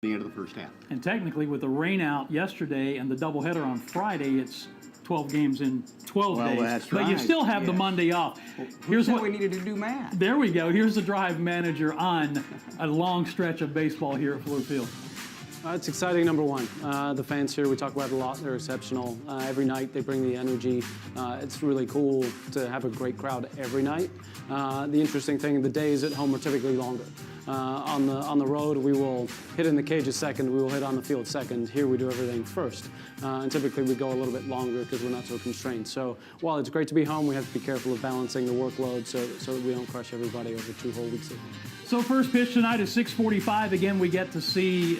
the end of the first half. And technically, with the rain out yesterday and the doubleheader on Friday, it's 12 games in 12 days. That's but right. you still have the Monday off. Here's what we needed to do math. There we go. Here's the drive manager on a long stretch of baseball here at Fluor Field. It's exciting, number one. The fans here, we talk about it a lot. They're exceptional. Every night they bring the energy. It's really cool to have a great crowd every night. The interesting thing, the days at home are typically longer. On the road, we will hit in the cages second. We will hit on the field second. Here we do everything first. And typically we go a little bit longer because we're not so constrained. So while it's great to be home, we have to be careful of balancing the workload so that we don't crush everybody over 2 whole weeks. So first pitch tonight is 6:45. Again, we get to see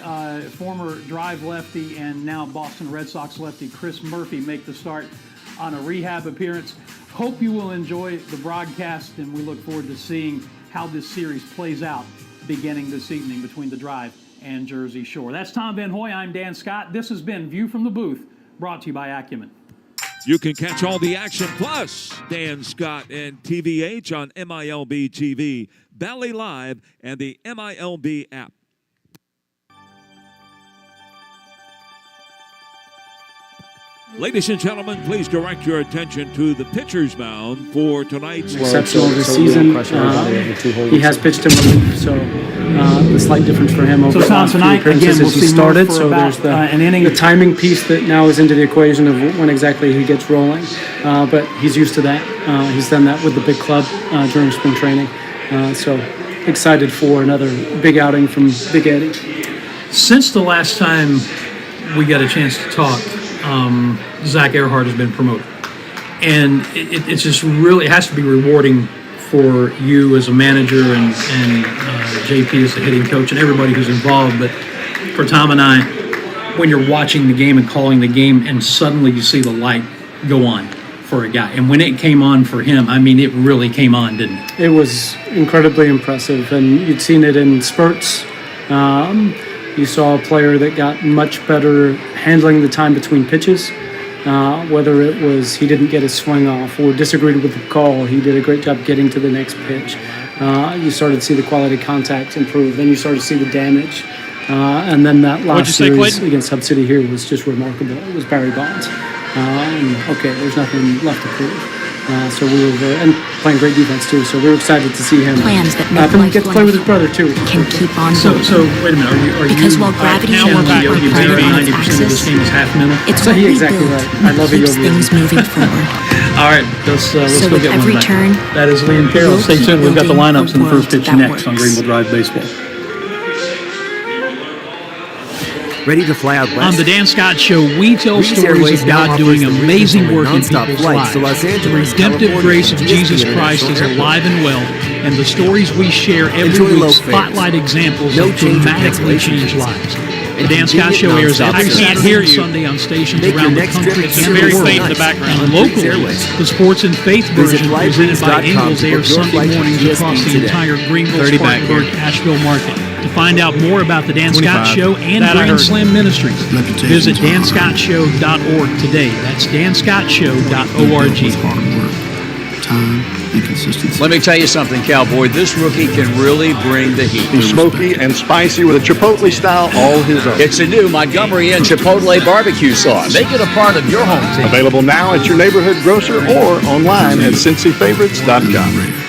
former Drive lefty and now Boston Red Sox lefty Chris Murphy make the start on a rehab appearance. Hope you will enjoy the broadcast, and we look forward to seeing how this series plays out beginning this evening between the Drive and Jersey Shore. That's Tom Van Hoy. I'm Dan Scott. This has been View from the Booth, brought to you by Acumen. You can catch all the action plus Dan Scott and TVH on MILB TV, Bally Live, and the MILB app. Ladies and gentlemen, please direct your attention to the pitcher's mound for tonight's exceptional this season. He has pitched in relief, so the slight difference for him over the last few appearances as he started. So there's the timing piece that now is into the equation of when exactly he gets rolling. But he's used to that. He's done that with the big club during spring training. So excited for another big outing from Big Eddie. Since the last time we got a chance to talk, Zach Earhart has been promoted. And it's just really, it has to be rewarding for you as a manager and JP as the hitting coach and everybody who's involved. But for Tom and I, when you're watching the game and calling the game and suddenly you see the light go on for a guy. And when it came on for him, I mean, it really came on, didn't it? It was incredibly impressive, and you'd seen it in spurts. You saw a player that got much better handling the time between pitches, whether it was he didn't get his swing off or disagreed with the call. He did a great job getting to the next pitch. You started to see the quality of contact improve. Then you started to see the damage. And then that last series against Hub City here was just remarkable. It was Barry Bonds. Okay, there's nothing left to prove. So we were and playing great defense too. So we were excited to see him. Plans that make life get to play with his brother too. Can keep on so wait a minute. Are because you, while gravity now we're back. You think 90% of this game is half mental? It's what we exactly build right. I love keeps things moving forward. All right, let's so go with get every one back. turn, That is Liam Carroll. Stay tuned. We've got the lineups in the first pitch next on Greenville Drive Baseball. Ready to fly out west? On the Dan Scott Show, we tell stories of God doing amazing work in people's lives. The redemptive grace of Jesus Christ is alive and well, and the stories we share every week spotlight examples of dramatically changed lives. The Dan Scott Show airs every Saturday and Sunday on stations around the country and the world. in the background. And locally, the Sports and Faith version presented by Ingles airs Sunday mornings across the entire Greenville, Spartanburg, Asheville market. To find out more about the Dan Scott Show and Grand Slam Ministries, visit danscottshow.org today. That's danscottshow.org. Time and consistency. Let me tell you something, Cowboy. This rookie can really bring the heat. He's smoky and spicy with a Chipotle style all his own. It's a new Montgomery Inn Chipotle barbecue sauce. Make it a part of your home team. Available now at your neighborhood grocer or online at CincyFavorites.com.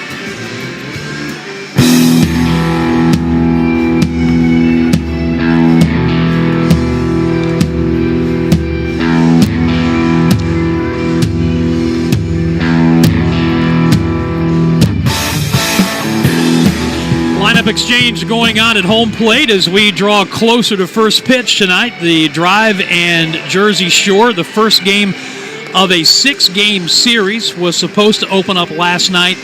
Exchange going on at home plate as we draw closer to first pitch tonight. The Drive and Jersey Shore, the first game of a 6-game series, was supposed to open up last night.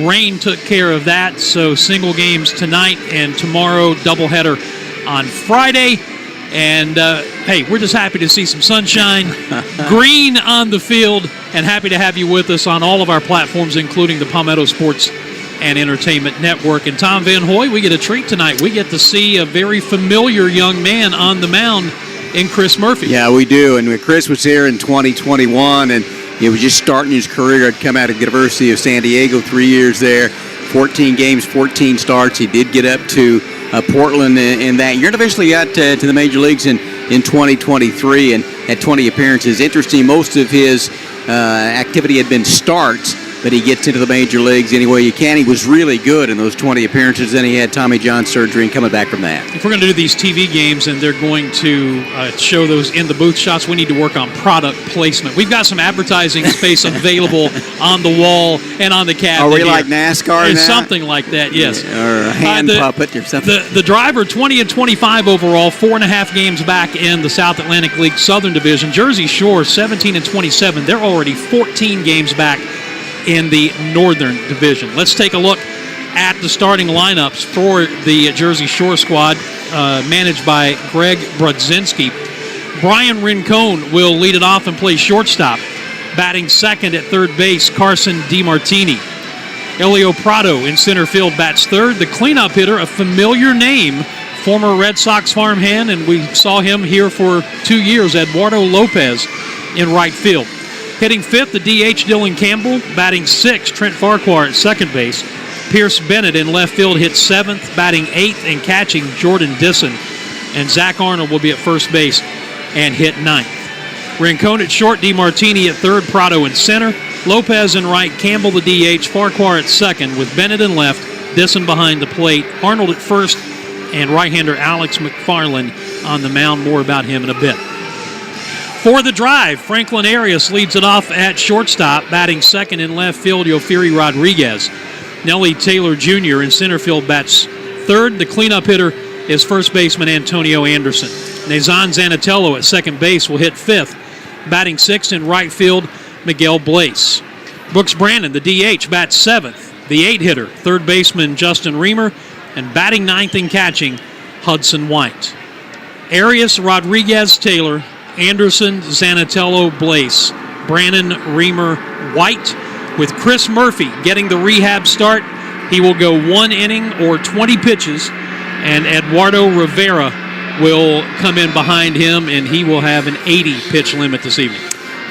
Rain took care of that, so single games tonight and tomorrow, doubleheader on Friday. And, hey, we're just happy to see some sunshine, green on the field, and happy to have you with us on all of our platforms, including the Palmetto Sports and Entertainment Network. And Tom Van Hoy, we get a treat tonight. We get to see a very familiar young man on the mound in Chris Murphy. Yeah, we do. And when Chris was here in 2021, and he was just starting his career, I'd come out of the University of San Diego, 3 years there, 14 games, 14 starts. He did get up to Portland in that year. And eventually got to the major leagues in 2023 and had 20 appearances. Interesting, most of his activity had been starts, but he gets into the major leagues any way you can. He was really good in those 20 appearances. Then he had Tommy John surgery and coming back from that. If we're going to do these TV games and they're going to show those in the booth shots, we need to work on product placement. We've got some advertising space available on the wall and on the cabinet. Are we like NASCAR now? Something like that, yes. Or a hand puppet or something. The driver, 20 and 25 overall, 4.5 games back in the South Atlantic League Southern Division. Jersey Shore, 17 and 27. They're already 14 games back in the Northern Division. Let's take a look at the starting lineups for the Jersey Shore squad, managed by Greg Brodzinski. Brian Rincon will lead it off and play shortstop. Batting second at third base, Carson DiMartini. Elio Prado in center field bats third. The cleanup hitter, a familiar name, former Red Sox farmhand, and we saw him here for 2 years, Eduardo Lopez in right field. Hitting fifth, the DH, Dylan Campbell. Batting sixth, Trent Farquhar at second base. Pierce Bennett in left field hit seventh. Batting eighth and catching, Jordan Disson. And Zach Arnold will be at first base and hit ninth. Rincon at short, DiMartini at third, Prado in center. Lopez in right, Campbell the DH, Farquhar at second with Bennett in left, Disson behind the plate, Arnold at first, and right-hander Alex McFarland on the mound. More about him in a bit. For the drive, Franklin Arias leads it off at shortstop. Batting second in left field, Yofiri Rodriguez. Nelly Taylor Jr. in center field bats third. The cleanup hitter is first baseman Antonio Anderson. Nazan Zanatello at second base will hit fifth. Batting sixth in right field, Miguel Blaze. Brooks Brandon, the DH, bats seventh. The eight hitter, third baseman Justin Reamer. And batting ninth and catching, Hudson White. Arias, Rodriguez, Taylor, Anderson, Zanatello, Blaze, Brannon, Reamer, White, with Chris Murphy getting the rehab start. He will go 1 inning or 20 pitches, and Eduardo Rivera will come in behind him, and he will have an 80-pitch limit this evening.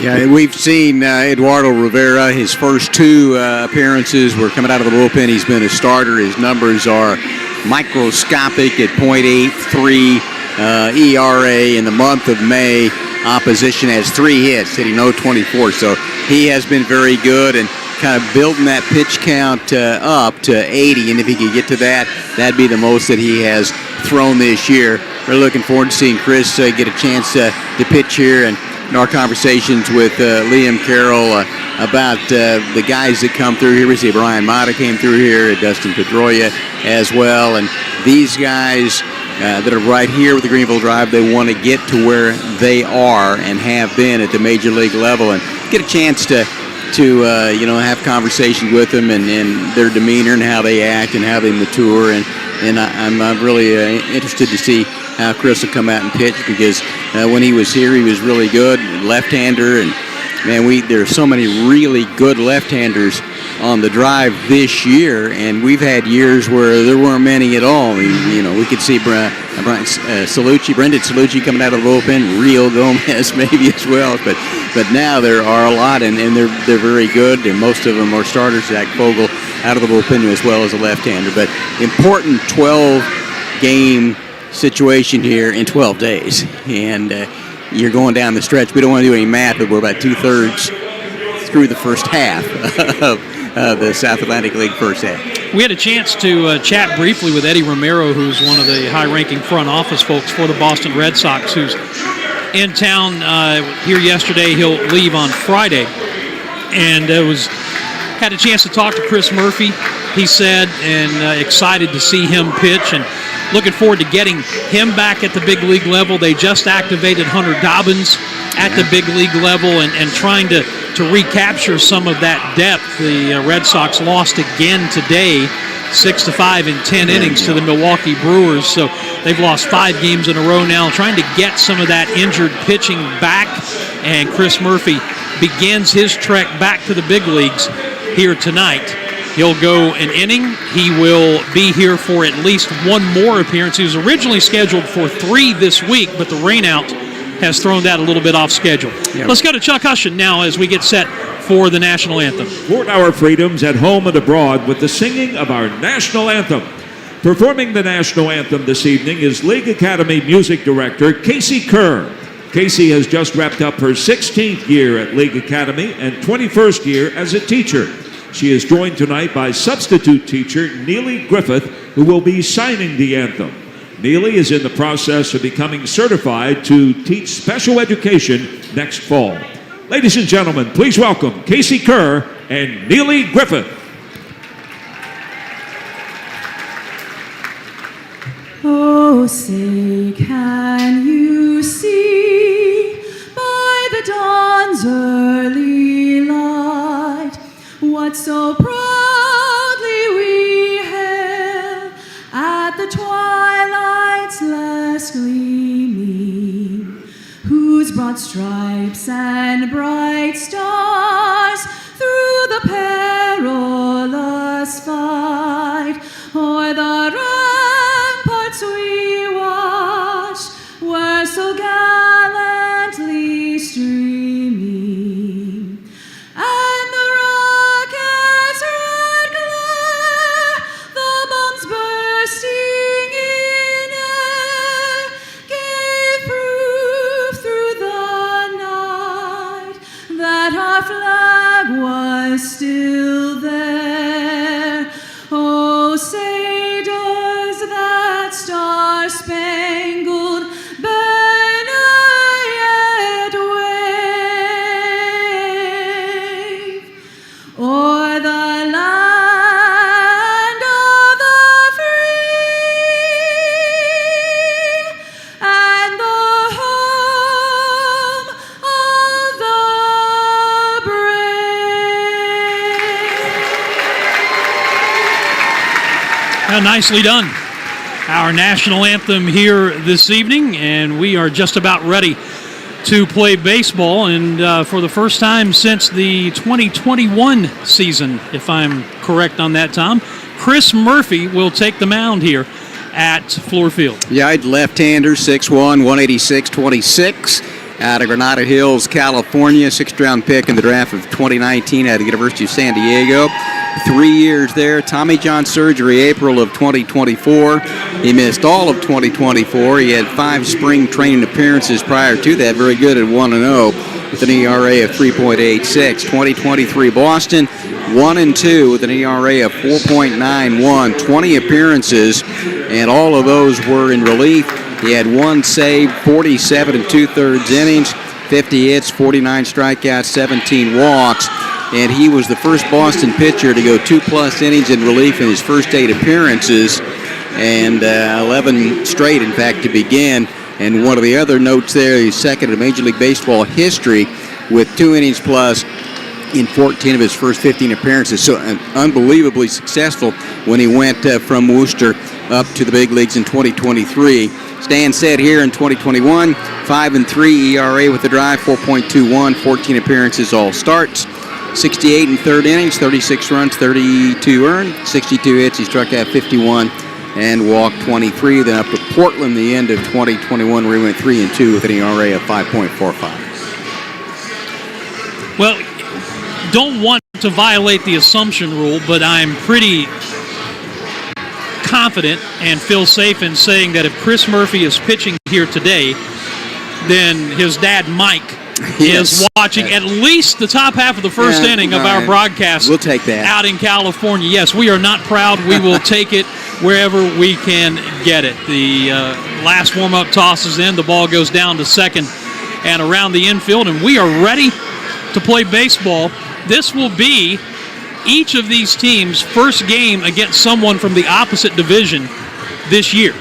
Yeah, we've seen Eduardo Rivera. His first 2 appearances were coming out of the bullpen. He's been a starter. His numbers are microscopic at .83 ERA in the month of May. Opposition has 3 hits, hitting .024. So he has been very good and kind of building that pitch count up to 80. And if he could get to that, that'd be the most that he has thrown this year. We're looking forward to seeing Chris get a chance to pitch here. And in our conversations with Liam Carroll about the guys that come through here. We see Brian Mata came through here, Dustin Pedroia as well. And these guys that are right here with the Greenville Drive, they want to get to where they are and have been at the major league level and get a chance to have conversations with them and their demeanor and how they act and how they mature. And I'm really interested to see how Chris will come out and pitch, because when he was here, he was really good, left-hander, and man, there are so many really good left-handers on the Drive this year, and we've had years where there weren't many at all. We could see Brendan Salucci coming out of the bullpen, Rio Gomez maybe as well, but now there are a lot, and they're very good, and most of them are starters. Zach Fogle out of the bullpen as well as a left-hander, but important 12-game situation here in 12 days, and you're going down the stretch. We don't want to do any math, but we're about 2/3 through the first half of the South Atlantic League first half. We had a chance to chat briefly with Eddie Romero, who's one of the high-ranking front office folks for the Boston Red Sox, who's in town here yesterday. He'll leave on Friday, and had a chance to talk to Chris Murphy, he said, and excited to see him pitch, and looking forward to getting him back at the big league level. They just activated Hunter Dobbins at the big league level and trying to recapture some of that depth. The Red Sox lost again today, 6-5 in 10 innings to the Milwaukee Brewers. So they've lost 5 games in a row now, trying to get some of that injured pitching back. And Chris Murphy begins his trek back to the big leagues here tonight. He'll go an inning. He will be here for at least 1 more appearance. He was originally scheduled for 3 this week, but the rainout has thrown that a little bit off schedule. Yep. Let's go to Chuck Hushin now as we get set for the national anthem. Support our freedoms at home and abroad with the singing of our national anthem. Performing the national anthem this evening is League Academy Music Director Casey Kerr. Casey has just wrapped up her 16th year at League Academy and 21st year as a teacher. She is joined tonight by substitute teacher Neely Griffith, who will be signing the anthem. Neely is in the process of becoming certified to teach special education next fall. Ladies and gentlemen, please welcome Casey Kerr and Neely Griffith. Oh, say, can you see by the dawn's early light what so proudly we hailed at the twilight's last gleaming, whose broad stripes and bright stars through the perilous fight o'er the ramparts we watched were so gallantly streaming, and the rocket's red glare, the bombs bursting in air, gave proof through the night that our flag was still there. Oh, say does that star-spangled banner yet wave o'er the land of the free and the home of the brave. Well, nicely done. Our national anthem here this evening, and we are just about ready to play baseball. And for the first time since the 2021 season, if I'm correct on that, Tom, Chris Murphy will take the mound here at Fluor Field. Yeah, left-hander, 6'1", 186-26, out of Granada Hills, California, sixth-round pick in the draft of 2019 out of the University of San Diego. 3 years there. Tommy John surgery, April of 2024. He missed all of 2024. He had 5 spring training appearances prior to that. Very good at 1-0 with an ERA of 3.86. 2023 Boston, 1-2 with an ERA of 4.91. 20 appearances, and all of those were in relief. He had 1 save, 47 2/3 innings, 50 hits, 49 strikeouts, 17 walks. And he was the first Boston pitcher to go 2+ innings in relief in his first 8 appearances, and 11 straight, in fact, to begin. And one of the other notes there, he's second in Major League Baseball history with 2 innings plus in 14 of his first 15 appearances. So unbelievably successful when he went from Worcester up to the big leagues in 2023. Stan said here in 2021, 5-3 ERA with the drive, 4.21, 14 appearances, all starts. 68 in third innings, 36 runs, 32 earned, 62 hits. He struck out 51 and walked 23. Then up to Portland the end of 2021, where he went 3-2 with an ERA of 5.45. Well, don't want to violate the assumption rule, but I'm pretty confident and feel safe in saying that if Chris Murphy is pitching here today, then his dad, Mike, is watching at least the top half of the first inning of our broadcast. We'll take that. Out in California. Yes, we are not proud. We will take it wherever we can get it. The last warm-up tosses in. The ball goes down to second and around the infield, and we are ready to play baseball. This will be each of these teams' first game against someone from the opposite division this year.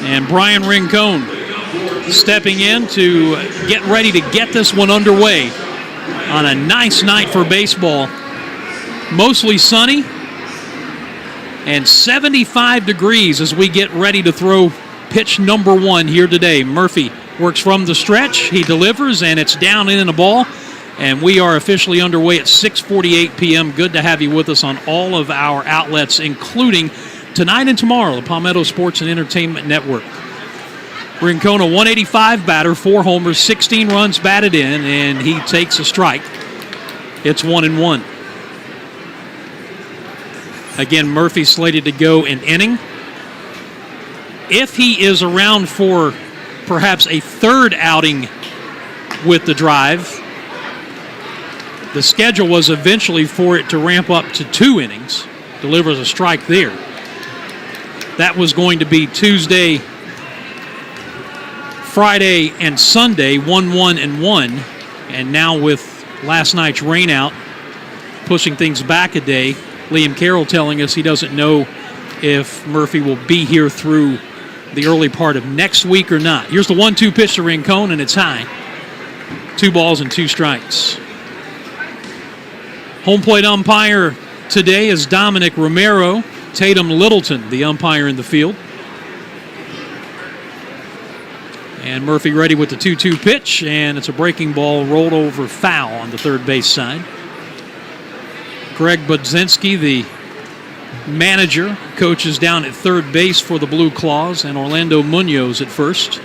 And Brian Rincon stepping in to get ready to get this one underway on a nice night for baseball. Mostly sunny and 75 degrees as we get ready to throw pitch number 1 here today. Murphy works from the stretch. He delivers, and it's down in the ball. And we are officially underway at 6:48 p.m. Good to have you with us on all of our outlets, including tonight and tomorrow, the Palmetto Sports and Entertainment Network. Rincon, a 185 batter, 4 homers, 16 runs batted in, and he takes a strike. It's 1-1. Again, Murphy slated to go an inning. If he is around for perhaps a third outing with the Drive, the schedule was eventually for it to ramp up to 2 innings, delivers a strike there. That was going to be Tuesday, Friday, and Sunday, 1-1 and 1. And now with last night's rainout pushing things back a day, Liam Carroll telling us he doesn't know if Murphy will be here through the early part of next week or not. Here's the 1-2 pitch to Rincon, and it's high. 2 balls and 2 strikes. Home plate umpire today is Dominic Romero. Tatum Littleton, the umpire in the field. And Murphy ready with the 2-2 pitch, and it's a breaking ball rolled over foul on the third base side. Greg Budzinski, the manager, coaches down at third base for the Blueclaws, and Orlando Munoz at first.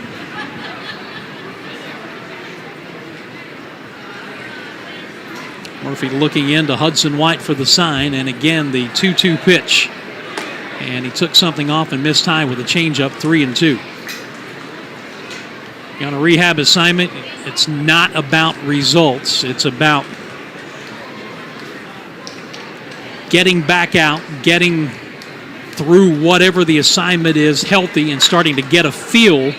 Murphy looking into Hudson White for the sign, and again the 2-2 pitch. And he took something off and missed high with a changeup, 3-2. On a rehab assignment, it's not about results. It's about getting back out, getting through whatever the assignment is healthy, and starting to get a feel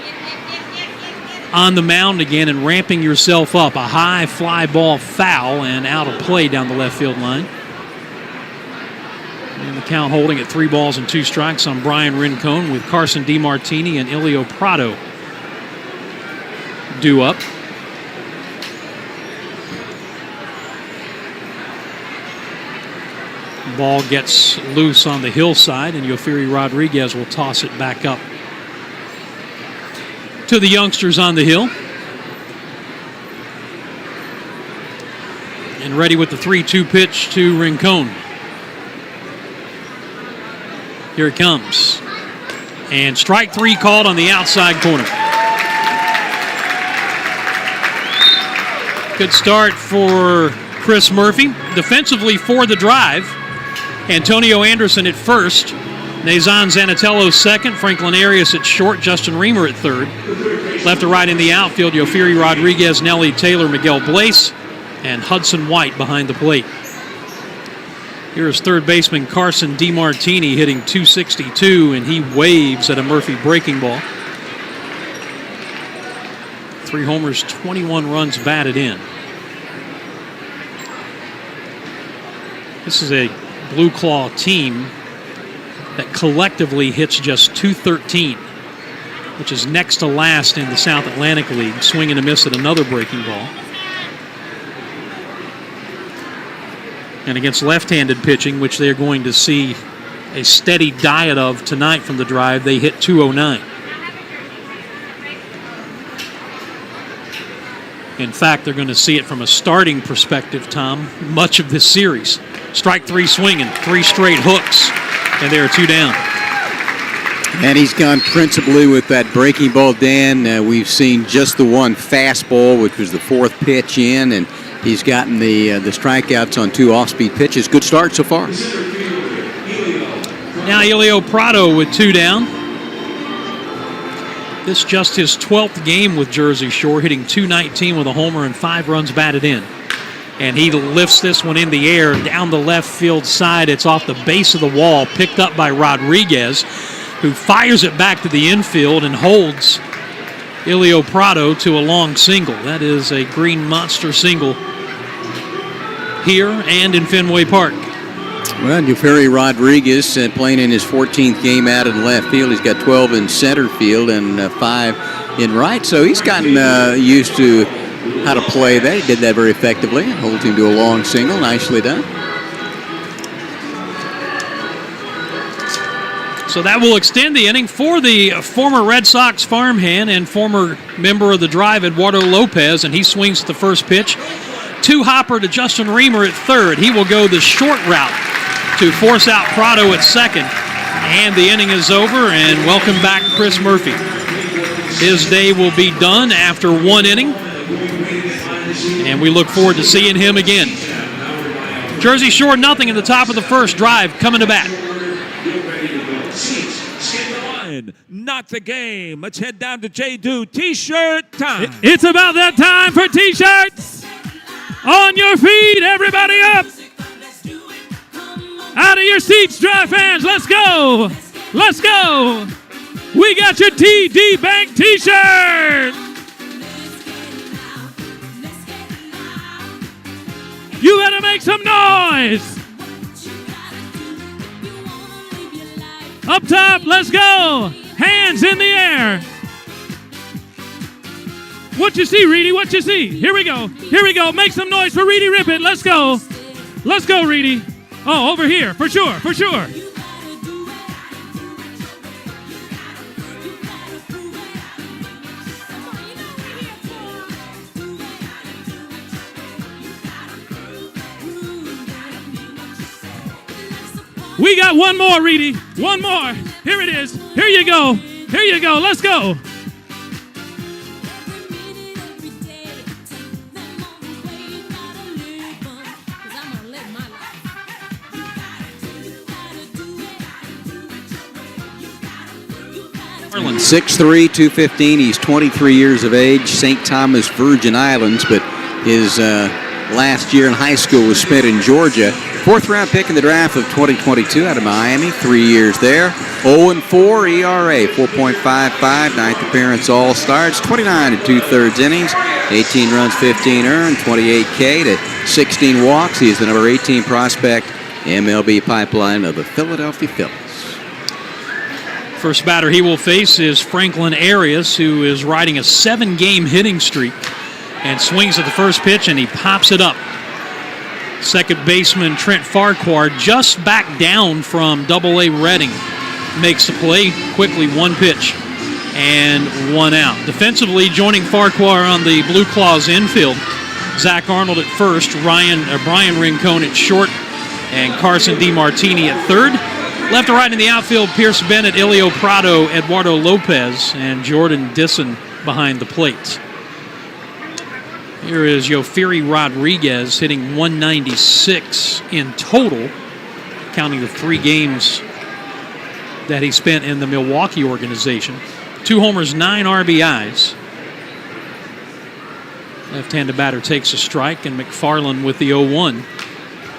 on the mound again and ramping yourself up. A high fly ball foul and out of play down the left field line. And the count holding at 3 balls and 2 strikes on Brian Rincon, with Carson DiMartini and Elio Prado due up. Ball gets loose on the hillside, and Yofiri Rodriguez will toss it back up to the youngsters on the hill. And ready with the 3-2 pitch to Rincon. Here it comes. And strike 3 called on the outside corner. Good start for Chris Murphy. Defensively for the Drive, Antonio Anderson at first, Nazan Zanatello second, Franklin Arias at short, Justin Reamer at third. Left to right in the outfield, Yofiri Rodriguez, Nelly Taylor, Miguel Blaze, and Hudson White behind the plate. Here's third baseman Carson DiMartini hitting .262, and he waves at a Murphy breaking ball. 3 homers, 21 runs batted in. This is a Blue Claw team that collectively hits just .213, which is next to last in the South Atlantic League. Swing and a miss at another breaking ball. And against left-handed pitching, which they're going to see a steady diet of tonight from the Drive, they hit .209. In fact, they're going to see it from a starting perspective, Tom, much of this series. Strike 3 swinging, 3 straight hooks, and there are 2 down. And he's gone principally with that breaking ball, Dan. We've seen just the one fastball, which was the 4th pitch in, and he's gotten the strikeouts on 2 off-speed pitches. Good start so far. Now Elio Prado with 2 down. This just his 12th game with Jerseybshore, hitting .219 with a homer and 5 runs batted in. And he lifts this one in the air down the left field side. It's off the base of the wall, picked up by Rodriguez, who fires it back to the infield and holds Elio Prado to a long single. That is a Green Monster single here and in Fenway Park. Well, Yofiri Rodriguez playing in his 14th game out in left field. He's got 12 in center field and 5 in right. So he's gotten used to how to play that. He did that very effectively. Holds him to a long single. Nicely done. So that will extend the inning for the former Red Sox farmhand and former member of the Drive, Eduardo Lopez, and he swings the first pitch. 2-hopper to Justin Reamer at third. He will go the short route to force out Prado at second. And the inning is over, and welcome back Chris Murphy. His day will be done after 1 inning, and we look forward to seeing him again. Jerseybshore 0 in the top of the first. Drive coming to bat. not the game. Let's head down to J. Do. T-shirt time. It's about that time for T-shirts. On your feet, everybody up. Out of your seats, dry fans. Let's go. Let's go. We got your TD Bank T-shirt. You better make some noise. Up top, let's go. Hands in the air. What you see, Reedy? What you see? Here we go. Here we go. Make some noise for Reedy Rippet. Let's go. Let's go, Reedy. Oh, over here, for sure, for sure. We got one more, Reedy. One more. Here it is. Here you go. Here you go. Let's go. Marlin, 6'3", 215. He's 23 years of age. St. Thomas, Virgin Islands, but his last year in high school was spent in Georgia. Fourth-round pick in the draft of 2022 out of Miami. 3 years there. 0-4 ERA, 4.55. Ninth appearance All-Stars. 29 2/3 innings. 18 runs, 15 earned. 28 K to 16 walks. He is the number 18 prospect MLB pipeline of the Philadelphia Phillies. First batter he will face is Franklin Arias, who is riding a 7-game hitting streak, and swings at the first pitch, and he pops it up. Second baseman Trent Farquhar, just back down from Double-A Reading, makes the play. Quickly, one pitch and one out. Defensively, joining Farquhar on the Blueclaws infield, Zach Arnold at first, Brian Rincon at short, and Carson DiMartini at third. Left to right in the outfield, Pierce Bennett, Elio Prado, Eduardo Lopez, and Jordan Disson behind the plate. Here is Yofiri Rodriguez hitting 196 in total, counting the 3 games that he spent in the Milwaukee organization. 2 homers, 9 RBIs. Left-handed batter takes a strike, and McFarland with the 0-1.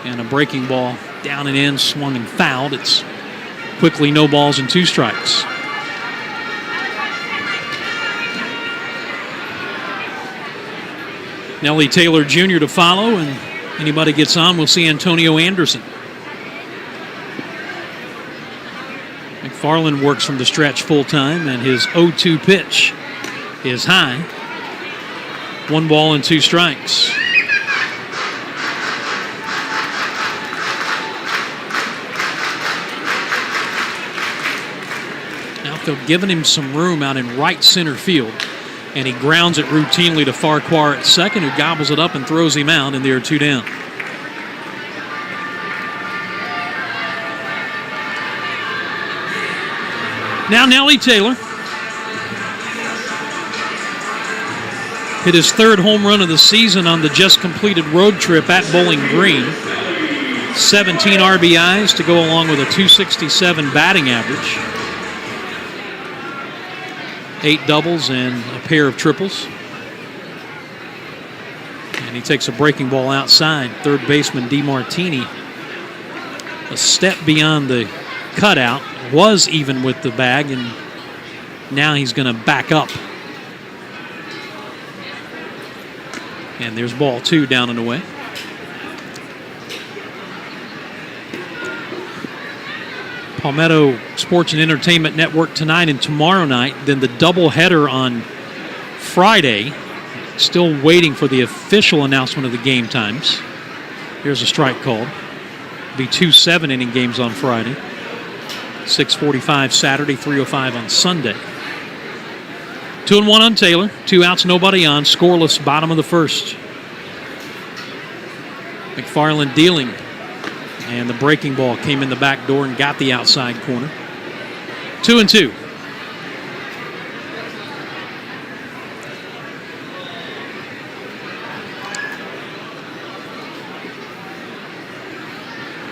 And a breaking ball down and in, swung and fouled. It's quickly no balls and 2 strikes. Nellie Taylor Jr. to follow, and anybody gets on, we'll see Antonio Anderson. McFarland works from the stretch full time, and his 0-2 pitch is high. 1 ball and 2 strikes. Outfield giving him some room out in right center field, and he grounds it routinely to Farquhar at second, who gobbles it up and throws him out, and there are 2 down. Now Nellie Taylor hit his 3rd home run of the season on the just completed road trip at Bowling Green. 17 RBIs to go along with a .267 batting average. 8 doubles and a pair of triples. And he takes a breaking ball outside. Third baseman DiMartini, a step beyond the cutout, was even with the bag, and now he's going to back up. And there's ball 2 down and away. Palmetto Sports and Entertainment Network tonight and tomorrow night. Then the doubleheader on Friday. Still waiting for the official announcement of the game times. Here's a strike called. Be 2 7-inning games on Friday. 6:45 Saturday, 3:05 on Sunday. 2-1 on Taylor. 2 outs, nobody on. Scoreless, bottom of the first. McFarland dealing. And the breaking ball came in the back door and got the outside corner. 2-2.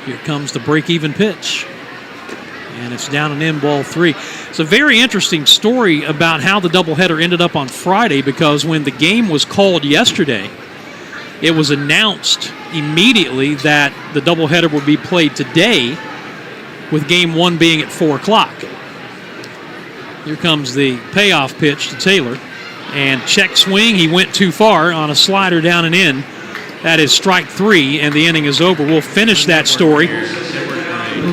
Here comes the break-even pitch. And it's down and in, ball 3. It's a very interesting story about how the doubleheader ended up on Friday, because when the game was called yesterday, it was announced immediately that the doubleheader would be played today, with game 1 being at 4 o'clock. Here comes the payoff pitch to Taylor. And check swing, he went too far on a slider down and in. That is strike 3, and the inning is over. We'll finish that story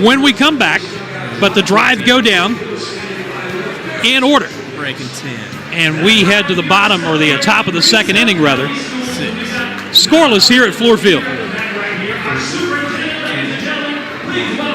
when we come back. But the Drive go down in order. Breaking 10. And we head to the bottom, or the top of the second inning, rather. Scoreless here at Fluor Field.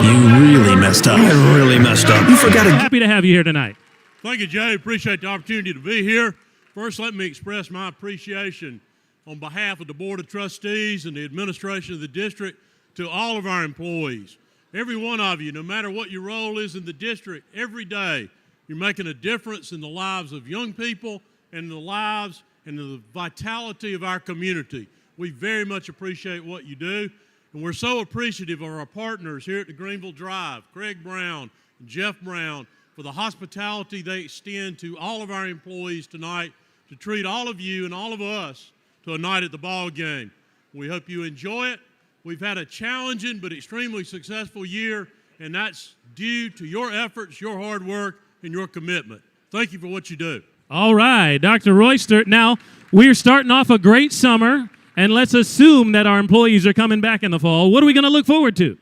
You really messed up. I really messed up. You forgot to... Happy to have you here tonight. Thank you, Jay. Appreciate the opportunity to be here. First, let me express my appreciation on behalf of the Board of Trustees and the administration of the district to all of our employees. Every one of you, no matter what your role is in the district, every day you're making a difference in the lives of young people and the lives and the vitality of our community. We very much appreciate what you do, and we're so appreciative of our partners here at the Greenville Drive, Craig Brown and Jeff Brown, for the hospitality they extend to all of our employees tonight to treat all of you and all of us to a night at the ball game. We hope you enjoy it. We've had a challenging but extremely successful year, and that's due to your efforts, your hard work, and your commitment. Thank you for what you do. All right, Dr. Royster. Now, we're starting off a great summer, and let's assume that our employees are coming back in the fall. What are we going to look forward to?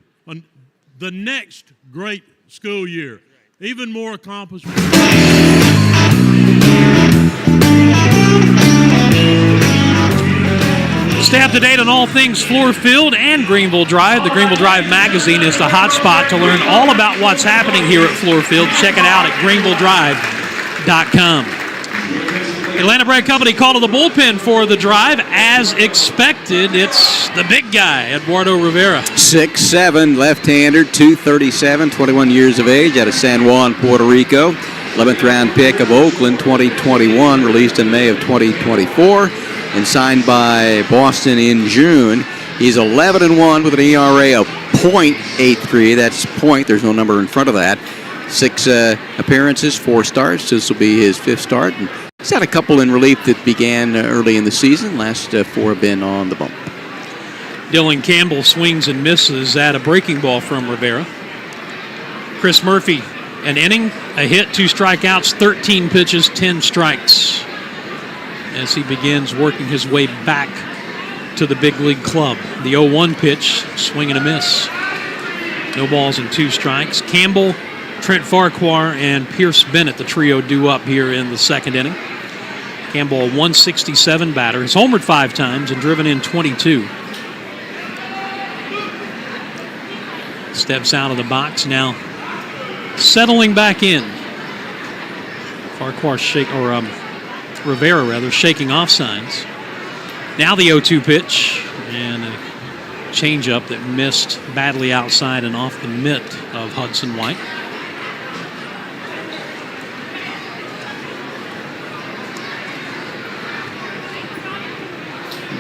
The next great school year. Even more accomplishments. Stay up to date on all things Fluor Field and Greenville Drive. The Greenville Drive magazine is the hot spot to learn all about what's happening here at Fluor Field. Check it out at greenvilledrive.com. Atlanta Bread Company called to the bullpen for the Drive. As expected, it's the big guy, Eduardo Rivera. 6'7", left-hander, 237, 21 years of age, out of San Juan, Puerto Rico. 11th round pick of Oakland, 2021, released in May of 2024, and signed by Boston in June. He's 11-1 with an ERA of .83. That's point. There's no number in front of that. 6 appearances, 4 starts. This will be his 5th start. And he's had a couple in relief that began early in the season. Last 4 have been on the bump. Dylan Campbell swings and misses at a breaking ball from Rivera. Chris Murphy, an inning, a hit, 2 strikeouts, 13 pitches, 10 strikes, as he begins working his way back to the big league club. The 0-1 pitch, swing and a miss. No balls and 2 strikes. Campbell, Trent Farquhar, and Pierce Bennett, the trio, due up here in the second inning. Campbell, a 167 batter, has homered 5 times and driven in 22. Steps out of the box now, settling back in. Farquhar Rivera rather, shaking off signs. Now the 0-2 pitch, and a changeup that missed badly outside and off the mitt of Hudson White.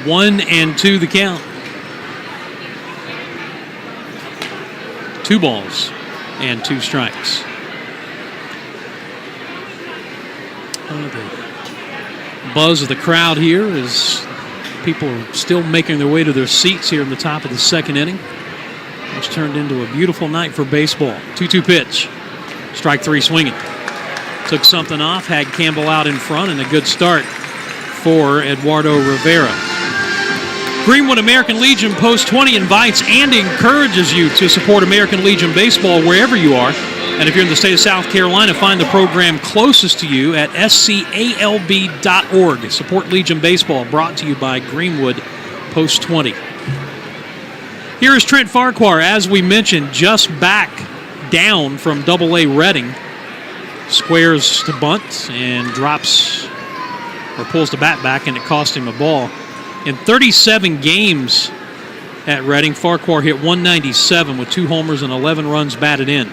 One and 2 the count. 2 balls and 2 strikes. The buzz of the crowd here as people are still making their way to their seats here in the top of the second inning. It's turned into a beautiful night for baseball. 2-2 pitch. Strike 3 swinging. Took something off, had Campbell out in front, and a good start for Eduardo Rivera. Greenwood American Legion Post 20 invites and encourages you to support American Legion Baseball wherever you are. And if you're in the state of South Carolina, find the program closest to you at scalb.org. Support Legion Baseball, brought to you by Greenwood Post 20. Here is Trent Farquhar, as we mentioned, just back down from Double-A Reading. Squares to bunt and drops, or pulls the bat back, and it cost him a ball. In 37 games at Reading, Farquhar hit .197 with 2 homers and 11 runs batted in.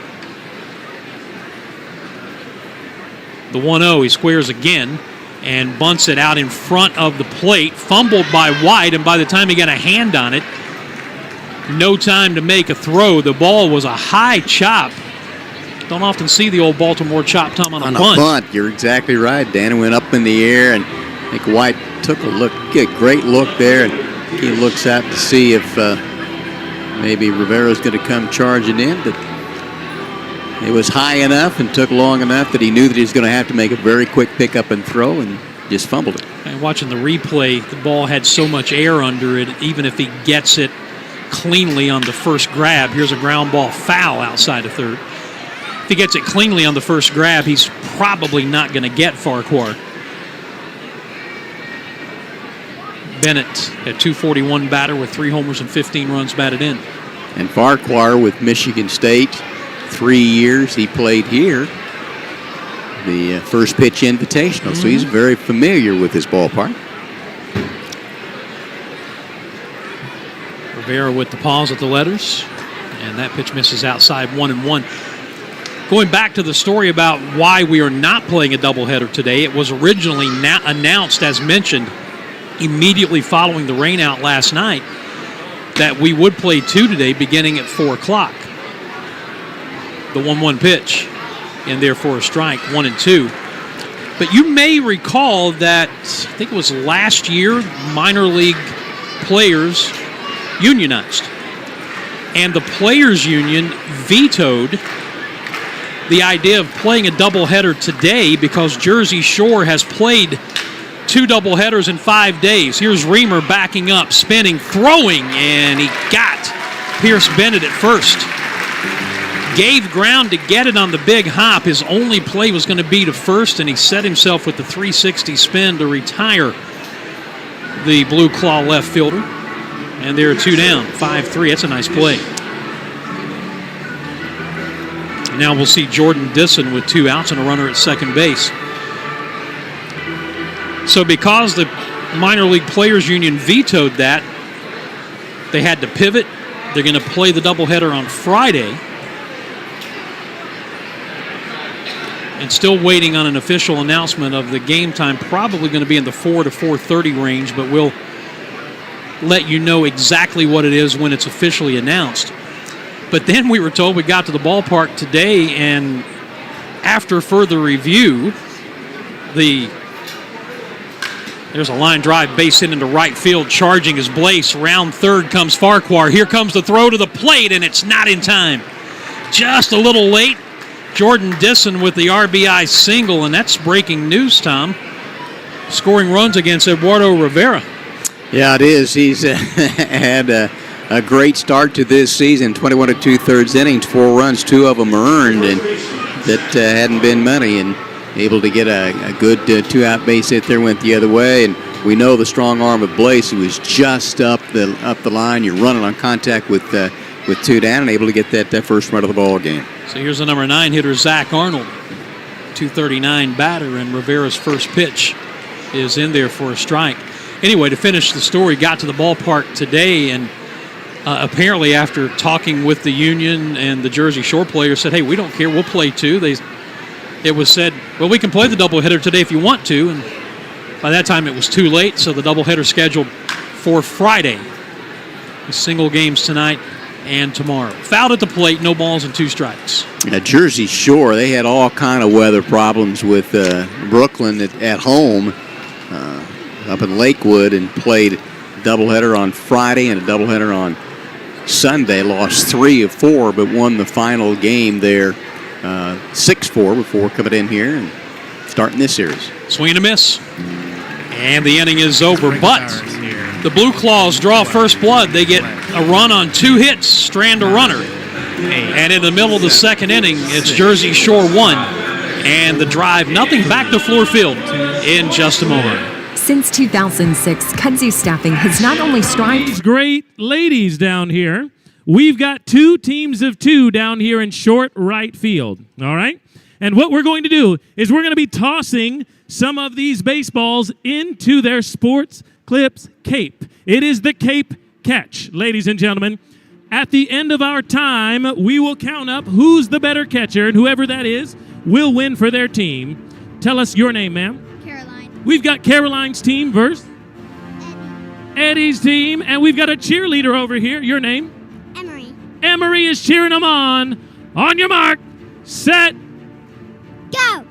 The 1-0, he squares again and bunts it out in front of the plate, fumbled by White, and by the time he got a hand on it, no time to make a throw. The ball was a high chop Don't often see the old Baltimore chop, Tom, on a bunt. bunt. You're exactly right, Dan. It went up in the air, and I think White took a look, a great look there, and he looks out to see if maybe Rivera's going to come charging in, but it was high enough and took long enough that he knew that he was going to have to make a very quick pickup and throw, and just fumbled it. And watching the replay, the ball had so much air under it, even if he gets it cleanly on the first grab. Here's a ground ball foul outside of third. If he gets it cleanly on the first grab, he's probably not going to get Farquhar. Bennett at 241 batter with 3 homers and 15 runs batted in. And Farquhar with Michigan State, 3 years he played here. The first pitch invitational, so he's very familiar with this ballpark. Rivera with the pause at the letters, and that pitch misses outside 1-1. Going back to the story about why we are not playing a doubleheader today, it was originally announced, as mentioned, immediately following the rainout last night, that we would play 2 today beginning at 4 o'clock. The 1-1 pitch, and therefore a strike, 1-2. But you may recall that, I think it was last year, minor league players unionized. And the players union vetoed the idea of playing a doubleheader today because Jerseyshore has played 2 doubleheaders in 5 days. Here's Reamer backing up, spinning, throwing, and he got Pierce Bennett at first. Gave ground to get it on the big hop. His only play was going to be to first, and he set himself with the 360 spin to retire the Blue Claw left fielder. And they're 2 down, 5-3. That's a nice play. Now we'll see Jordan Disson with 2 outs and a runner at second base. So because the minor league players union vetoed that, they had to pivot. They're going to play the doubleheader on Friday. And still waiting on an official announcement of the game time, probably going to be in the 4 to 4:30 range, but we'll let you know exactly what it is when it's officially announced. But then we were told we got to the ballpark today, and after further review, there's a line drive base hit into right field, charging his Blaze. Round third comes Farquhar. Here comes the throw to the plate, and it's not in time. Just a little late. Jordan Disson with the RBI single, and that's breaking news, Tom. Scoring runs against Eduardo Rivera. Yeah, it is. He's had a great start to this season. 21 2/3 innings, 4 runs, 2 of them earned, and that hadn't been money. And able to get a good 2-out base hit there, went the other way. And we know the strong arm of Blaze, who was just up the line. You're running on contact with 2 down, and able to get that first run of the ball game. So here's the number 9 hitter, Zach Arnold, 239 batter, and Rivera's first pitch is in there for a strike. Anyway, to finish the story, got to the ballpark today, and apparently after talking with the union and the Jerseyshore players said, hey, we don't care, we'll play 2. It was said, well, we can play the doubleheader today if you want to, and by that time it was too late, so the doubleheader scheduled for Friday. Single games tonight and tomorrow. Fouled at the plate, no balls and 2 strikes. Jerseyshore, they had all kind of weather problems with Brooklyn at home up in Lakewood, and played a doubleheader on Friday and a doubleheader on Sunday. Lost 3 of 4, but won the final game there 6-4 before coming in here and starting this series. Swing and a miss. And the inning is over, but the Blueclaws draw first blood. They get a run on 2 hits, strand a runner. And in the middle of the second inning, it's Jerseyshore 1. And the drive, nothing, back to Fluor Field in just a moment. Since 2006, Kudzu Staffing has not only strived... These great ladies down here. We've got 2 teams of 2 down here in short right field, all right? And what we're going to do is we're going to be tossing some of these baseballs into their Sports Clips cape. It is the cape catch, ladies and gentlemen. At the end of our time, we will count up who's the better catcher, and whoever that is will win for their team. Tell us your name, ma'am. Caroline. We've got Caroline's team versus Eddie's team, and we've got a cheerleader over here. Your name? Emery. Emery is cheering them on. On your mark, set, Go!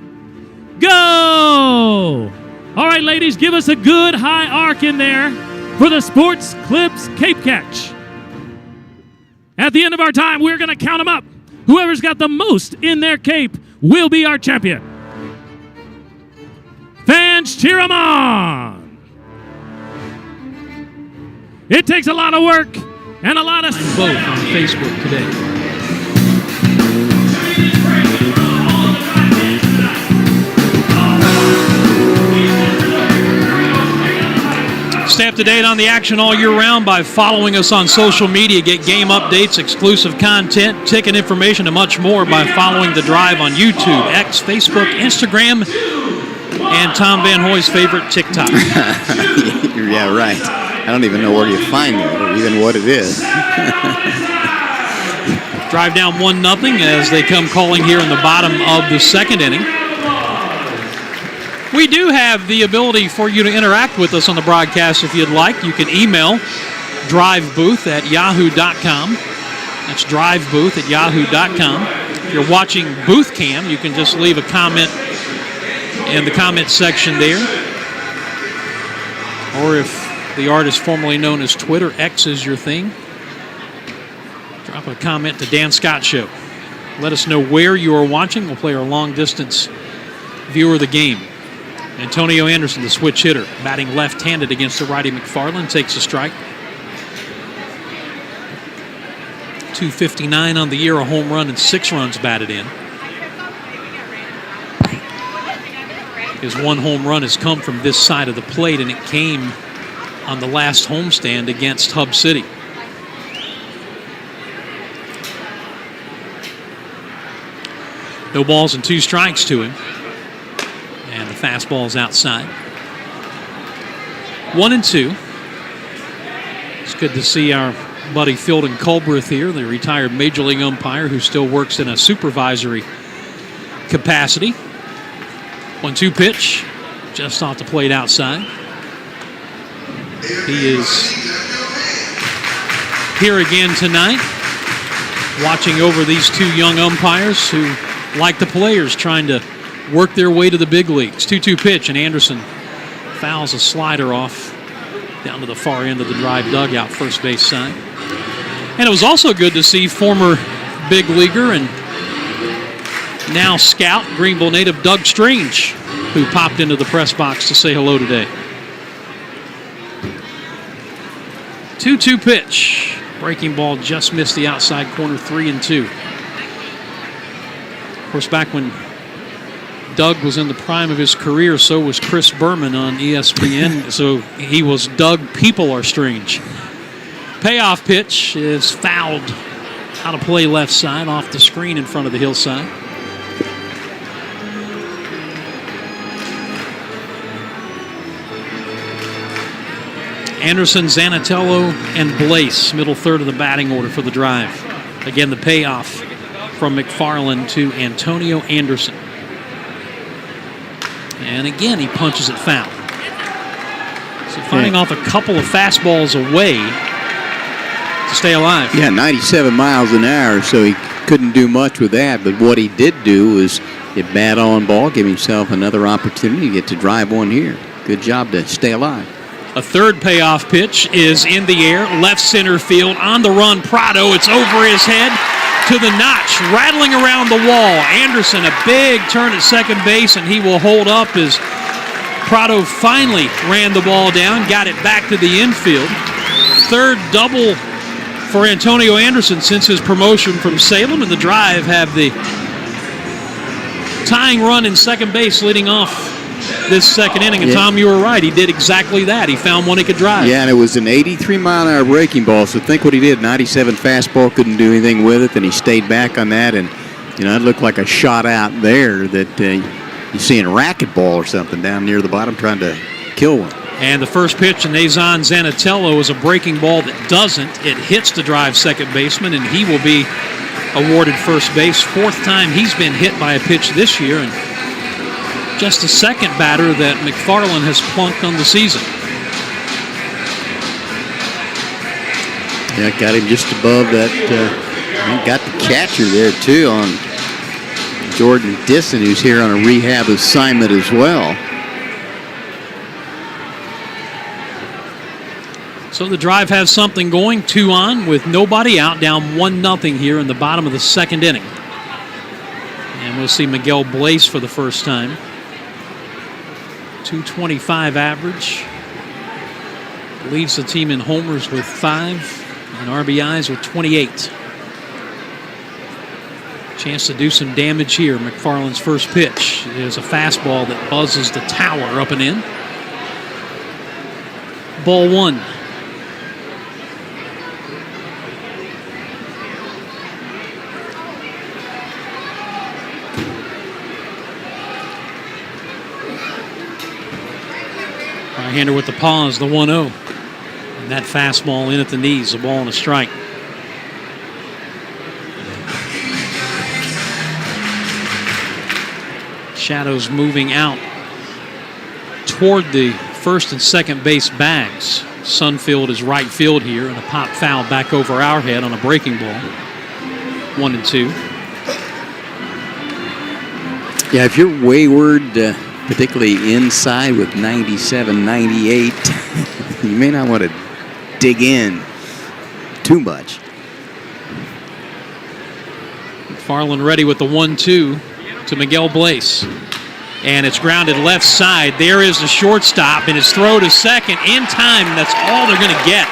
go! All right, ladies, give us a good high arc in there for the Sports Clips Cape Catch. At the end of our time, we're going to count them up. Whoever's got the most in their cape will be our champion. Fans, cheer them on! It takes a lot of work and a lot of... Both on Facebook today. Stay up to date on the action all year round by following us on social media. Get game updates, exclusive content, ticket information, and much more by following The Drive on YouTube, X, Facebook, Instagram, and Tom Van Hoy's favorite, TikTok. Yeah, right. I don't even know where you find that or even what it is. Drive down 1-0 as they come calling here in the bottom of the second inning. We do have the ability for you to interact with us on the broadcast if you'd like. You can email drivebooth@yahoo.com. That's drivebooth@yahoo.com. If you're watching Booth Cam, you can just leave a comment in the comment section there. Or if the artist formerly known as Twitter, X is your thing, drop a comment to Dan Scott Show. Let us know where you are watching. We'll play our long-distance view of the game. Antonio Anderson, the switch hitter, batting left-handed against the righty McFarland, takes a strike. .259 on the year, a home run and 6 runs batted in. His one home run has come from this side of the plate, and it came on the last homestand against Hub City. No balls and 2 strikes to him. And the fastball is outside. 1-2. It's good to see our buddy Philden Culbreth here, the retired Major League umpire who still works in a supervisory capacity. 1-2 pitch, just off the plate outside. He is here again tonight, watching over these 2 young umpires who, like the players, trying to work their way to the big leagues. 2-2 pitch, and Anderson fouls a slider off down to the far end of the Drive dugout, first base side. And it was also good to see former big leaguer and now scout, Greenville native Doug Strange, who popped into the press box to say hello today. 2-2 pitch. Breaking ball just missed the outside corner, 3-2. Of course, back when Doug was in the prime of his career, so was Chris Berman on ESPN. So he was Doug People Are Strange. Payoff pitch is fouled out of play left side off the screen in front of the hillside. Anderson, Zanatello, and Blaise, middle third of the batting order for the Drive. Again, the payoff from McFarland to Antonio Anderson. And again, he punches it foul. So fighting off a couple of fastballs away to stay alive. Yeah, 97 miles an hour, so he couldn't do much with that. But what he did do was get bat on ball, give himself another opportunity to get to drive one here. Good job to stay alive. A third payoff pitch is in the air, left center field, on the run, Prado. It's over his head to the notch, rattling around the wall. Anderson, a big turn at second base, and he will hold up as Prado finally ran the ball down, got it back to the infield. Third double for Antonio Anderson since his promotion from Salem, and the Drive have the tying run in second base leading off this second inning. And Tom, you were right. He did exactly that. He found one he could drive. Yeah, and it was an 83-mile-an-hour breaking ball. So think what he did. 97 fastball, couldn't do anything with it. Then he stayed back on that, and it looked like a shot out there that you see in racquetball or something down near the bottom trying to kill one. And the first pitch, Nazan Zanatello, is a breaking ball that doesn't. It hits the Drive second baseman, and he will be awarded first base. 4th time he's been hit by a pitch this year, and just the second batter that McFarland has plunked on the season. Yeah, got him just above that. Got the catcher there, too, on Jordan Disson, who's here on a rehab assignment as well. So the Drive has something going, 2 on with nobody out, down 1-0 here in the bottom of the second inning. And we'll see Miguel Blaze for the first time. 225 average. Leads the team in homers with 5 and RBIs with 28. Chance to do some damage here. McFarland's first pitch is a fastball that buzzes the tower up and in. Ball 1. Right-hander with the pause, the 1-0. And that fastball in at the knees, a ball and a strike. Shadows moving out toward the first and second base bags. Sunfield is right field here, and a pop foul back over our head on a breaking ball. 1-2. Yeah, if you're wayward, particularly inside with 97, 98, you may not want to dig in too much. McFarland ready with the 1-2 to Miguel Blaze. And it's grounded left side. There is the shortstop, and his throw to second in time. That's all they're going to get.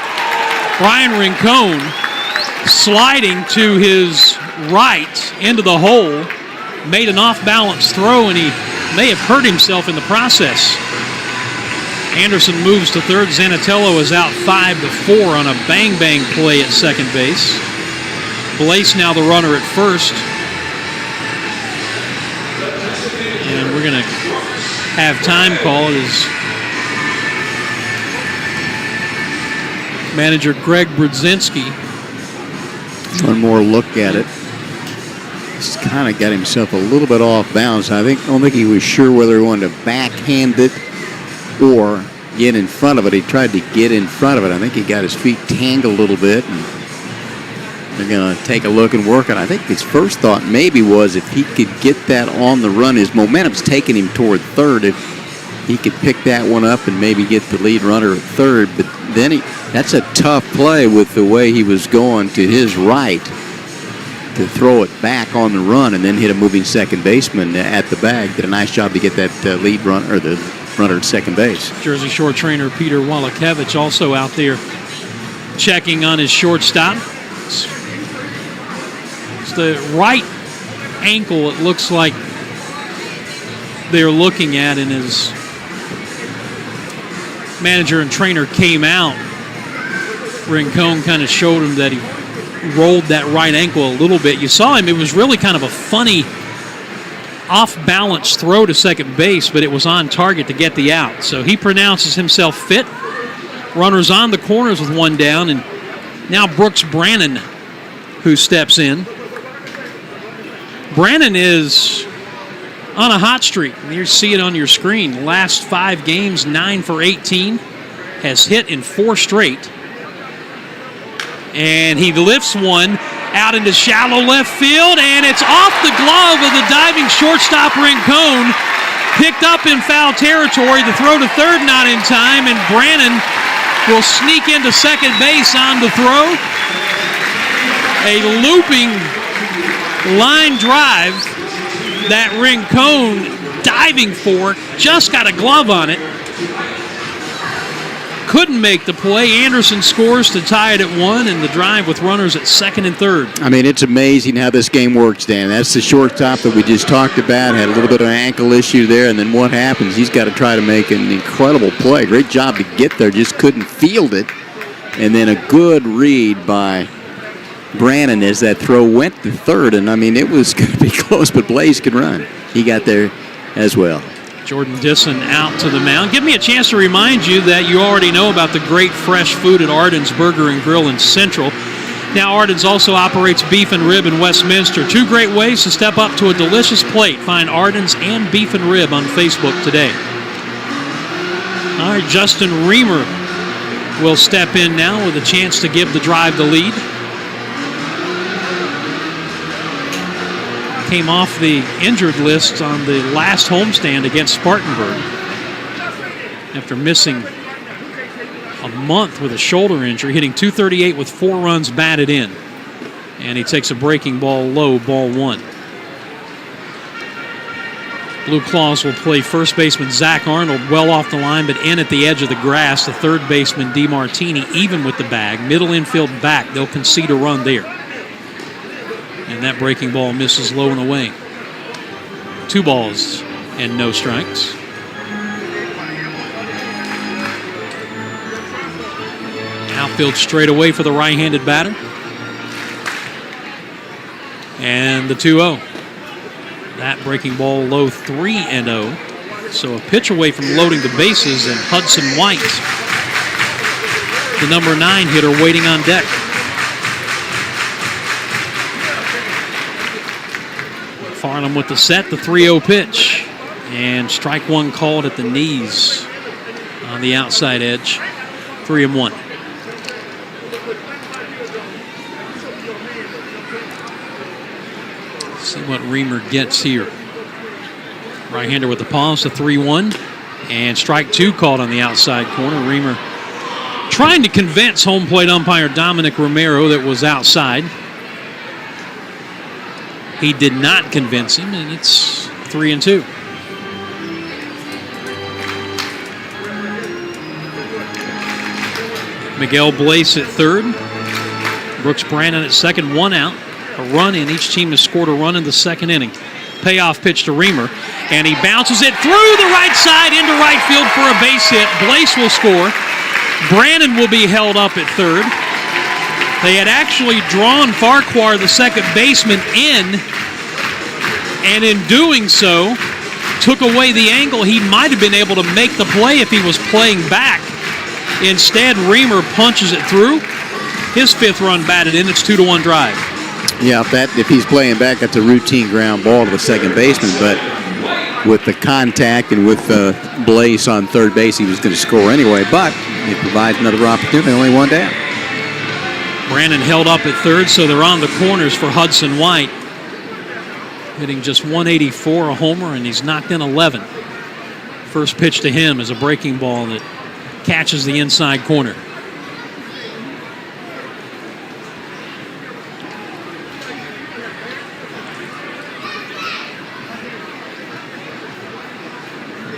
Brian Rincon sliding to his right into the hole. Made an off-balance throw, and he may have hurt himself in the process. Anderson moves to third. Zanatello is out 5-4 on a bang-bang play at second base. Blaze now the runner at first. And we're going to have time called as manager Greg Brudzinski. One more look at it. He's kind of got himself a little bit off balance. I don't think he was sure whether he wanted to backhand it or get in front of it. He tried to get in front of it. I think he got his feet tangled a little bit, and they're going to take a look and work it. I think his first thought maybe was if he could get that on the run, his momentum's taking him toward third. If he could pick that one up and maybe get the lead runner at third, but then that's a tough play with the way he was going to his right to throw it back on the run and then hit a moving second baseman at the bag. Did a nice job to get that lead runner, or the runner at second base. Jersey-Shore trainer Peter Walakevich also out there checking on his shortstop. It's the right ankle, it looks like they're looking at, and his manager and trainer came out. Rincon kind of showed him that he rolled that right ankle a little bit. You saw him, it was really kind of a funny off-balance throw to second base, but it was on target to get the out. So he pronounces himself fit. Runners on the corners with one down, and now Brooks Brannon who steps in. Brannon is on a hot streak. You see it on your screen. Last 5 games, 9 for 18. Has hit in 4 straight. And he lifts one out into shallow left field, and it's off the glove of the diving shortstop Rincon. Picked up in foul territory. The throw to third not in time, and Brannon will sneak into second base on the throw. A looping line drive that Rincon diving for, just got a glove on it. Couldn't make the play. Anderson scores to tie it at 1, and the drive with runners at second and third. I mean, it's amazing how this game works, Dan. That's the shortstop that we just talked about. Had a little bit of an ankle issue there, and then what happens? He's got to try to make an incredible play. Great job to get there, just couldn't field it. And then a good read by Brannon as that throw went to third. And, I mean, it was going to be close, but Blaze could run. He got there as well. Jordan Disson out to the mound. Give me a chance to remind you that you already know about the great fresh food at Arden's Burger and Grill in Central. Now Arden's also operates Beef and Rib in Westminster. 2 great ways to step up to a delicious plate. Find Arden's and Beef and Rib on Facebook today. All right, Justin Reamer will step in now with a chance to give the drive the lead. came off the injured list on the last homestand against Spartanburg after missing a month with a shoulder injury, hitting .238 with 4 runs batted in. And he takes a breaking ball low, ball 1. Blueclaws will play first baseman Zach Arnold well off the line, but in at the edge of the grass. The third baseman DeMartini even with the bag. Middle infield back. They'll concede a run there. And that breaking ball misses low and away. 2 balls and no strikes. Outfield straight away for the right-handed batter. And the 2-0. That breaking ball low, 3-0. So a pitch away from loading the bases, and Hudson White, the number 9 hitter, waiting on deck. Farnham with the set, the 3-0 pitch. And strike 1 called at the knees on the outside edge. 3-1. See what Reamer gets here. Right-hander with the pause, the 3-1. And strike 2 called on the outside corner. Reamer trying to convince home plate umpire Dominic Romero that was outside. He did not convince him, and it's 3-2. Miguel Blaise at third. Brooks Brandon at second, 1 out. A run in. Each team has scored a run in the second inning. Payoff pitch to Reamer, and he bounces it through the right side into right field for a base hit. Blaise will score. Brandon will be held up at third. They had actually drawn Farquhar, the second baseman, in, and in doing so, took away the angle. He might have been able to make the play if he was playing back. Instead, Reamer punches it through. His 5th run batted in. It's 2-1 drive. Yeah, if he's playing back, that's a routine ground ball to the second baseman. But with the contact and with Blaise on third base, he was going to score anyway. But it provides another opportunity. Only 1 down. Brandon held up at third, so they're on the corners for Hudson White. Hitting just 184, a homer, and he's knocked in 11. First pitch to him is a breaking ball that catches the inside corner.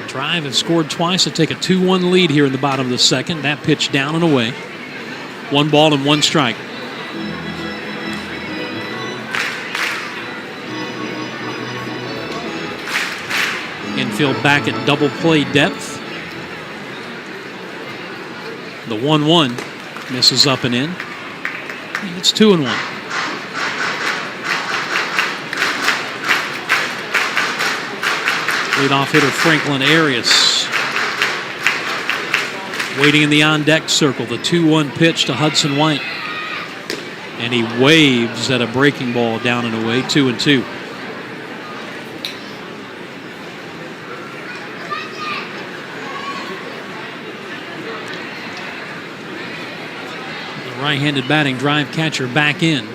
Drive have scored twice to take a 2-1 lead here in the bottom of the second. That pitch down and away. 1 ball and 1 strike. Infield back at double play depth. The 1-1 misses up and in. And it's 2-1. Leadoff hitter Franklin Arias waiting in the on-deck circle. The 2-1 pitch to Hudson White. And he waves at a breaking ball down and away. 2-2. The right-handed batting drive catcher back in.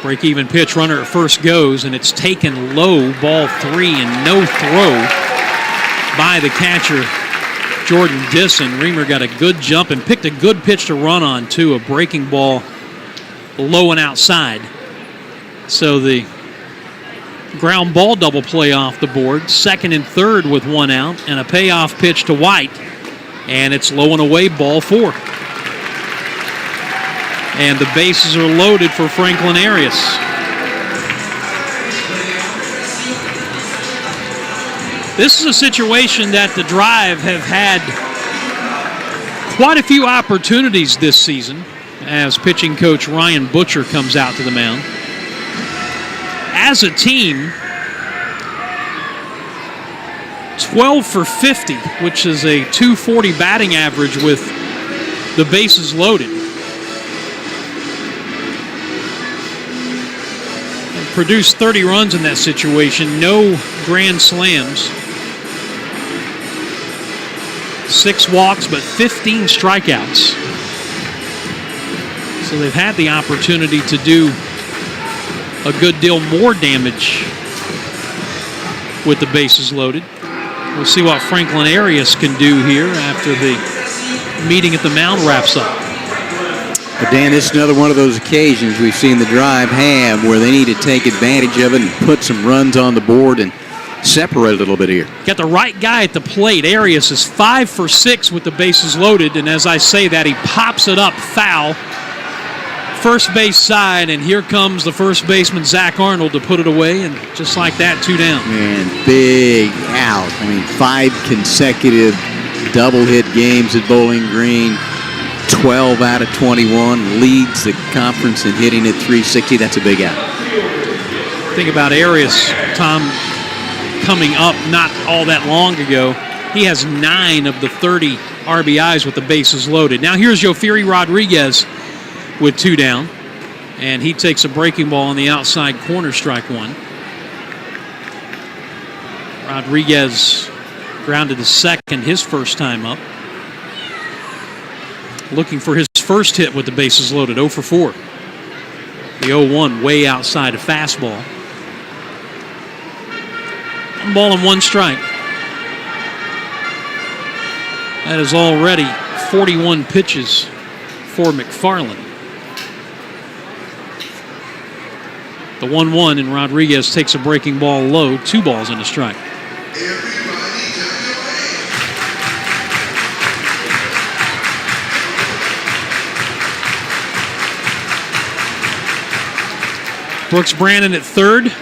Break-even pitch, runner at first goes, and it's taken low, ball 3, and no throw by the catcher, Jordan Disson. Reamer got a good jump and picked a good pitch to run on, too, a breaking ball low and outside. So the ground ball double play off the board, second and third with 1 out, and a payoff pitch to White, and it's low and away, ball 4. And the bases are loaded for Franklin Arias. This is a situation that the Drive have had quite a few opportunities this season as pitching coach Ryan Butcher comes out to the mound. As a team, 12 for 50, which is a .240 batting average with the bases loaded. Produced 30 runs in that situation, no grand slams. 6 walks, but 15 strikeouts. So they've had the opportunity to do a good deal more damage with the bases loaded. We'll see what Franklin Arias can do here after the meeting at the mound wraps up. But Dan, this is another one of those occasions we've seen the Drive have where they need to take advantage of it and put some runs on the board and separate a little bit here. Got the right guy at the plate. Arias is 5 for 6 with the bases loaded, and as I say that, he pops it up foul. First base side, and here comes the first baseman, Zach Arnold, to put it away, and just like that, 2 down. And big out. I mean, 5 consecutive double-hit games at Bowling Green. 12 out of 21, leads the conference in hitting at .360. That's a big out. Think about Arias, Tom, coming up not all that long ago. He has 9 of the 30 RBIs with the bases loaded. Now here's Yofiri Rodriguez with 2 down, and he takes a breaking ball on the outside corner, strike 1. Rodriguez grounded to second his first time up. Looking for his first hit with the bases loaded, 0 for 4. The 0-1 way outside a fastball. 1 ball and 1 strike. That is already 41 pitches for McFarland. The 1-1, and Rodriguez takes a breaking ball low, 2 balls and a strike. Brooks Brandon at third,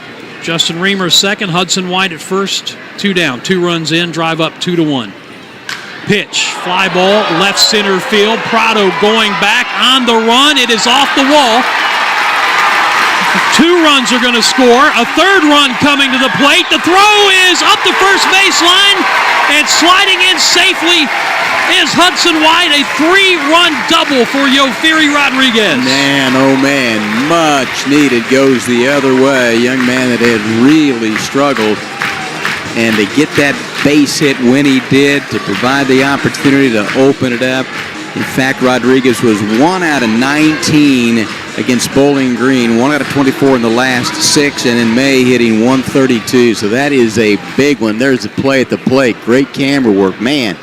Justin Reamer second, Hudson White at first, 2 down, 2 runs in, drive up 2-1. Pitch, fly ball, left center field, Prado going back on the run, it is off the wall. 2 runs are going to score, a 3rd run coming to the plate, the throw is up the first baseline, and sliding in safely is Hudson White, a 3-run double for Yofiri Rodriguez. Man, oh man, much needed goes the other way. Young man that had really struggled, and to get that base hit when he did, to provide the opportunity to open it up. In fact, Rodriguez was 1 out of 19 against Bowling Green, 1 out of 24 in the last 6, and in May hitting 132. So that is a big one. There's a play at the plate. Great camera work. Man,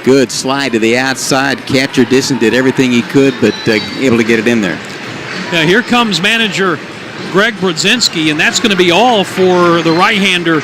good slide to the outside. Catcher Disson did everything he could, but able to get it in there. Now here comes manager Greg Brodzinski, and that's going to be all for the right-hander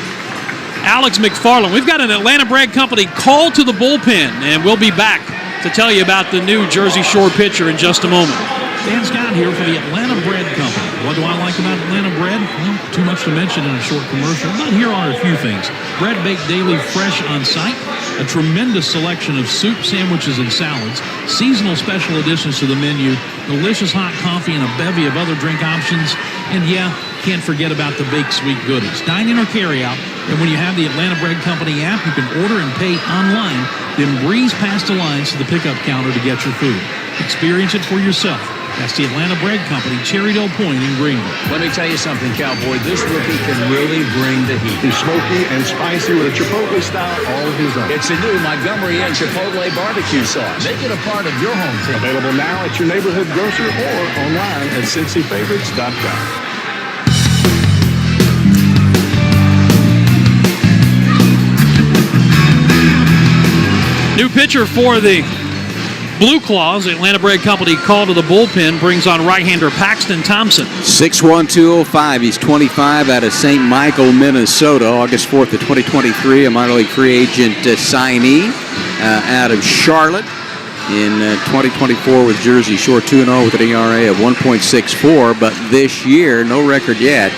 Alex McFarland. We've got an Atlanta Bread Company call to the bullpen, and we'll be back to tell you about the new Jersey-Shore pitcher in just a moment. Dan Scott here for the Atlanta Bread Company. What do I like about Atlanta Bread? Well, too much to mention in a short commercial, but here are a few things. Bread baked daily fresh on site, a tremendous selection of soup, sandwiches, and salads, seasonal special additions to the menu, delicious hot coffee, and a bevy of other drink options. And yeah, can't forget about the baked sweet goodies. Dine in or carry out, and when you have the Atlanta Bread Company app, you can order and pay online, then breeze past the lines to the pickup counter to get your food. Experience it for yourself. That's the Atlanta Bread Company, Cherrydale Point in Greenville. Let me tell you something, Cowboy. This rookie can really bring the heat. He's smoky and spicy with a Chipotle style all of his own. It's the new Montgomery and Chipotle barbecue sauce. Make it a part of your home team. Available now at your neighborhood grocer or online at CincyFavorites.com. New pitcher for the Blueclaws, the Atlanta Bread Company call to the bullpen, brings on right-hander Paxton Thompson. 6'1", 205. He's 25 out of St. Michael, Minnesota. August 4th of 2023, a minor league free agent signee out of Charlotte. In 2024 with Jerseyshore, 2-0 with an ERA of 1.64. But this year, no record yet,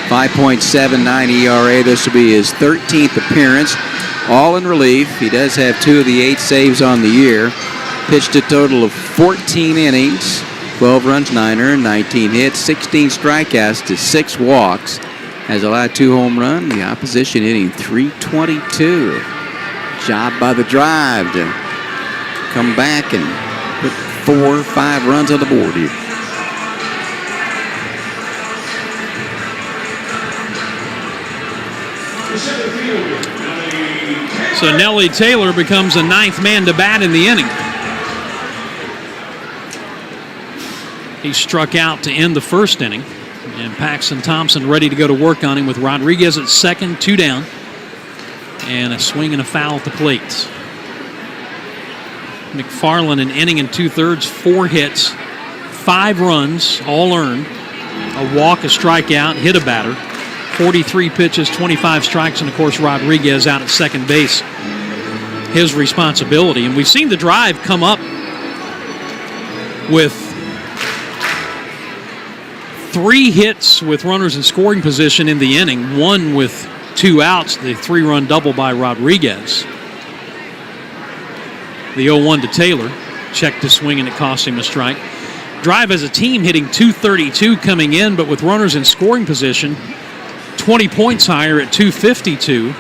5.79 ERA. This will be his 13th appearance, all in relief. He does have 2 of the 8 saves on the year. Pitched a total of 14 innings, 12 runs, 9 earned, 19 hits, 16 strikeouts to 6 walks. Has allowed 2 home runs. The opposition hitting .322. Job by the Drive to come back and put 4 or 5 runs on the board here. So Nellie Taylor becomes the 9th man to bat in the inning. He struck out to end the first inning. And Paxton Thompson ready to go to work on him with Rodriguez at second, 2 down. And a swing and a foul at the plate. McFarland, an inning and 2/3, 4 hits, 5 runs, all earned. A walk, a strikeout, hit a batter. 43 pitches, 25 strikes, and of course Rodriguez out at second base. His responsibility. And we've seen the drive come up with 3 hits with runners in scoring position in the inning, 1 with 2 outs, the 3-run double by Rodriguez. The 0-1 to Taylor. Checked to swing, and it cost him a strike. Drive as a team hitting 232 coming in, but with runners in scoring position, 20 points higher at 252.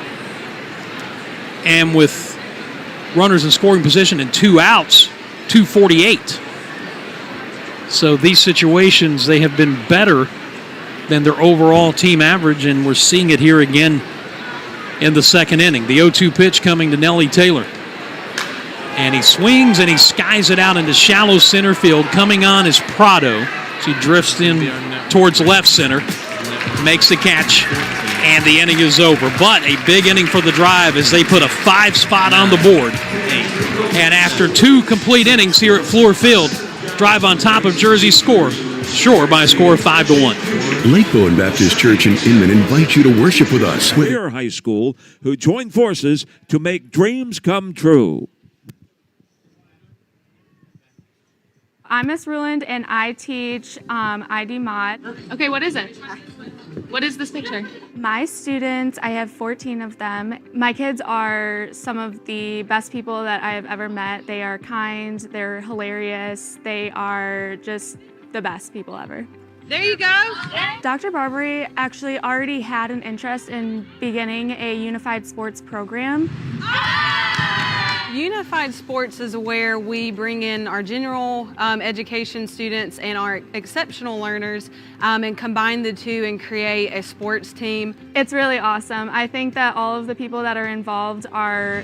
And with runners in scoring position and 2 outs, 248. So these situations, they have been better than their overall team average, and we're seeing it here again in the second inning. The 0-2 pitch coming to Nelly Taylor. And he swings and he skies it out into shallow center field. Coming on is Prado. She drifts in towards left center, makes the catch, and the inning is over. But a big inning for the Drive as they put a 5 spot on the board. And after 2 complete innings here at Fluor Field, Drive on top of Jerseyshore by a score of 5-1. Lakeville Baptist Church in Inman invites you to worship with us. We're High School, who join forces to make dreams come true. I'm Miss Ruland, and I teach ID Mod. Okay, what is it? What is this picture? My students, I have 14 of them. My kids are some of the best people that I have ever met. They are kind, they're hilarious, they are just the best people ever. There you go. Dr. Barbary actually already had an interest in beginning a unified sports program. Unified Sports is where we bring in our general education students and our exceptional learners and combine the two and create a sports team. It's really awesome. I think that all of the people that are involved are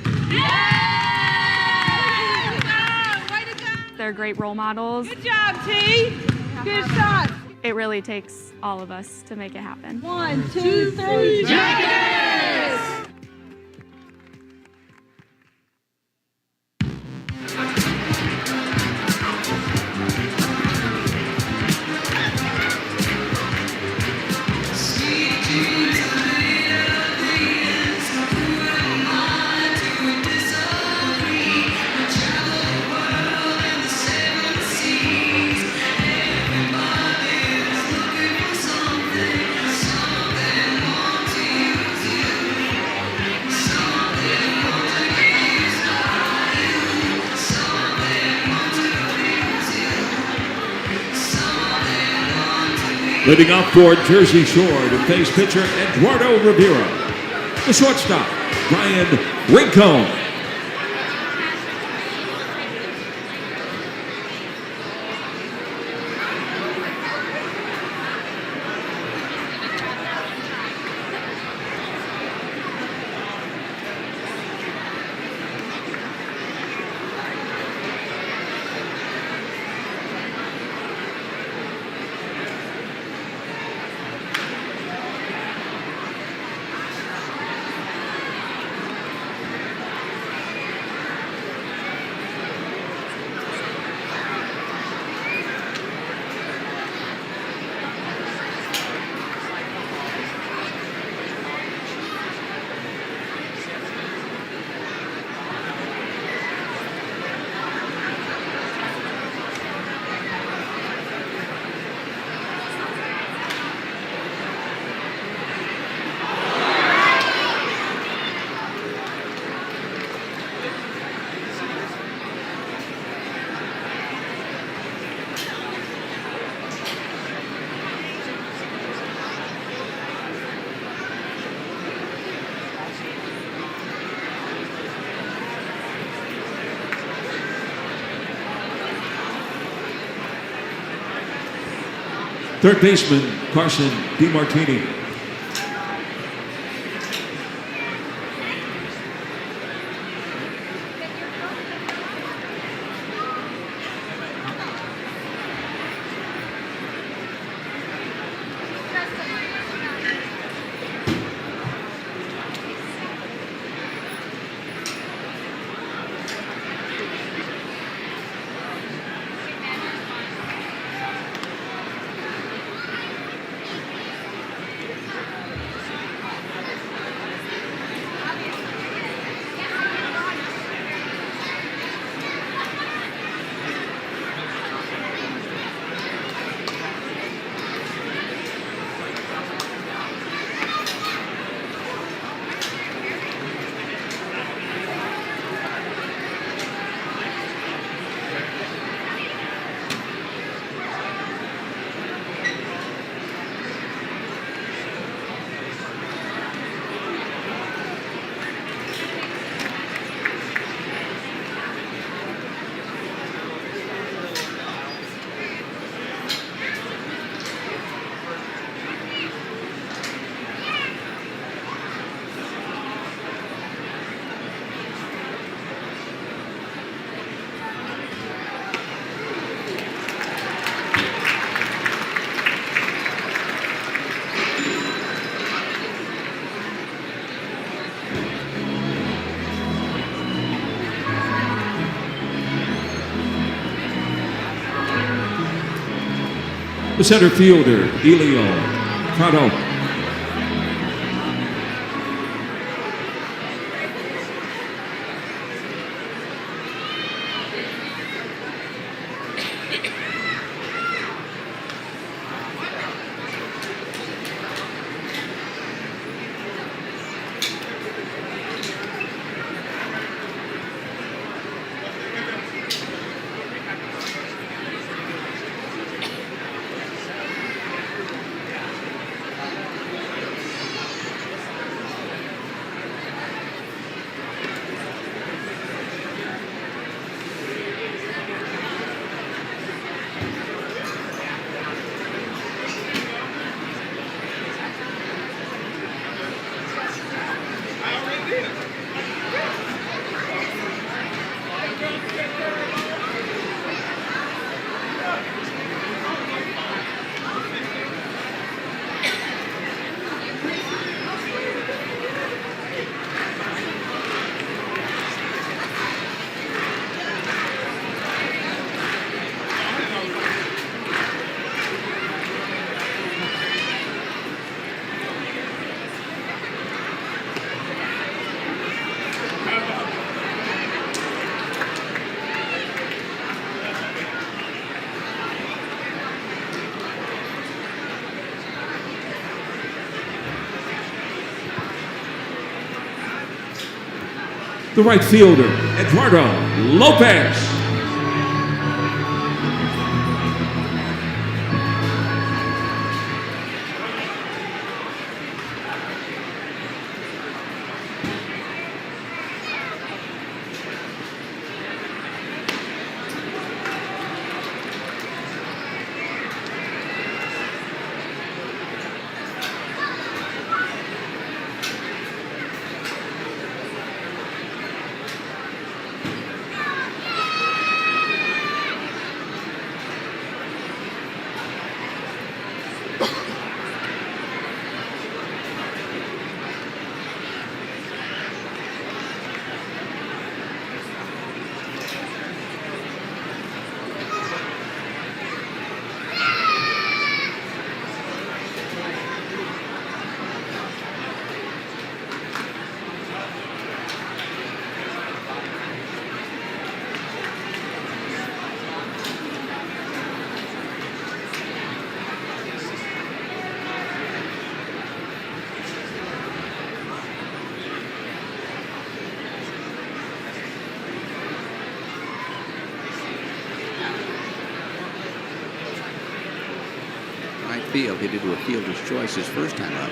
they're great role models. Good job, T. Good shot. It really takes all of us to make it happen. 1, 2, 3, Jackets! Leading off for Jerseyshore to face pitcher Eduardo Rivera. The shortstop, Brian Rincon. Third baseman, Carson DiMartini. The center fielder, Elio Prado. The right fielder, Eduardo Lopez. Field. He did do a fielder's choice his first time up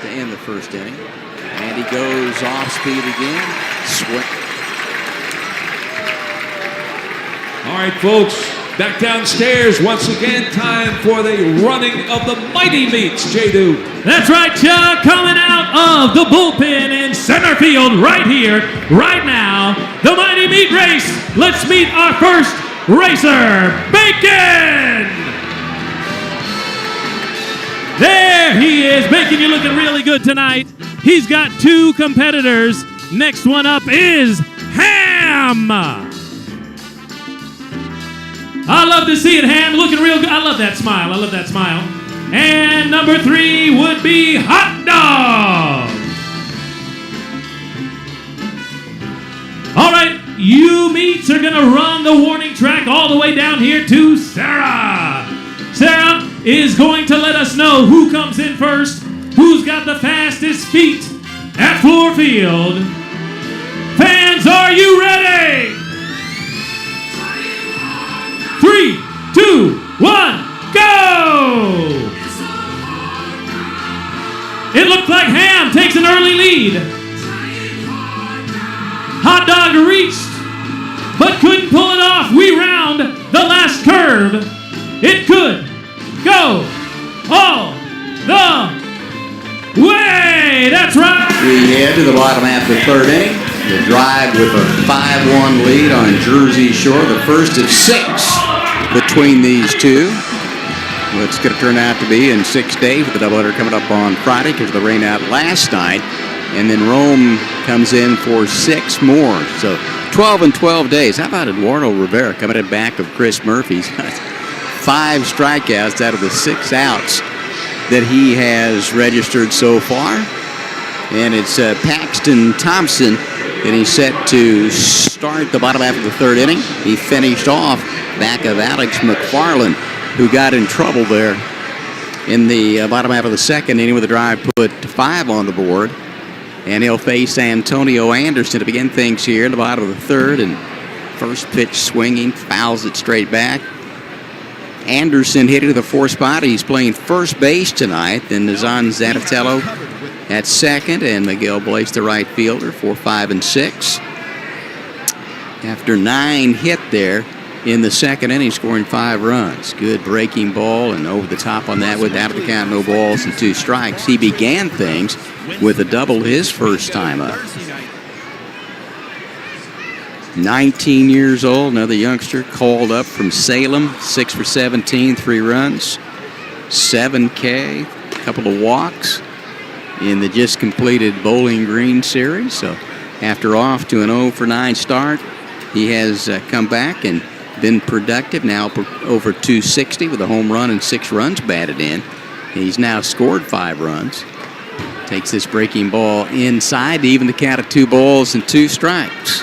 to end the first inning. And he goes off speed again. Swing. All right, folks, back downstairs once again. Time for the running of the Mighty Meats, J-Do. That's right, Chuck. Coming out of the bullpen in center field right here, right now, the Mighty Meat Race. Let's meet our first racer, Bacon. There he is, Bacon. You're looking really good tonight. He's got two competitors. Next one up is Ham. I love to see it, Ham. Looking real good. I love that smile. I love that smile. And number 3 would be Hot Dog. All right, you meats are going to run the warning track all the way down here to Sarah. Sarah is going to let us know who comes in first, who's got the fastest feet at Fluor Field. Fans, are you ready? 3, 2, 1, go! It looks like Ham takes an early lead. Hot Dog reached, but couldn't pull it off. We round the last curve. It could go all the way. That's right. We head to the bottom half of the third inning. The Drive with a 5-1 lead on Jerseybshore. The first of 6 between these two. What's going to turn out to be in 6 days with the doubleheader coming up on Friday because of the rain out last night. And then Rome comes in for 6 more. So 12 and 12 days. How about Eduardo Rivera coming in back of Chris Murphy's 5 strikeouts out of the 6 outs that he has registered so far. And it's Paxton Thompson, and he's set to start the bottom half of the 3rd inning. He finished off back of Alex McFarland, who got in trouble there in the bottom half of the 2nd inning with a drive, put 5 on the board. And he'll face Antonio Anderson to begin things here in the bottom of the 3rd. And first pitch swinging, fouls it straight back. Anderson hit it to the 4th spot. He's playing first base tonight. Then Nazan Zanatello at 2nd, and Miguel Blaze, the right fielder, 4, 5, and 6. After 9 hit there in the 2nd inning, scoring 5 runs. Good breaking ball, and over the top on that with out of the count, no balls and 2 strikes. He began things with a double his first time up. 19 years old, another youngster called up from Salem, 6 for 17, 3 runs, 7K, a couple of walks in the just completed Bowling Green series. So after off to an 0 for 9 start, he has come back and been productive, now over 260 with a home run and 6 runs batted in. He's now scored 5 runs. Takes this breaking ball inside to even the count of 2 balls and 2 strikes.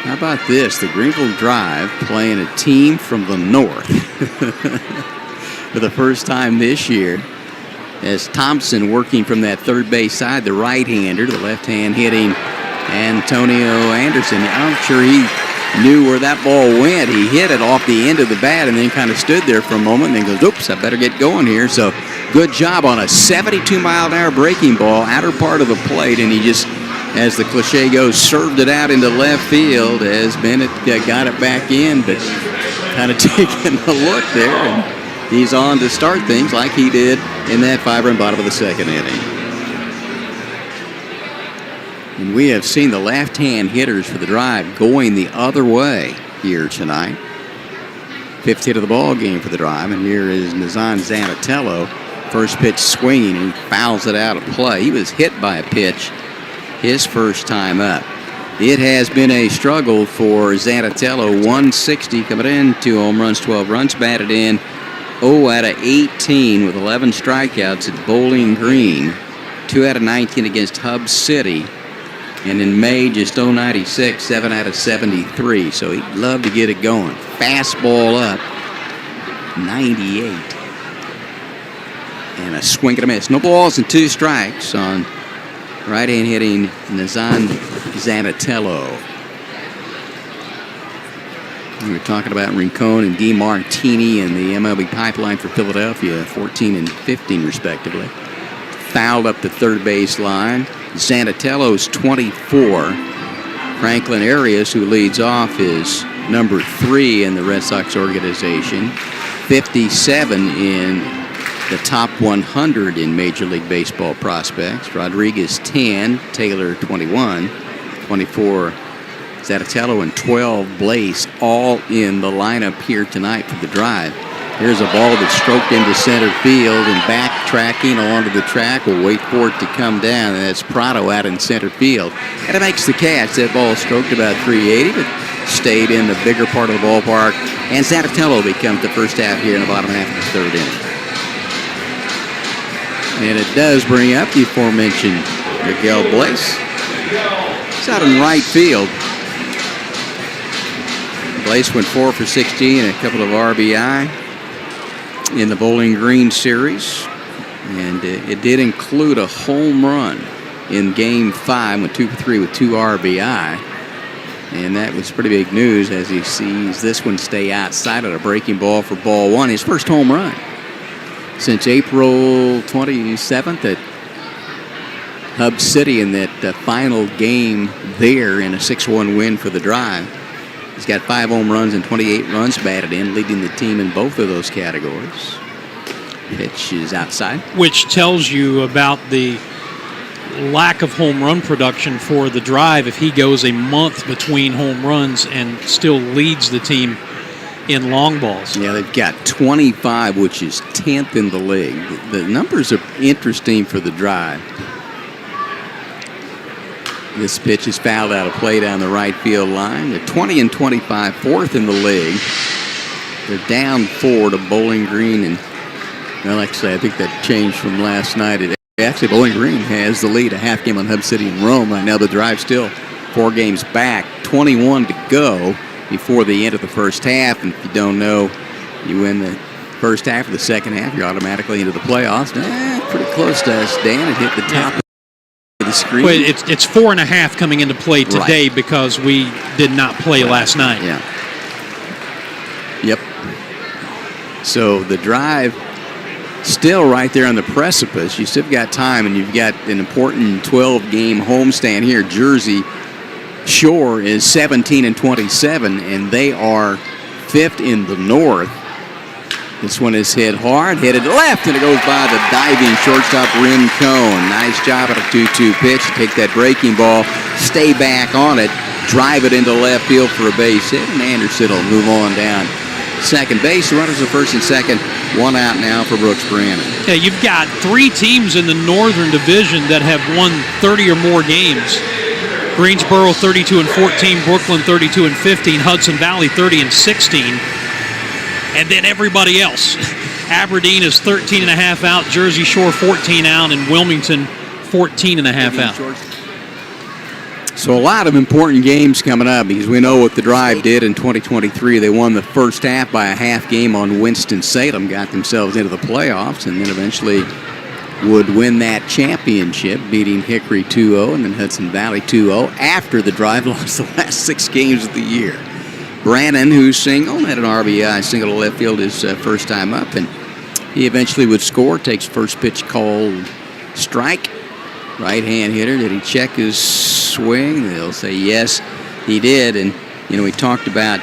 How about this? The Greenville Drive playing a team from the north for the first time this year, as Thompson working from that third base side, the right-hander, the left-hand hitting Antonio Anderson. I'm sure he knew where that ball went. He hit it off the end of the bat and then kind of stood there for a moment and then goes, oops, I better get going here. So good job on a 72-mile-an-hour breaking ball, outer part of the plate, and he just, as the cliche goes, served it out into left field as Bennett got it back in, but kind of taking a look there, and he's on to start things like he did in that 5-run bottom of the 2nd inning. And we have seen the left-hand hitters for the Drive going the other way here tonight. 5th hit of the ball game for the Drive, and here is Nazan Zanatello. First pitch swinging, and he fouls it out of play. He was hit by a pitch his first time up. It has been a struggle for Zanatello. 160 coming in, 2 home runs, 12 runs batted in. 0 out of 18 with 11 strikeouts at Bowling Green. 2 out of 19 against Hub City. And in May, just 0.96, 7 out of 73. So he'd love to get it going. Fastball up, 98. And a swing and a miss. No balls and 2 strikes on right-hand hitting Nazan Zanatello. We were talking about Rincon and DeMartini and the MLB pipeline for Philadelphia, 14 and 15 respectively. Fouled up the third base line. Zanatello's 24. Franklin Arias, who leads off, is number 3 in the Red Sox organization. 57 in the top 100 in Major League Baseball prospects. Rodriguez 10, Taylor 21, 24 Zanatello, and 12 Blaze, all in the lineup here tonight for the Drive. Here's a ball that's stroked into center field, and backtracking onto the track. We'll wait for it to come down, and that's Prado out in center field. And it makes the catch. That ball stroked about 380, but stayed in the bigger part of the ballpark. And Zanatello becomes the first out here in the bottom half of the 3rd inning. And it does bring up the aforementioned Miguel Blaze. He's out in right field. Blaze went 4 for 16 and a couple of RBI in the Bowling Green series. And it did include a home run in Game 5, went 2 for 3 with 2 RBI. And that was pretty big news as he sees this one stay outside of a breaking ball for ball 1. His first home run since April 27th at Hub City in that final game there in a 6-1 win for the Drive. He's got 5 home runs and 28 runs batted in, leading the team in both of those categories. Pitch is outside. Which tells you about the lack of home run production for the Drive if he goes a month between home runs and still leads the team in long balls. Yeah, they've got 25, which is 10th in the league. The numbers are interesting for the Drive. This pitch is fouled out of play down the right field line. They're 20-25, fourth in the league. They're down 4 to Bowling Green. And, well, like I say, I think that changed from last night. Actually, Bowling Green has the lead, a half game on Hub City and Rome. Right now, the Drive still 4 games back, 21 to go before the end of the first half. And if you don't know, you win the first half or the second half, you're automatically into the playoffs. Pretty close to us, Dan. It hit the top of the screen. Well, it's 4.5 coming into play today because we did not play last night. Yeah. Yep. So the Drive still right there on the precipice. You still got time, and you've got an important 12-game homestand here. Jerseybshore is 17-27, and they are 5th in the North. This one is hit hard, headed left, and it goes by the diving shortstop Rim Cone. Nice job at a 2-2 pitch. Take that breaking ball, stay back on it, drive it into left field for a base hit, and Anderson will move on down second base. The runners are first and second. 1 out now for Brooks Brannon. Yeah, you've got 3 teams in the Northern Division that have won 30 or more games. Greensboro 32-14, Brooklyn 32-15, Hudson Valley 30-16. And then everybody else. Aberdeen is 13.5 out, Jersey Shore 14 out, and Wilmington 14.5 out. So a lot of important games coming up because we know what the Drive did in 2023. They won the first half by a half game on Winston-Salem, got themselves into the playoffs, and then eventually would win that championship, beating Hickory 2-0 and then Hudson Valley 2-0 after the Drive lost the last 6 games of the year. Brannon, who's single, had an RBI single to left field his first time up, and he eventually would score. Takes first pitch called strike. Right-hand hitter. Did he check his swing? They'll say yes, he did. And, you know, we talked about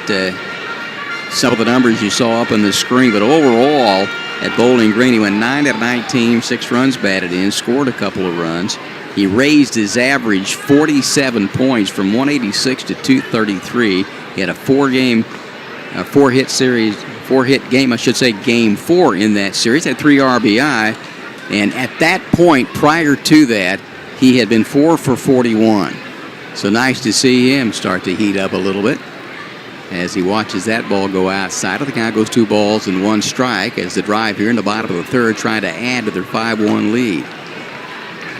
some of the numbers you saw up on the screen, but overall at Bowling Green, he went 9 out of 19, 6 runs batted in, scored a couple of runs. He raised his average 47 points from 186 to 233. He had a 4-hit series, 4-hit game, I should say, game 4 in that series. Had 3 RBI. And at that point, prior to that, he had been 4 for 41. So nice to see him start to heat up a little bit as he watches that ball go outside. The count goes 2 balls and 1 strike as the Drive here in the bottom of the 3rd trying to add to their 5-1 lead.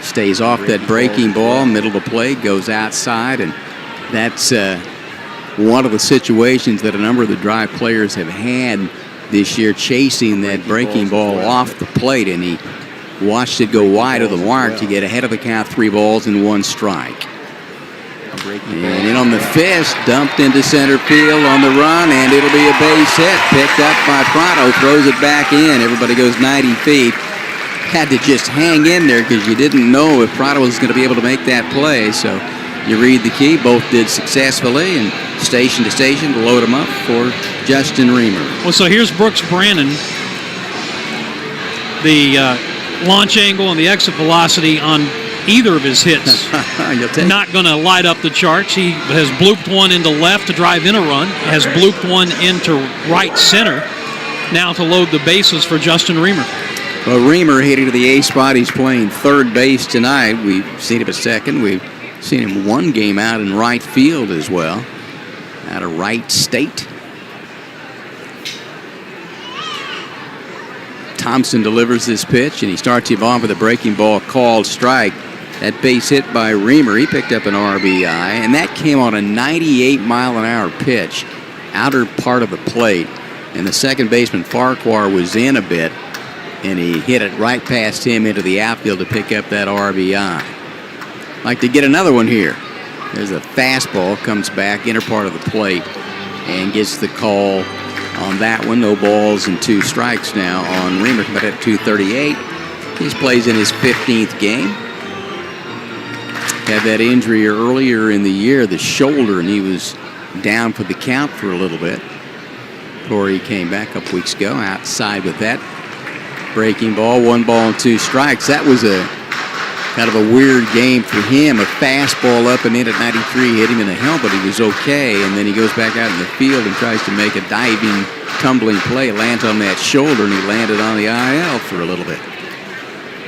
Stays off that breaking ball, middle of the plate, goes outside, and that's one of the situations that a number of the Drive players have had this year, chasing that breaking ball off the plate, and he watched it go wide of the mark to get ahead of the count, 3 balls and 1 strike. And in on the fist, dumped into center field on the run, and it'll be a base hit. Picked up by Prado, throws it back in. Everybody goes 90 feet. Had to just hang in there because you didn't know if Prado was going to be able to make that play. So you read the key. Both did successfully, and station to station to load them up for Justin Reamer. Well, so here's Brooks Brannon. The launch angle and the exit velocity on either of his hits not going to light up the charts. He has blooped one into left to drive in a run, has blooped one into right center now to load the bases for Justin Reamer. Well, Reamer hitting to the A spot. He's playing third base tonight. We've seen him at second. We've seen him 1 game out in right field as well, out of Wright State. Thompson delivers this pitch, and he starts him off with a breaking ball called strike. That base hit by Reamer, he picked up an RBI, and that came on a 98-mile-an-hour pitch, outer part of the plate. And the second baseman, Farquhar, was in a bit, and he hit it right past him into the outfield to pick up that RBI. Like to get another one here. There's a fastball, comes back, inner part of the plate, and gets the call on that one. No balls and 2 strikes now on Reamer, but at 238. He plays in his 15th game. Had that injury earlier in the year, the shoulder, and he was down for the count for a little bit before he came back a couple weeks ago. Outside with that breaking ball, 1 ball and 2 strikes. That was a kind of a weird game for him. A fastball up and in at 93 hit him in the helmet. He was okay, and then he goes back out in the field and tries to make a diving, tumbling play. Lands on that shoulder, and he landed on the IL for a little bit.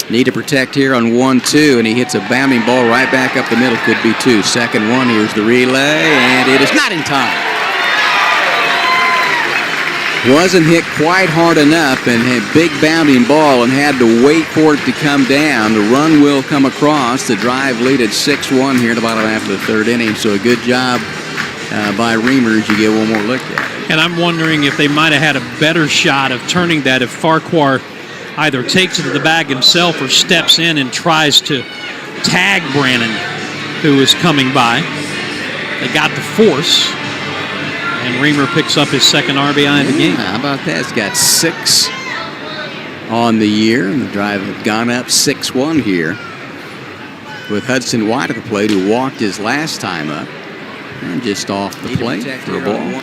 Need to protect here on 1-2, and he hits a bounding ball right back up the middle. Could be 2. Second one, here's the relay, and it is not in time. Wasn't hit quite hard enough, and had big bounding ball and had to wait for it to come down. The run will come across. The drive lead at 6-1 here in the bottom half of the third inning, so a good job by Reamer as you get one more look at it. And I'm wondering if they might have had a better shot of turning that if Farquhar either takes it to the bag himself or steps in and tries to tag Brannon, who is coming by. They got the force, and Reamer picks up his second RBI of the game. How about that? He's got 6 on the year, and the drive had gone up 6-1 here with Hudson White at the plate, who walked his last time up, and just off the plate for a ball.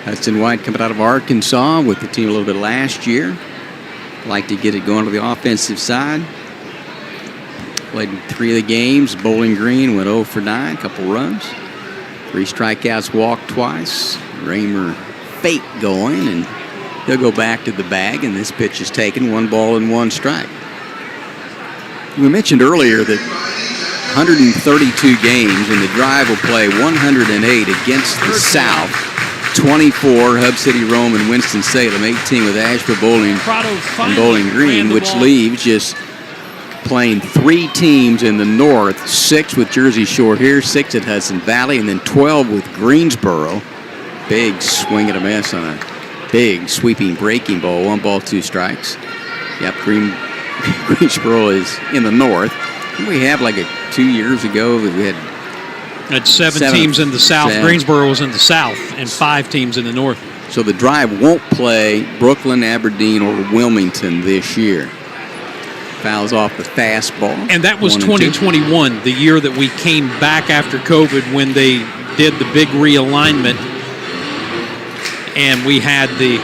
Hudson White coming out of Arkansas with the team a little bit last year. Like to get it going to the offensive side. Played in 3 of the games. Bowling Green went 0 for 9, a couple runs. 3 strikeouts, walked twice. Raymer fake going, and he'll go back to the bag, and this pitch is taken. 1 ball and 1 strike. We mentioned earlier that 132 games, and the Drive will play 108 against the South. 24, Hub City, Rome, and Winston-Salem. 18 with Asheville, Bowling, and Bowling Green, which leaves just playing 3 teams in the North. 6 with Jersey Shore here, 6 at Hudson Valley, and then 12 with Greensboro. Big swing and a miss on a big sweeping breaking ball. 1 ball, 2 strikes. Yep, Greensboro is in the North. We have like 2 years ago that we had It's 7 teams in the South. Greensboro was in the South, and 5 teams in the North. So the Drive won't play Brooklyn, Aberdeen, or Wilmington this year. Fouls off the fastball. And that was 2021, the year that we came back after COVID when they did the big realignment, and we had the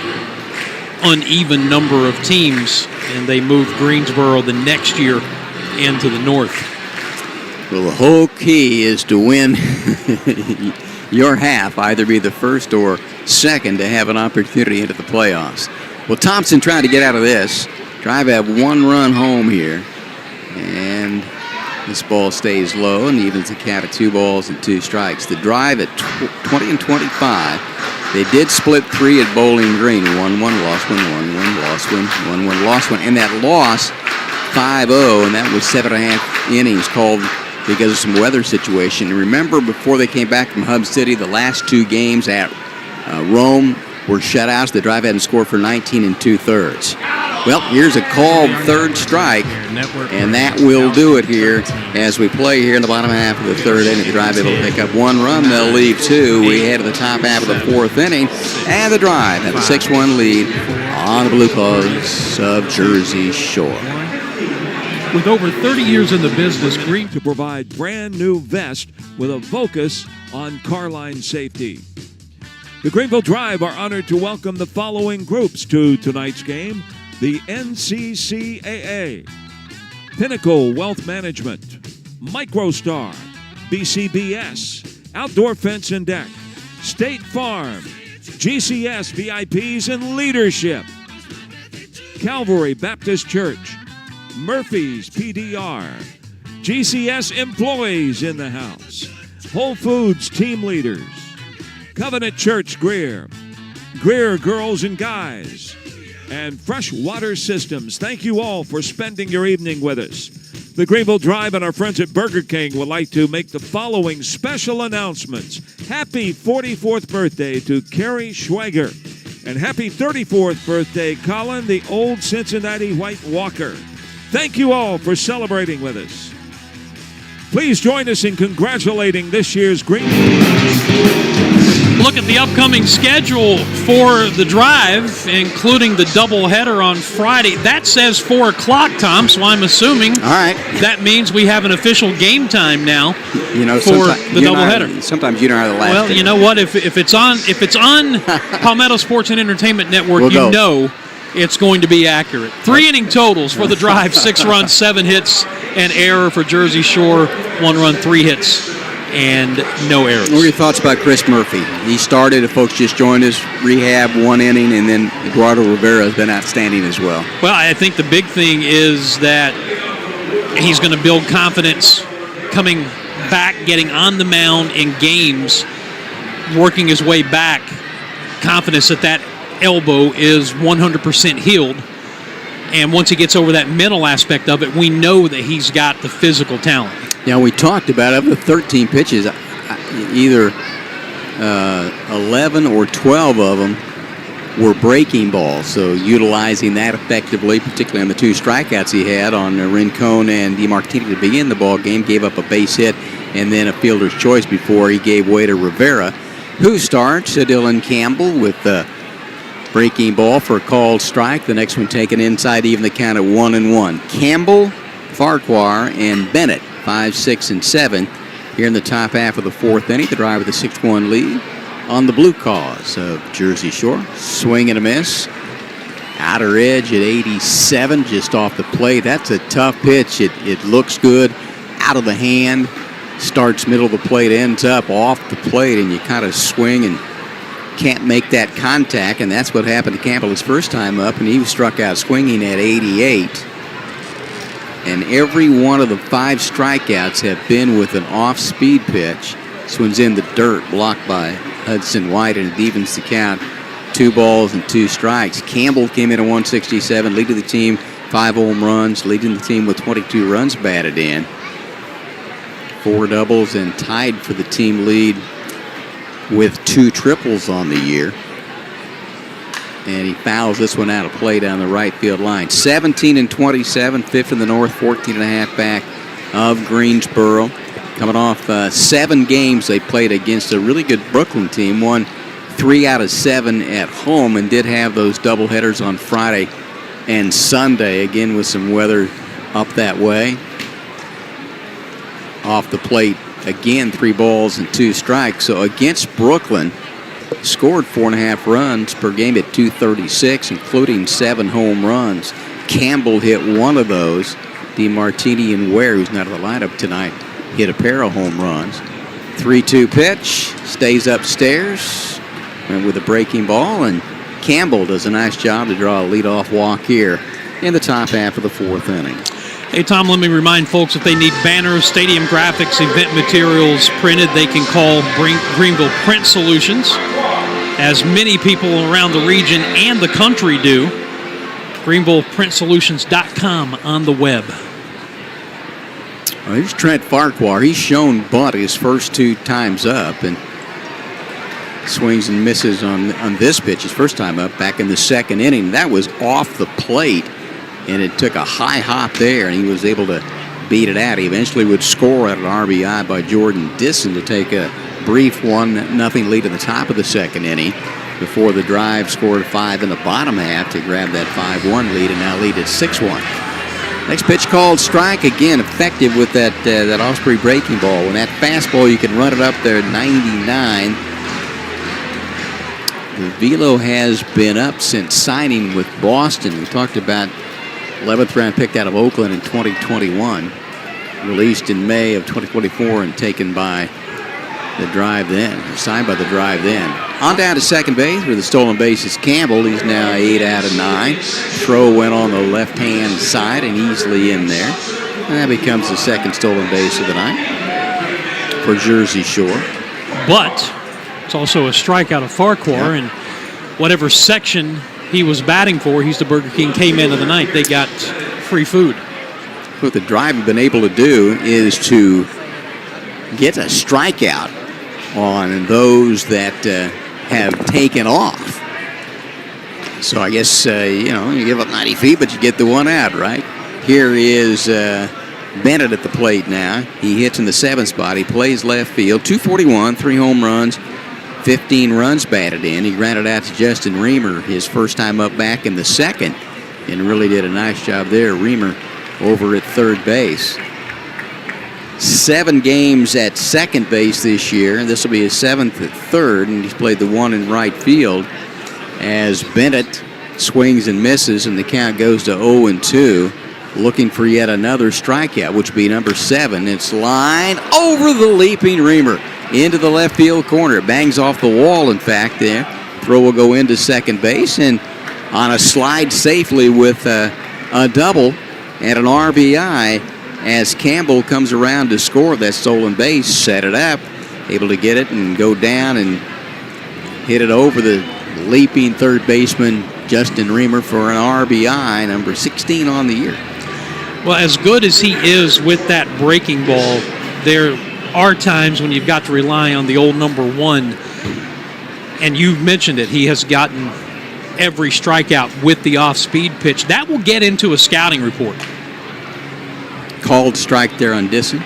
uneven number of teams, and they moved Greensboro the next year into the North. Well, the whole key is to win your half, either be the first or second to have an opportunity into the playoffs. Well, Thompson trying to get out of this. Drive have 1 run home here, and this ball stays low and evens the count at 2 balls and 2 strikes. The Drive at 20 and 25. They did split 3 at Bowling Green. 1-1, lost 1, 1-1, lost 1, 1-1, lost 1. And that loss, 5-0, and that was 7.5 innings called because of some weather situation. And remember, before they came back from Hub City, the last 2 games at Rome were shutouts. The Drive hadn't scored for 19 2/3. Well, here's a called 3rd strike, and that will do it here as we play here in the bottom half of the 3rd inning. The Drive able to pick up 1 run. They'll leave 2. We head to the top half of the 4th inning, and the Drive have a 6-1 lead on the Blueclaws of Jersey Shore. With over 30 years in the business, Green to provide brand new vest with a focus on car line safety. The Greenville Drive are honored to welcome the following groups to tonight's game: the NCCAA, Pinnacle Wealth Management, MicroStar, BCBS, Outdoor Fence and Deck, State Farm, GCS VIPs and Leadership, Calvary Baptist Church, Murphy's PDR, GCS employees in the house, Whole Foods team leaders, Covenant Church Greer, Greer Girls and Guys, and Freshwater Systems. Thank you all for spending your evening with us. The Greenville Drive and our friends at Burger King would like to make the following special announcements. Happy 44th birthday to Carrie Schwager, and happy 34th birthday, Colin, the old Cincinnati White Walker. Thank you all for celebrating with us. Please join us in congratulating this year's Greenville. Look at the upcoming schedule for the Drive, including the doubleheader on Friday. That says 4 o'clock, Tom, so I'm assuming that means we have an official game time now for the doubleheader. Sometimes you don't have the last. Well, you know what? If it's on Palmetto Sports and Entertainment Network, know it's going to be accurate. 3 inning totals for the Drive: 6 runs, 7 hits, and error for Jersey Shore. 1 run, 3 hits, and no errors. What are your thoughts about Chris Murphy? He started, if folks just joined us, rehab, 1 inning, and then Eduardo Rivera has been outstanding as well. Well, I think the big thing is that he's going to build confidence coming back, getting on the mound in games, working his way back, confidence that elbow is 100% healed. And once he gets over that mental aspect of it, we know that he's got the physical talent. Yeah, we talked about of the 13 pitches, either 11 or 12 of them were breaking balls. So utilizing that effectively, particularly on the 2 strikeouts he had on Rincon and DeMartini to begin the ball game, gave up a base hit and then a fielder's choice before he gave way to Rivera, who starts Dylan Campbell with the breaking ball for a called strike. The next one taken inside, even the count at 1-1. Campbell, Farquhar, and Bennett, 5, 6, and 7 here in the top half of the 4th inning. The drive with a 6-1 lead on the Blueclaws of Jersey Shore. Swing and a miss. Outer edge at 87, just off the plate. That's a tough pitch. It looks good out of the hand. Starts middle of the plate, ends up off the plate, and you kind of swing and can't make that contact, and that's what happened to Campbell his first time up, and he was struck out swinging at 88. And every one of the 5 strikeouts have been with an off-speed pitch. This one's in the dirt, blocked by Hudson White, and it evens the count. 2 balls and 2 strikes. Campbell came in at 167, leading the team 5 home runs, leading the team with 22 runs batted in. 4 doubles, and tied for the team lead with 2 triples on the year. And he fouls this one out of play down the right field line. 17 and 27, 5th in the North, 14 and a half back of Greensboro. Coming off 7 games they played against a really good Brooklyn team. Won 3 out of 7 at home, and did have those doubleheaders on Friday and Sunday, again with some weather up that way. Off the plate, again, 3 balls and 2 strikes. So against Brooklyn, scored 4.5 runs per game at 236, including 7 home runs. Campbell hit 1 of those. DeMartini and Ware, who's not in the lineup tonight, hit a pair of home runs. 3-2 pitch, stays upstairs and with a breaking ball, and Campbell does a nice job to draw a leadoff walk here in the top half of the 4th inning. Hey, Tom, let me remind folks, if they need banners, stadium graphics, event materials printed, they can call Greenville Print Solutions, as many people around the region and the country do. GreenvillePrintSolutions.com on the web. Well, here's Trent Farquhar. He's shown bunt his first 2 times up, and swings and misses on this pitch his first time up back in the 2nd inning. That was off the plate, and it took a high hop there, and he was able to beat it out. He eventually would score at an RBI by Jordan Disson to take a brief 1-0 lead in the top of the 2nd inning before the drive scored 5 in the bottom half to grab that 5-1 lead, and now lead at 6-1. Next pitch called strike, again effective with that Osprey breaking ball. When that fastball, you can run it up there at 99. The velo has been up since signing with Boston. We talked about 11th round picked out of Oakland in 2021. Released in May of 2024 and taken by the Drive then, signed by the Drive then. On down to second base where the stolen base is Campbell. He's now 8 out of 9. Throw went on the left-hand side and easily in there. And that becomes the second stolen base of the night for Jersey Shore. But it's also a strikeout of Farquhar, and whatever section he was batting for, he's the Burger King K-Man of the night. They got free food. What the Drive have been able to do is to get a strikeout on those that have taken off. So I guess, you give up 90 feet, but you get the 1 out, right? Here is Bennett at the plate now. He hits in the 7th spot. He plays left field. 241, 3 home runs, 15 runs batted in. He grounded out to Justin Reamer his first time up back in the 2nd, and really did a nice job there. Reamer over at third base. 7 games at second base this year. This will be his 7th at third, and he's played the 1 in right field as Bennett swings and misses, and the count goes to 0-2. looking for yet another strikeout, which would be number 7. It's lined over the leaping reamer into the left field corner. It bangs off the wall, in fact, there. Throw will go into second base, and on a slide safely with a double and an RBI as Campbell comes around to score that stolen base, set it up, able to get it and go down and hit it over the leaping third baseman Justin Reamer for an RBI, number 16 on the year. Well, as good as he is with that breaking ball, there are times when you've got to rely on the old number 1. And you've mentioned it. He has gotten every strikeout with the off-speed pitch. That will get into a scouting report. Called strike there on Disson.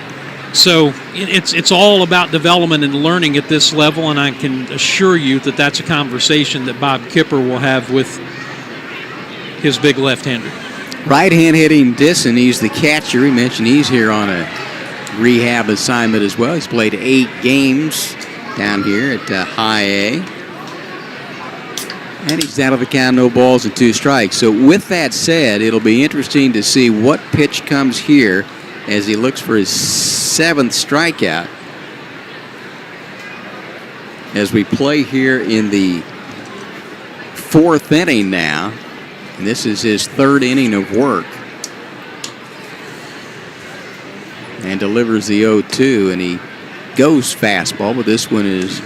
So it's all about development and learning at this level, and I can assure you that that's a conversation that Bob Kipper will have with his big left-hander. Right-hand hitting Disson. He's the catcher. He mentioned he's here on a rehab assignment as well. He's played 8 games down here at High A. And he's down to the count, no balls and 2 strikes. So with that said, it'll be interesting to see what pitch comes here as he looks for his 7th strikeout. As we play here in the 4th inning now, and this is his 3rd inning of work. And delivers the 0-2, and he goes fastball, but this one is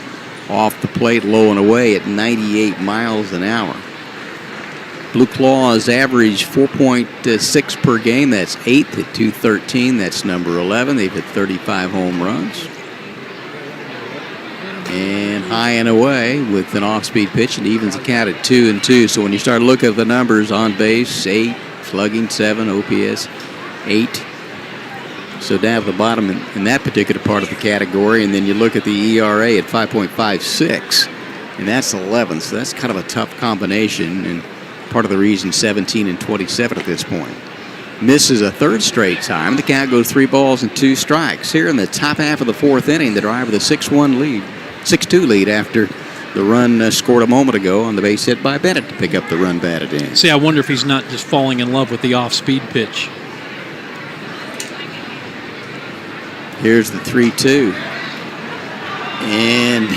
off the plate, low and away at 98 miles an hour. Blueclaws average 4.6 per game. That's 8th at 213. That's number 11. They've hit 35 home runs. And high and away with an off-speed pitch, and evens the count at 2-2. So when you start looking at the numbers, on base 8, slugging 7, OPS 8. So down at the bottom in that particular part of the category, and then you look at the ERA at 5.56, and that's 11. So that's kind of a tough combination, and part of the reason 17 and 27 at this point. Misses a 3rd straight time. The count goes 3 balls and 2 strikes. Here in the top half of the 4th inning, the Drive with a 6-2 lead after the run scored a moment ago on the base hit by Bennett to pick up the run batted in. See, I wonder if he's not just falling in love with the off-speed pitch. Here's the 3-2. And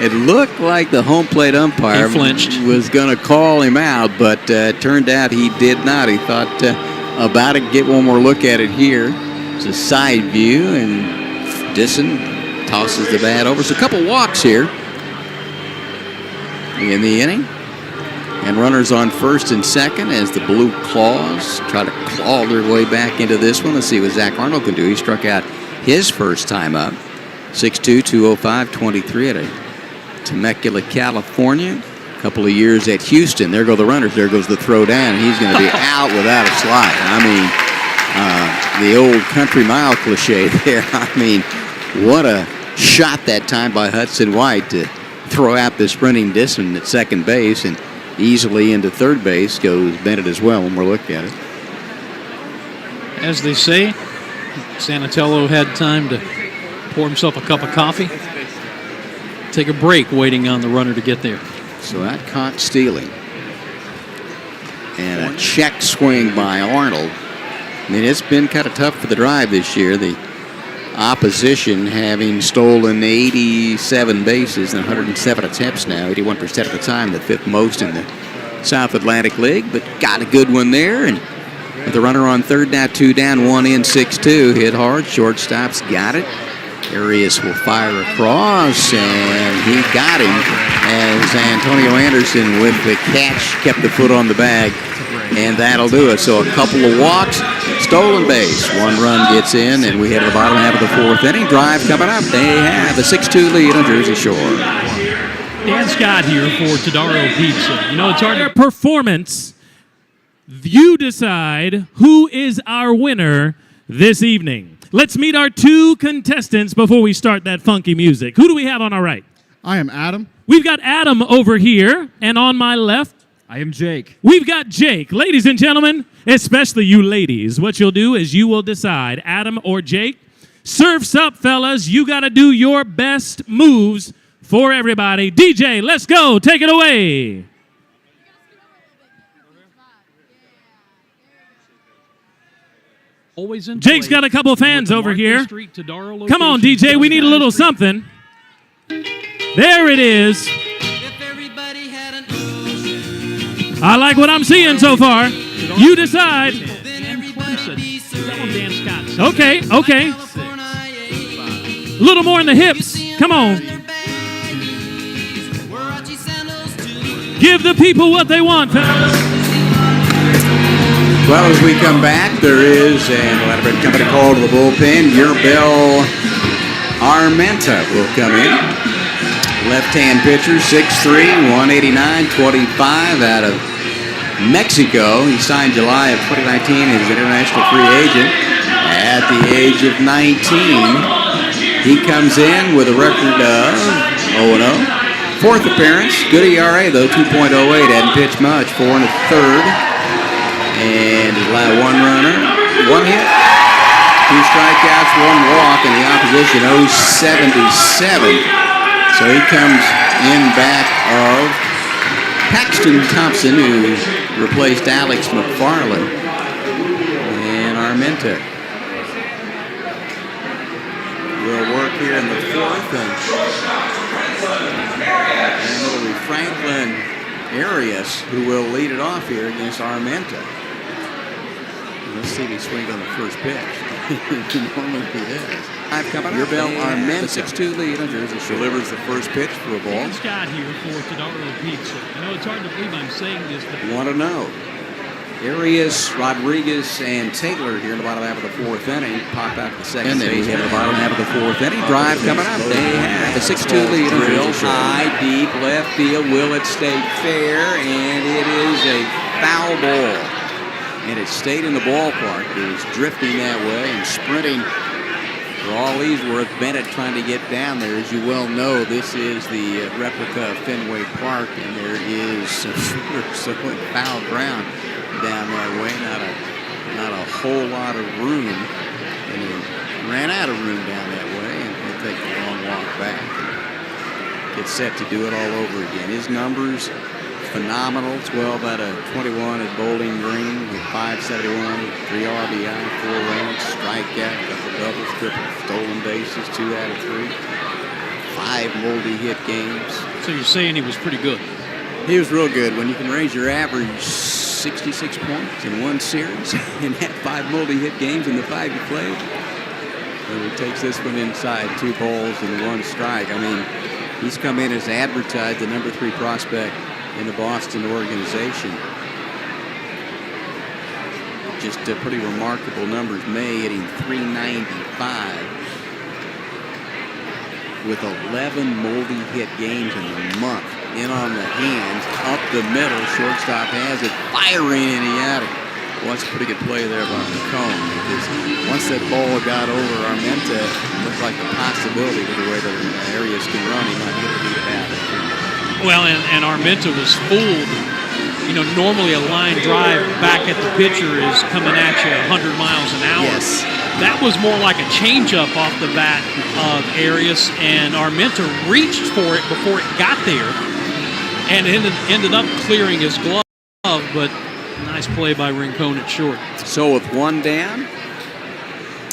it looked like the home plate umpire was going to call him out, but turned out he did not. He thought about it, get one more look at it here. It's a side view, and Disson tosses the bat over. So a couple walks here in the inning. And runners on first and second as the Blueclaws try to claw their way back into this one. Let's see what Zach Arnold can do. He struck out his first time up. 6'2", 205, 23 out of Temecula, California. A couple of years at Houston. There go the runners. There goes the throw down. He's going to be out without a slide. I mean, the old country mile cliche there. I mean, what a shot that time by Hudson White to throw out the sprinting Disson at second base, and easily into third base goes Bennett as well when we're looking at it. As they say, Sanatello had time to pour himself a cup of coffee, take a break waiting on the runner to get there. So that caught stealing. And a check swing by Arnold. I mean, it's been kind of tough for the Drive this year. The opposition having stolen 87 bases in 107 attempts now, 81% of the time, the 5th most in the South Atlantic League, but got a good one there. And with the runner on third, now 2 down, 1 in, 6-2. Hit hard, shortstop's got it. Arias will fire across, and he got him as Antonio Anderson with the catch kept the foot on the bag, and that'll do it. So a couple of walks, stolen base. 1 run gets in, and we head to the bottom half of the 4th inning. Drive coming up. They have a 6-2 lead on Jersey Shore. Dan Scott here for Todaro Pizza. You know, it's hard to performance. You decide who is our winner this evening. Let's meet our 2 contestants before we start that funky music. Who do we have on our right? I am Adam. We've got Adam over here, and on my left, I am Jake. We've got Jake. Ladies and gentlemen, especially you ladies, what you'll do is you will decide, Adam or Jake. Surf's up, fellas. You got to do your best moves for everybody. DJ, let's go. Take it away. Always in Jake's play. got a couple of fans With the over Market here. Street to Darrow Come on, location, DJ. We need a little something. There it is. I like what I'm seeing so far. You decide. And Clemson. That one Dan Scott said. Okay. A little more in the hips. Come on. Give the people what they want, fellas. Well, as we come back, there is an Atlanta Bread Company call to the bullpen. Yerbel Armenta will come in. Left-hand pitcher, 6'3", 189, 25 out of Mexico. He signed July of 2019 as an international free agent. At the age of 19, he comes in with a record of 0-0. Fourth appearance, good ERA though, 2.08. Hadn't pitched much, 4 1/3. And he's allowed 1 runner, 1 hit, 2 strikeouts, 1 walk, and the opposition 0.77. So he comes in back of Paxton Thompson, who replaced Alex McFarland. And Armenta will work here in the 4th. And it'll be Franklin Arias who will lead it off here against Armenta. Let's see if he swings on the first pitch. Normally he does. Yerbel Armenta, 6'2" lead on Jerseyshore. Delivers the first pitch for a ball. Dan Scott here for Todaro Pizza. I know it's hard to believe I'm saying this, but Want to know. Arias, Rodriguez, and Taylor here in the bottom half of the 4th inning. Pop out to the second base here in the bottom half of the 4th inning. Drive coming up. They have a 6-2 lead on Jerseyshore. High, deep, left field. Will it stay fair? And it is a foul ball. And it stayed in the ballpark. It was drifting that way and sprinting for all he's worth. Bennett trying to get down there. As you well know, this is the replica of Fenway Park, and there is some foul ground down that way. Not a whole lot of room. And he ran out of room down that way, and he'll take the long walk back. Get set to do it all over again. His numbers phenomenal. 12 out of 21 at Bowling Green with 571, 3 RBI, 4 runs, strikeout, couple doubles, triples, stolen bases, 2 out of 3, 5 multi-hit games. so you're saying he was pretty good. He was real good. When you can raise your average 66 points in one series and have 5 multi-hit games in the 5 you played, and he takes this one inside, 2 balls and 1 strike. I mean, he's come in as advertised, the number 3 prospect in the Boston organization. Just pretty remarkable numbers. May hitting .395 with 11 multi-hit games in the month. In on the hands, up the middle, shortstop has it, firing in the attic. Well, that's a pretty good play there by McComb, because once that ball got over Armenta, it looked like a possibility with the way that Arias can run. He might be able to beat it out. Well, and Armenta was fooled. You know, normally a line drive back at the pitcher is coming at you 100 miles an hour. Yes. That was more like a changeup off the bat of Arias, and Armenta reached for it before it got there, and ended up clearing his glove, but nice play by Rincon at short. So with 1 down,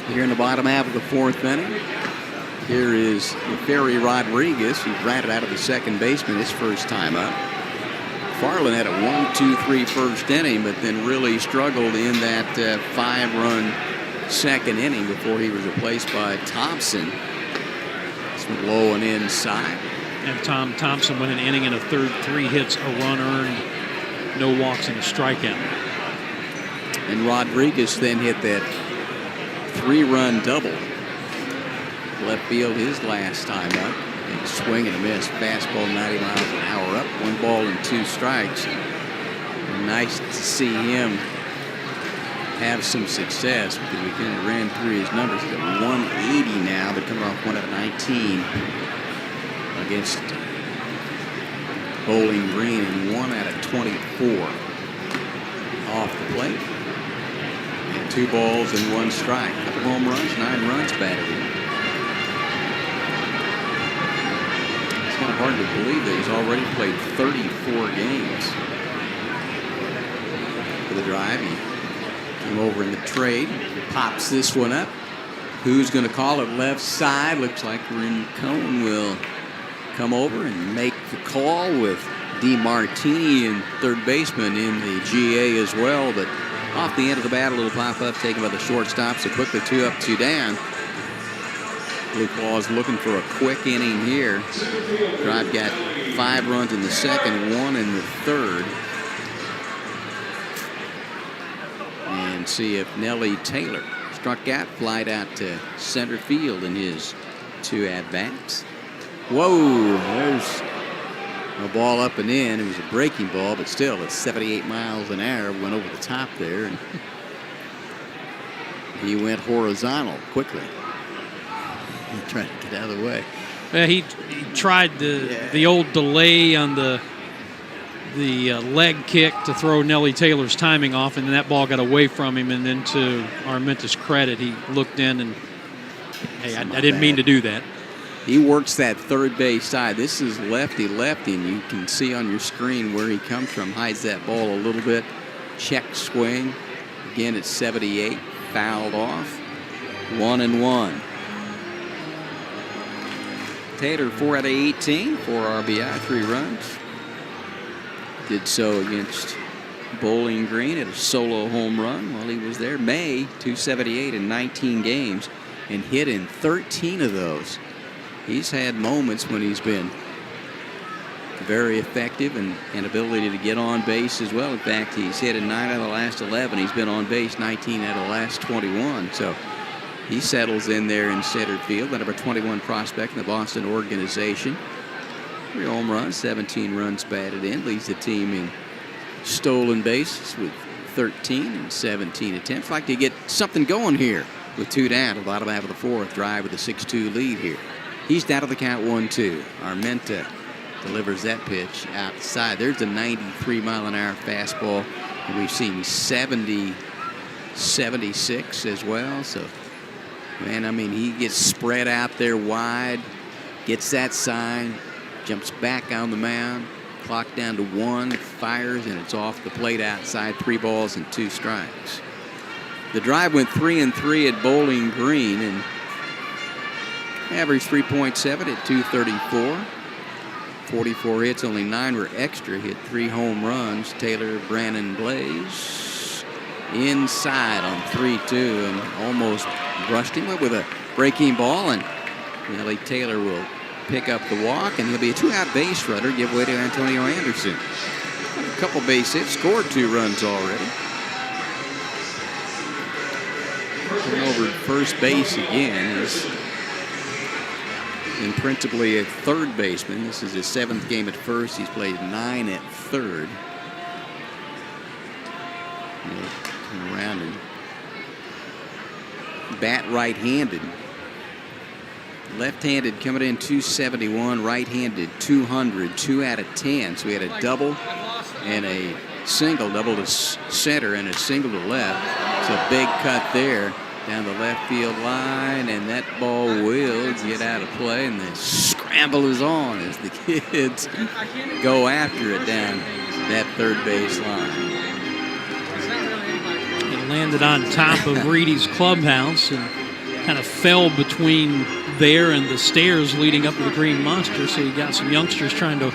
here in the bottom half of the 4th inning, here is Ferry Rodriguez, who ran it out of the second baseman his first time up. Farland had a 1-2-3 first inning, but then really struggled in that 5-run second inning before he was replaced by Thompson. This one low and inside. And Tom Thompson went an inning and a third, 3 hits, a run earned, no walks, and a strikeout. And Rodriguez then hit that 3-run double. Left field his last time up. And swing and a miss. Fastball 90 miles an hour up. 1 ball and 2 strikes. Nice to see him have some success, because we kind of ran through his numbers. He's got 180 now, but coming off 1 out of 19 against Bowling Green, and 1 out of 24 off the plate. And 2 balls and 1 strike. Couple home runs, 9 runs batted in. It's kind of hard to believe that he's already played 34 games for the Drive. He Came over in the trade. Pops this one up. Who's going to call it left side? Looks like Rincon will come over and make the call with DeMartini and third baseman in the GA as well. But off the end of the bat, a little pop-up taken by the shortstop. So quickly 2 up, 2 down. Blueclaws looking for a quick inning here. Drive got 5 runs in the second, 1 in the third. And see if Nellie Taylor struck out, flied out to center field in his 2 at-bats. Whoa, there's a ball up and in. It was a breaking ball, but still, it's 78 miles an hour. Went over the top there, and he went horizontal quickly. He tried to get out of the way. He tried the old delay on the leg kick to throw Nellie Taylor's timing off, and then that ball got away from him. And then to Armenta's credit, he looked in and, hey, I didn't mean to do that. He works that third base side. This is lefty-lefty, and you can see on your screen where he comes from. Hides that ball a little bit. Check swing. Again, it's 78. Fouled off. 1-1. Taylor 4 out of 18. 4 RBI, 3 runs. Did so against Bowling Green at a solo home run while he was there. May, 278 in 19 games, and hit in 13 of those. He's had moments when he's been very effective and ability to get on base as well. In fact, he's hit in 9 out of the last 11. He's been on base 19 out of the last 21. So he settles in there in center field. The number 21 prospect in the Boston organization. 3 home runs, 17 runs batted in. Leads the team in stolen bases with 13 and 17 attempts. Like to get something going here with 2 down. The bottom half of the 4th. Drive with a 6-2 lead here. He's down to the count 1-2. Armenta delivers that pitch outside. There's a 93-mile-an-hour fastball. And we've seen 70, 76 as well. So, man, I mean, he gets spread out there wide, gets that sign, jumps back on the mound, clock down to 1, fires, and it's off the plate outside. 3 balls and 2 strikes. The Drive went 3-3 at Bowling Green and averaged 3.7 at 234. 44 hits, only 9 were extra. Hit 3 home runs. Taylor, Brannon, Blaze inside on 3-2 and almost brushed him up with a breaking ball. And Nellie Taylor will pick up the walk, and he'll be a 2-out base runner. Give way to Antonio Anderson. A couple base hits, scored 2 runs already. Turning over at first base again is principally a third baseman. This is his 7th game at first. He's played 9 at third. Turn around and bat right-handed. Left-handed coming in 271, right-handed 200, 2 out of 10. So we had a double and a single, double to center and a single to left. It's a big cut there down the left field line, and that ball will get out of play, and the scramble is on as the kids go after it down that third base line. It landed on top of Reedy's clubhouse and kind of fell between there and the stairs leading up to the Green Monster, so you got some youngsters trying to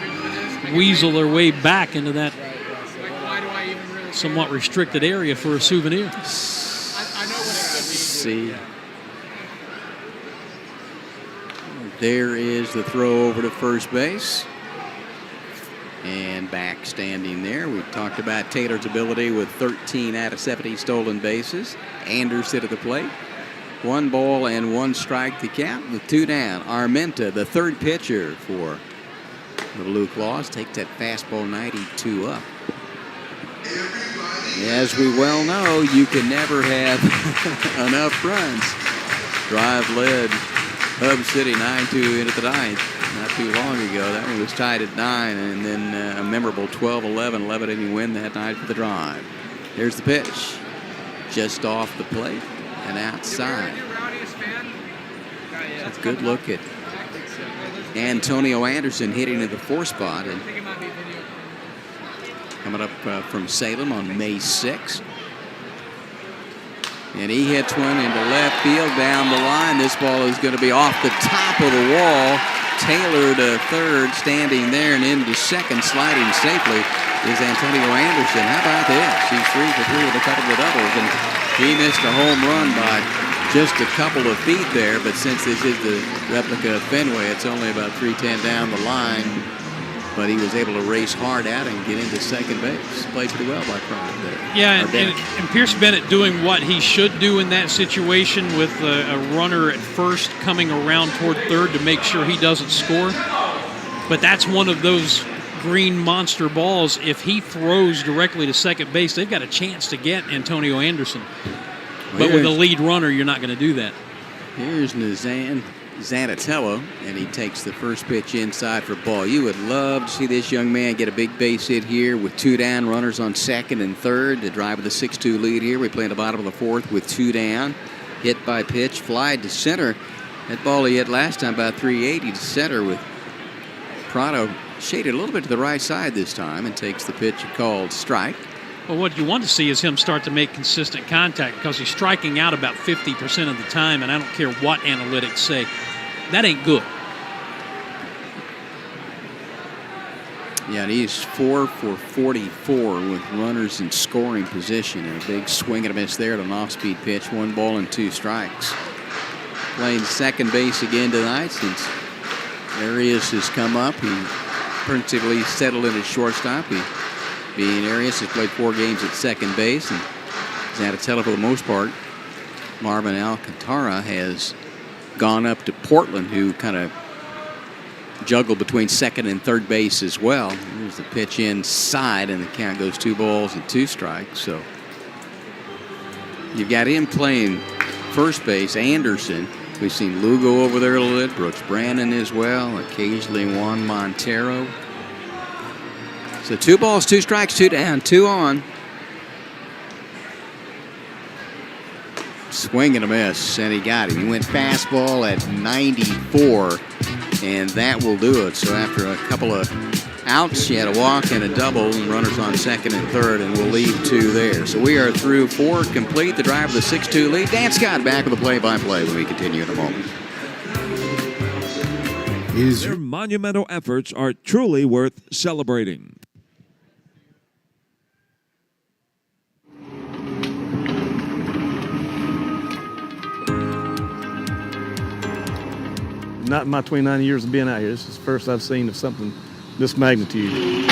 weasel their way back into that somewhat restricted area for a souvenir. See, there is the throw over to first base, and back standing there. We talked about Taylor's ability with 13 out of 70 stolen bases. Anderson at the plate. 1 ball and 1 strike to count with 2 down. Armenta, the third pitcher for the Blueclaws, takes that fastball 92 up. As we well know, you can never have enough runs. Drive led Hub City 9-2 into the 9th not too long ago. That one was tied at 9, and then a memorable 12-11, 11-inning win that night for the Drive. Here's the pitch. Just off the plate and outside. It's a good look at Antonio Anderson hitting in the 4 spot. And coming up from Salem on May 6th. And he hits one into left field down the line. This ball is going to be off the top of the wall. Taylor to third, standing there, and into second, sliding safely, is Antonio Anderson. How about this? He's 3 for 3 with a couple of doubles, and he missed a home run by just a couple of feet there, but since this is the replica of Fenway, it's only about 310 down the line. But he was able to race hard out and get into second base. Played pretty well by Pryor there. Yeah, and Pierce Bennett doing what he should do in that situation with a runner at first coming around toward third to make sure he doesn't score. But that's one of those green monster balls. If he throws directly to second base, they've got a chance to get Antonio Anderson. But with a lead runner, you're not going to do that. Here's Zanatello, and he takes the first pitch inside for ball. You would love to see this young man get a big base hit here with 2 down, runners on second and third to drive with a 6-2 lead here. We play in the bottom of the fourth with 2 down. Hit by pitch, fly to center. That ball he hit last time about 380 to center with Prado shaded a little bit to the right side this time and takes the pitch called strike. Well, what you want to see is him start to make consistent contact because he's striking out about 50% of the time, and I don't care what analytics say. That ain't good. Yeah, and he's 4 for 44 with runners in scoring position, and a big swing and a miss there at an off-speed pitch. 1 ball and 2 strikes. Playing second base again tonight since Arias has come up. He principally settled in at shortstop. Being Arias has played 4 games at second base, and Zanatello for the most part. Marvin Alcantara has gone up to Portland, who kind of juggled between second and third base as well. Here's the pitch inside, and the count goes 2 balls and 2 strikes. So you've got him playing first base, Anderson. We've seen Lugo over there a little bit, Brooks Brannon as well, occasionally Juan Montero. So 2 balls, 2 strikes, 2 down, 2 on. Swing and a miss, and he got him. He went fastball at 94, and that will do it. So after a couple of outs, he had a walk and a double, and runners on second and third, and we'll leave 2 there. So we are through 4 complete. The drive with a 6-2 lead. Dan Scott back with the play-by-play when we continue in a moment. Their monumental efforts are truly worth celebrating. Not in my 29 years of being out here. This is the first I've seen of something this magnitude.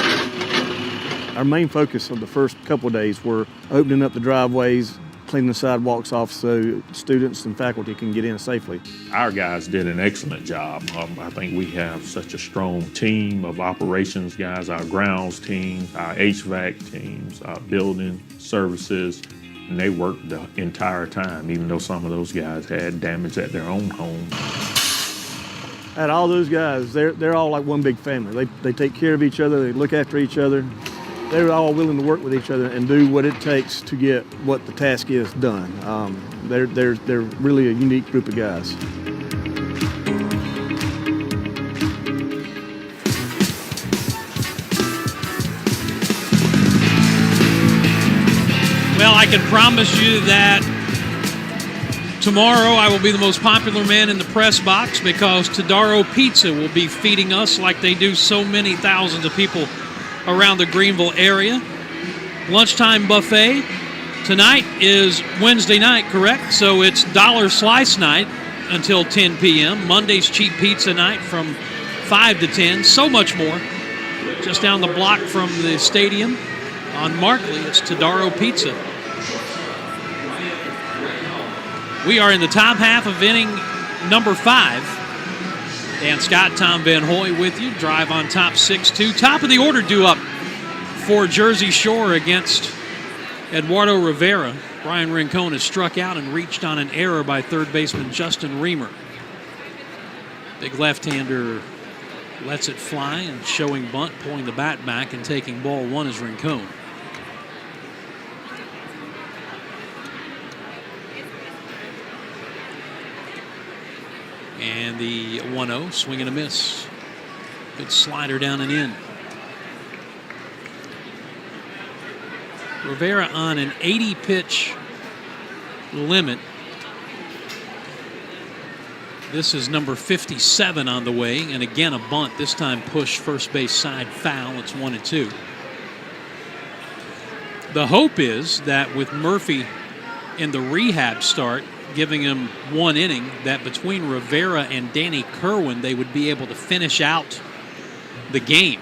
Our main focus of the first couple of days were opening up the driveways, cleaning the sidewalks off so students and faculty can get in safely. Our guys did an excellent job. I think we have such a strong team of operations guys, our grounds team, our HVAC teams, our building services, and they worked the entire time, even though some of those guys had damage at their own home. And all those guys, they're all like one big family. They take care of each other, they look after each other. They're all willing to work with each other and do what it takes to get what the task is done. They're really a unique group of guys. Well, I can promise you that tomorrow I will be the most popular man in the press box because Todaro Pizza will be feeding us like they do so many thousands of people around the Greenville area. Lunchtime buffet. Tonight is Wednesday night, correct? So it's dollar slice night until 10 p.m. Monday's cheap pizza night from 5 to 10. So much more. Just down the block from the stadium on Markley, it's Todaro Pizza. We are in the top half of inning number 5. Dan Scott, Tom Van Hoy with you. Drive on top 6-2. Top of the order due up for Jerseyshore against Eduardo Rivera. Brian Rincon has struck out and reached on an error by third baseman Justin Reamer. Big left-hander lets it fly and showing bunt, pulling the bat back and taking ball 1 is Rincon. And the 1-0, swing and a miss. Good slider down and in. Rivera on an 80-pitch limit. This is number 57 on the way, and again a bunt, this time push first base side foul. It's 1-2. The hope is that with Murphy in the rehab start, giving him 1 inning, that between Rivera and Danny Kerwin, they would be able to finish out the game.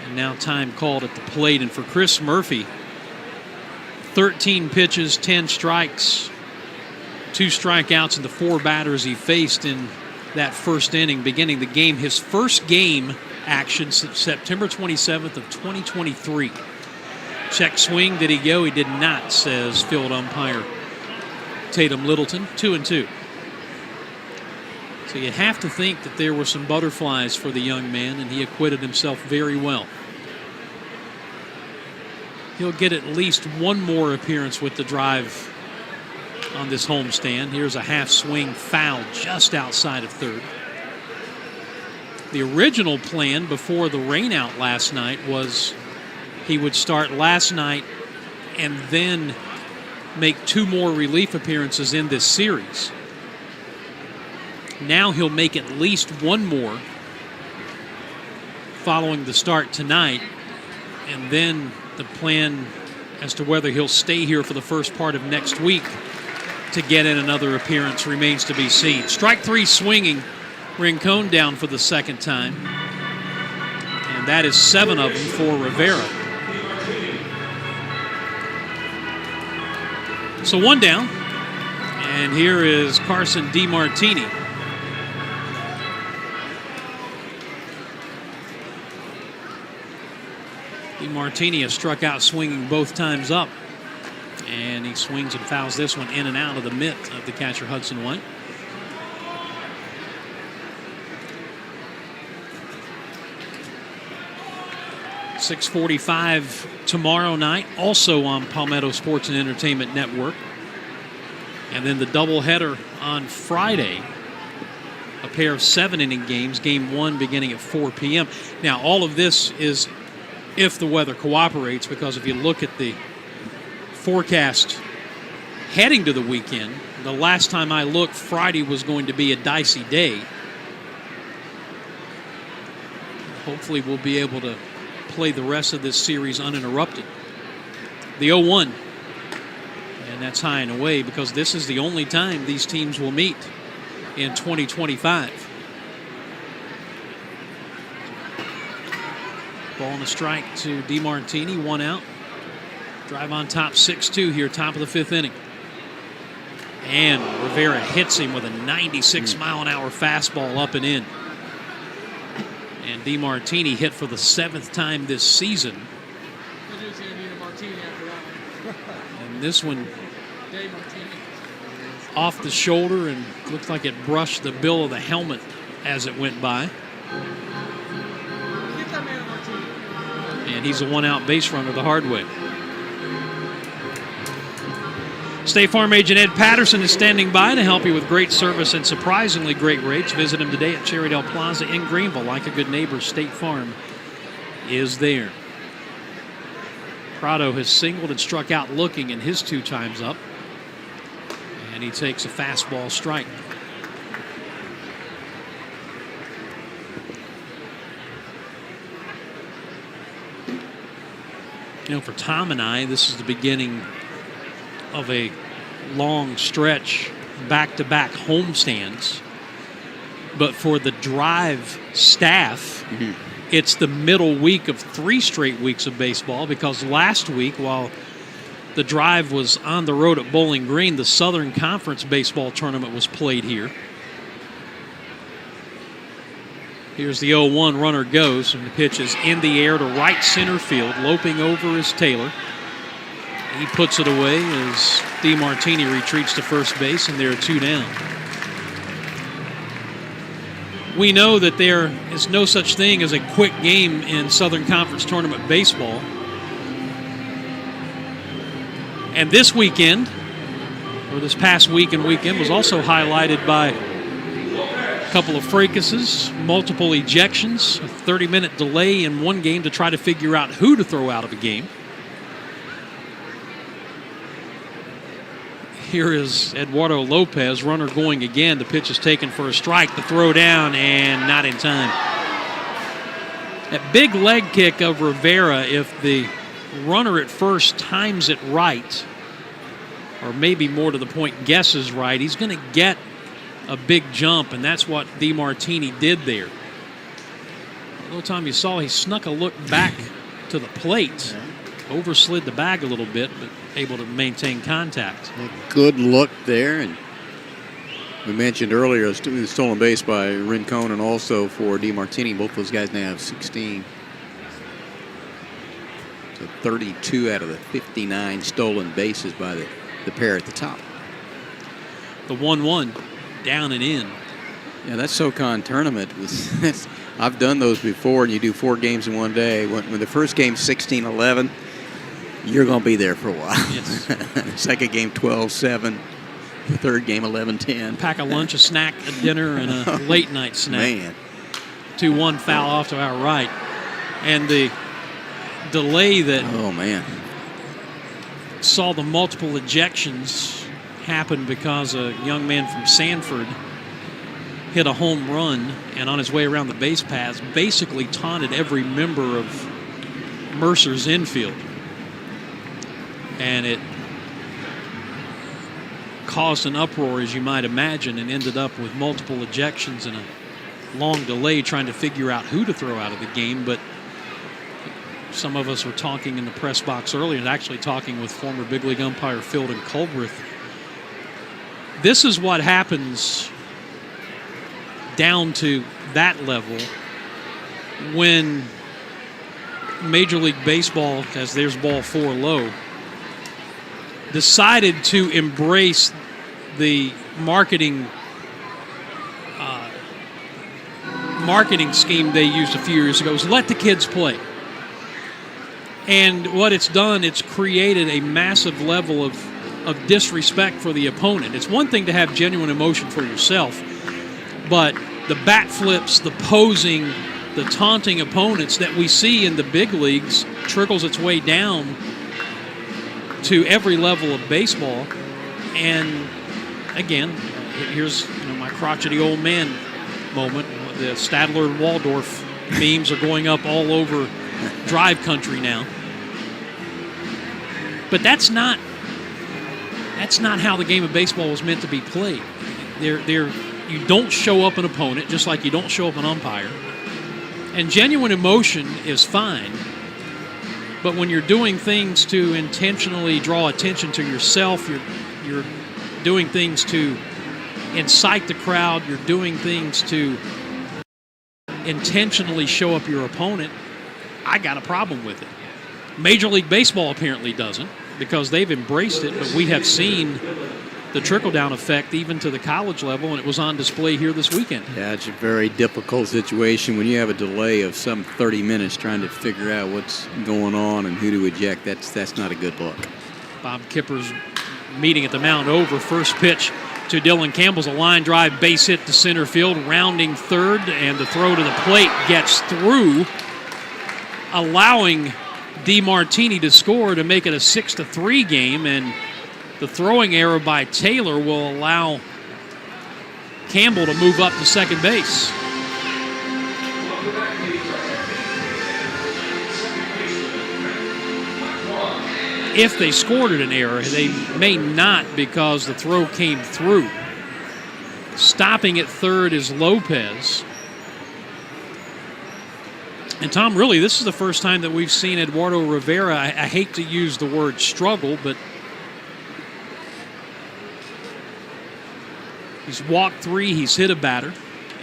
And now time called at the plate, and for Chris Murphy, 13 pitches, 10 strikes, 2 strikeouts, and the 4 batters he faced in that first inning, beginning the game. His first game action since September 27th of 2023. Check swing, did he go? He did not, says field umpire Tatum Littleton. 2-2. So you have to think that there were some butterflies for the young man, and he acquitted himself very well. He'll get at least 1 more appearance with the drive on this homestand. Here's a half swing foul just outside of third. The original plan before the rainout last night was he would start last night and then make 2 more relief appearances in this series. Now he'll make at least 1 more following the start tonight, and then the plan as to whether he'll stay here for the first part of next week to get in another appearance remains to be seen. Strike 3 swinging. Rincon down for the second time. And that is 7 of them for Rivera. So 1 down. And here is Carson DiMartini. DiMartini has struck out swinging both times up. And he swings and fouls this one in and out of the mitt of the catcher Hudson White. .45 tomorrow night, also on Palmetto Sports and Entertainment Network. And then the doubleheader on Friday, a pair of 7-inning games, game 1 beginning at 4 p.m. Now, all of this is if the weather cooperates, because if you look at the forecast heading to the weekend, the last time I looked, Friday was going to be a dicey day. Hopefully we'll be able to play the rest of this series uninterrupted. The 0-1, and that's high and away, because this is the only time these teams will meet in 2025. Ball and a strike to DiMartini, 1 out. Drive on top, 6-2 here, top of the 5th inning. And Rivera hits him with a 96-mile-an-hour fastball up and in. And DiMartini hit for the 7th time this season. And this one off the shoulder and looks like it brushed the bill of the helmet as it went by. And he's a 1-out base runner the hard way. State Farm agent Ed Patterson is standing by to help you with great service and surprisingly great rates. Visit him today at Cherrydale Plaza in Greenville. Like a good neighbor, State Farm is there. Prado has singled and struck out looking in his 2 times up. And he takes a fastball strike. You know, for Tom and I, this is the beginning of a long stretch back-to-back homestands. But for the Drive staff, it's the middle week of 3 straight weeks of baseball, because last week, while the Drive was on the road at Bowling Green, the Southern Conference baseball tournament was played here. Here's the 0-1, runner goes, and the pitch is in the air to right center field. Loping over is Taylor. He puts it away as DiMartini retreats to first base, and there are 2 down. We know that there is no such thing as a quick game in Southern Conference tournament baseball. And this weekend, or this past week and weekend, was also highlighted by a couple of fracases, multiple ejections, a 30-minute delay in one game to try to figure out who to throw out of a game. Here is Eduardo Lopez, runner going again. The pitch is taken for a strike. The throw down and not in time. That big leg kick of Rivera, if the runner at first times it right, or maybe more to the point guesses right, he's going to get a big jump, and that's what DeMartini did there. The little time you saw, he snuck a look back to the plate, overslid the bag a little bit, but able to maintain contact. A good look there, and we mentioned earlier it was stolen base by Rincon and also for DeMartini. Both those guys now have 16. So 32 out of the 59 stolen bases by the pair at the top. The 1-1 down and in. Yeah, that SoCon tournament was. I've done those before, and you do 4 games in one day. When the first game's 16-11, you're going to be there for a while. Yes. Second game 12-7. The third game 11-10. Pack a lunch, a snack, a dinner, and a late night snack. Man. 2-1 foul off to our right. And the delay that saw the multiple ejections happen because a young man from Sanford hit a home run and on his way around the base paths basically taunted every member of Mercer's infield. And it caused an uproar, as you might imagine, and ended up with multiple ejections and a long delay trying to figure out who to throw out of the game. But some of us were talking in the press box earlier and actually talking with former big league umpire Philden Culbreth. This is what happens down to that level when Major League Baseball, as there's ball 4 low, decided to embrace the marketing scheme they used a few years ago. It was let the kids play. And what it's done, it's created a massive level of disrespect for the opponent. It's one thing to have genuine emotion for yourself, but the bat flips, the posing, the taunting opponents that we see in the big leagues trickles its way down to every level of baseball. And again, here's my crotchety old man moment. The Stadler and Waldorf memes are going up all over Drive Country now. But that's not how the game of baseball was meant to be played. You don't show up an opponent just like you don't show up an umpire. And genuine emotion is fine. But when you're doing things to intentionally draw attention to yourself, you're doing things to incite the crowd, you're doing things to intentionally show up your opponent, I got a problem with it. Major League Baseball apparently doesn't, because they've embraced it, but we have seen the trickle-down effect even to the college level, and it was on display here this weekend. Yeah, it's a very difficult situation when you have a delay of some 30 minutes trying to figure out what's going on and who to eject. That's not a good look. Bob Kipper's meeting at the mound over. First pitch to Dylan Campbell's a line drive, base hit to center field, rounding third, and the throw to the plate gets through, allowing DeMartini to score to make it a 6-3 game, and the throwing error by Taylor will allow Campbell to move up to second base. If they scored it an error, they may not, because the throw came through. Stopping at third is Lopez. And Tom, really, this is the first time that we've seen Eduardo Rivera, I hate to use the word struggle, but he's walked 3, he's hit a batter,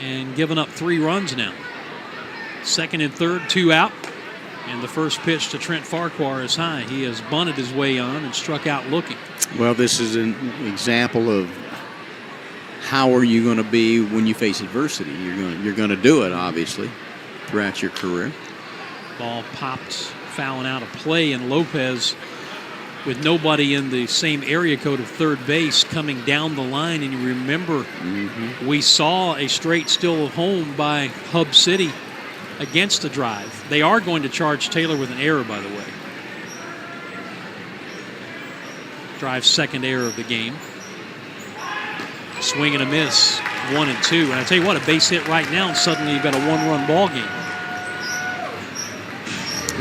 and given up 3 runs now. Second and third, 2 out. And the first pitch to Trent Farquhar is high. He has bunted his way on and struck out looking. Well, this is an example of how are you going to be when you face adversity. You're going to do it, obviously, throughout your career. Ball popped, fouling out of play, and Lopez, with nobody in the same area code of third base, coming down the line. And you remember, we saw a straight steal of home by Hub City against the drive. They are going to charge Taylor with an error, by the way. Drive's second error of the game. Swing and a miss, 1 and 2. And I tell you what, a base hit right now, and suddenly you've got a one-run ball game.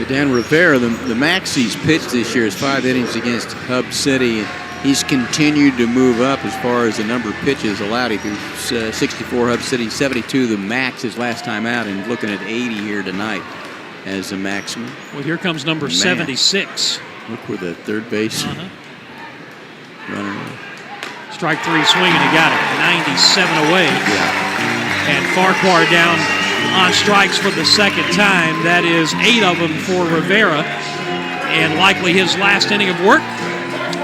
Dan Rivera, the max he's pitched this year is 5 innings against Hub City. And he's continued to move up as far as the number of pitches allowed. He threw 64 Hub City, 72 the max his last time out, and looking at 80 here tonight as the maximum. Well, here comes number 76. Look with the third base runner. Strike 3 swing, and he got it. 97 away. Yeah. And Farquhar down on strikes for the second time. That is 8 of them for Rivera, and likely his last inning of work.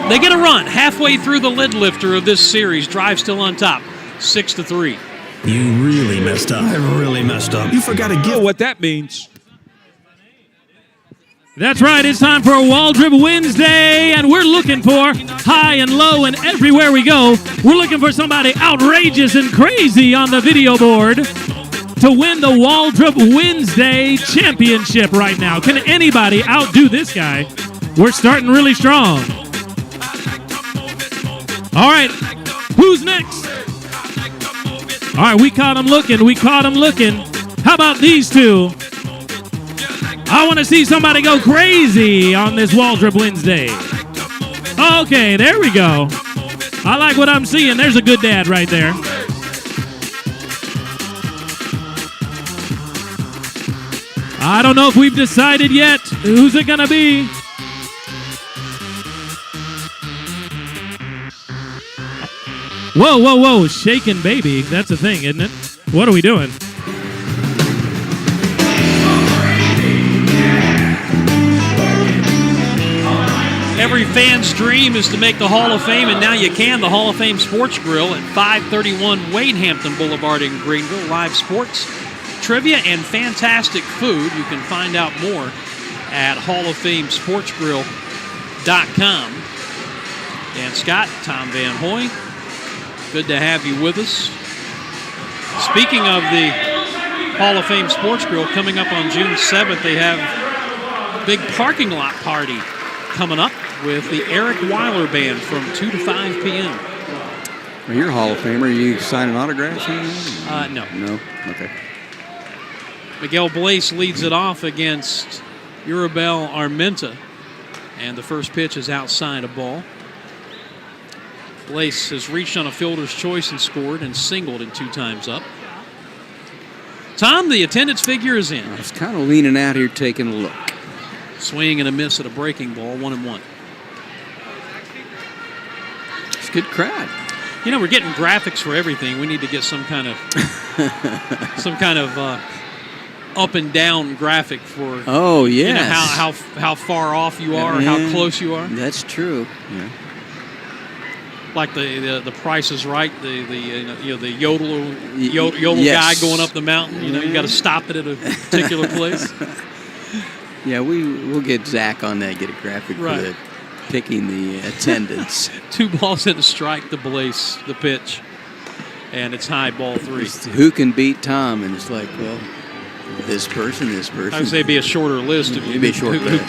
They get a run halfway through the lid lifter of this series. Drive still on top, 6-3. You really messed up. I really messed up. You forgot to give what that means. That's right, it's time for a Waldrop Wednesday, and we're looking for high and low, and everywhere we go, we're looking for somebody outrageous and crazy on the video board to win the Waldrop Wednesday championship right now. Can anybody outdo this guy? We're starting really strong. All right, who's next? All right, we caught him looking. How about these two? I want to see somebody go crazy on this Waldrop Wednesday. Okay, there we go. I like what I'm seeing. There's a good dad right there. I don't know if we've decided yet. Who's it going to be? Whoa. Shaking baby. That's a thing, isn't it? What are we doing? Every fan's dream is to make the Hall of Fame, and now you can. The Hall of Fame Sports Grill at 531 Wade Hampton Boulevard in Greenville. Live sports, trivia, and fantastic food. You can find out more at HallOfFameSportsGrill.com. Dan Scott, Tom Van Hoy, good to have you with us. Speaking of the Hall of Fame Sports Grill, coming up on June 7th, they have a big parking lot party coming up with the Eric Weiler Band from 2 to 5 p.m. Well, you're a Hall of Famer. Are you signing autographs? No. No? Okay. Miguel Blaise leads it off against Urabel Armenta, and the first pitch is outside a ball. Blaise has reached on a fielder's choice and scored and singled in 2 times up. Tom, the attendance figure is in. I was kind of leaning out here taking a look. Swing and a miss at a breaking ball, 1-1. It's a good crowd. You know, we're getting graphics for everything. We need to get some kind of up and down graphic for. Oh yes. You know, how far off you are, or how close you are. That's true. Yeah. Like the Price is Right, the yodel guy going up the mountain. You know, you got to stop it at a particular place. Yeah, we'll get Zach on that. Get a graphic for the picking the attendance. 2 balls and a strike to Blaise, the pitch, and it's high, ball 3. Who can beat Tom? And it's like, well, this person. I would say it'd be a shorter list of who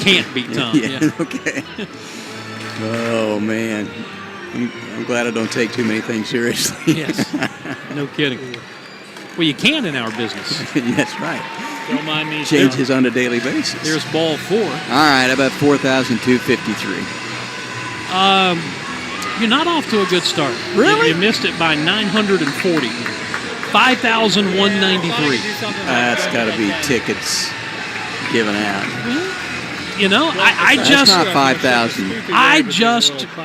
can't beat Tom. Yeah. Okay. Oh man. I'm glad I don't take too many things seriously. Yes, no kidding. Well, you can in our business. That's right. Don't mind me. Changes on a daily basis. There's ball 4. All right, about 4,253. You're not off to a good start. Really? You missed it by 940. 5,193. That's got to be tickets given out. You know, I just. That's not 5,000.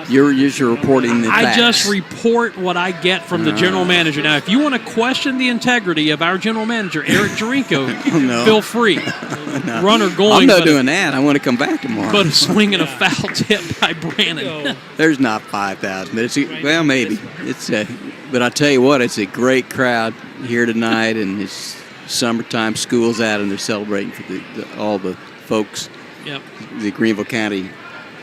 You're reporting the facts. I just report what I get from the general manager. Now, if you want to question the integrity of our general manager, Eric Jarinko, feel free. No. Runner going. I'm not doing that. I want to come back tomorrow. But a swing and a foul tip by Brannon. There's not 5,000. Well, maybe. But I tell you what, it's a great crowd here tonight, and it's summertime. School's out, and they're celebrating for all the folks. Yep. The Greenville County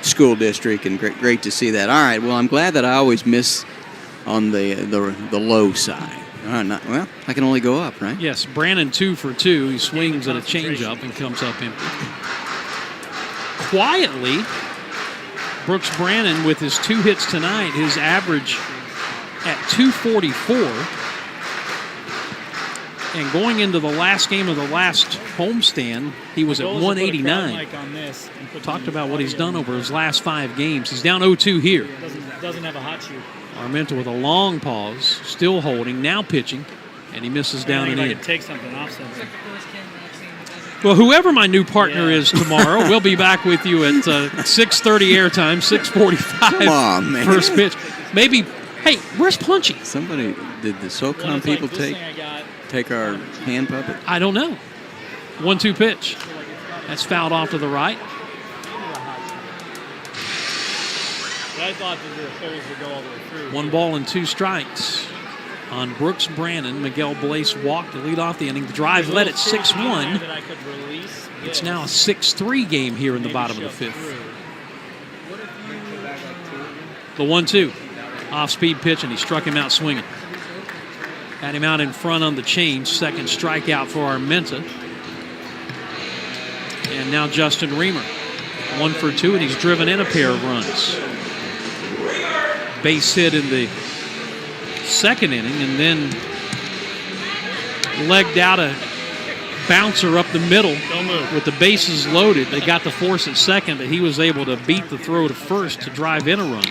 School District, and great to see that. All right, well, I'm glad that I always miss on the low side. Well, I can only go up, right? Yes, Brannon 2 for 2. He swings at a changeup and comes up empty. Quietly, Brooks Brannon with his 2 hits tonight, his average at 244. And going into the last game of the last homestand, he was at 189. Talked about what he's done over his last 5 games. He's down 0-2 here. Doesn't have a hot shoe. Armenta with a long pause, still holding, now pitching, and he misses down and in. Take something off something. Well, whoever my new partner is tomorrow, we'll be back with you at 6:30 airtime, 6:45. Come on, man. First pitch. Maybe, hey, where's Punchy? Somebody, did the SOCOM people take our hand puppet? I don't know. 1-2 pitch. That's fouled off to the right. I thought that the holes would go all the way through. 1 ball and 2 strikes on Brooks Brannon. Miguel Blaze walked to lead off the inning. The drive led at 6-1. It's now a 6-3 game here in the bottom of the 5th. The 1-2. Off-speed pitch, and he struck him out swinging. Had him out in front on the change. Second strikeout for Armenta. And now Justin Reamer. 1 for 2, and he's driven in a pair of runs. Base hit in the second inning, and then legged out a bouncer up the middle with the bases loaded. They got the force at second, but he was able to beat the throw to first to drive in a run.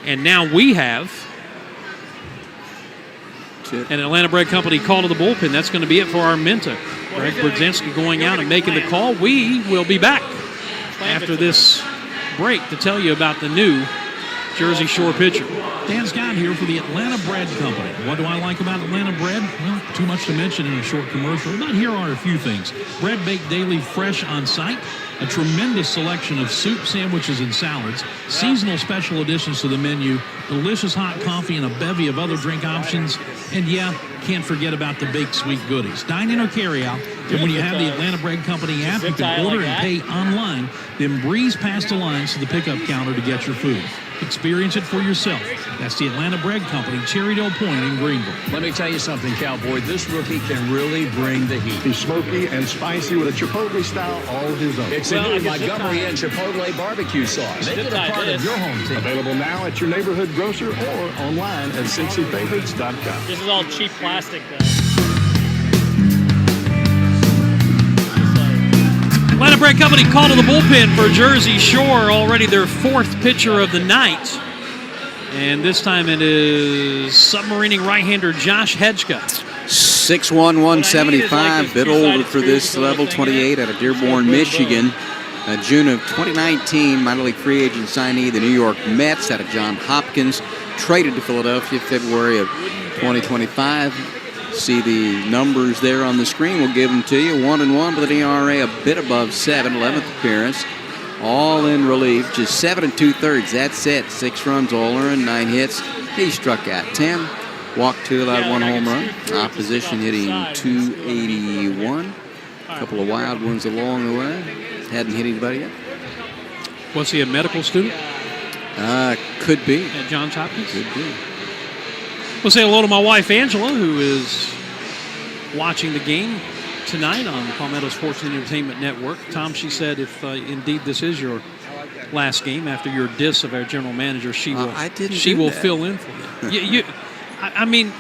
And now we have an Atlanta Bread Company call to the bullpen. That's going to be it for Armenta. Greg Brzezinski going out and making the call. We will be back after this break to tell you about the new Jersey Shore pitcher. Dan Scott here for the Atlanta Bread Company. What do I like about Atlanta Bread? Well, too much to mention in a short commercial, but here are a few things. Bread baked daily, fresh on site. A tremendous selection of soup, sandwiches, and salads. Seasonal special additions to the menu. Delicious hot coffee and a bevy of other drink options. And yeah, can't forget about the baked sweet goodies. Dine in or carry out. And when you have the Atlanta Bread Company app, you can order and pay online. Then breeze past the lines to the pickup counter to get your food. Experience it for yourself. That's the Atlanta Bread Company, Cherrydale Point in Greenville. Let me tell you something, Cowboy. This rookie can really bring the heat. He's smoky and spicy with a Chipotle style all his own. It's a new Montgomery and Chipotle barbecue sauce. Make it a part of your home team. Available now at your neighborhood grocer or online at CincyFavorites.com. This is all cheap plastic, though. Atlanta Bread Company called to the bullpen for Jersey Shore, already their 4th pitcher of the night. And this time it is submarining right-hander Josh Hedgka. 6'1", 175, bit older for this level, 28 out of Dearborn, Michigan. June of 2019, minor league free agent signee, the New York Mets out of Johns Hopkins, traded to Philadelphia February of 2025. See the numbers there on the screen. We'll give them to you. 1-1 with an ERA a bit above 7, 11th appearance. All in relief, just 7 2/3. That's it. 6 runs, all earned, 9 hits. He struck out 10. Walked 2, allowed 1 home run. Opposition hitting .281. A couple of wild ones along the way. Hadn't hit anybody yet. Was he a medical student? Could be. At Johns Hopkins? Could be. We'll say hello to my wife, Angela, who is watching the game tonight on Palmetto Sports and Entertainment Network. Tom, she said if indeed this is your last game after your diss of our general manager, she will fill in for you. I mean,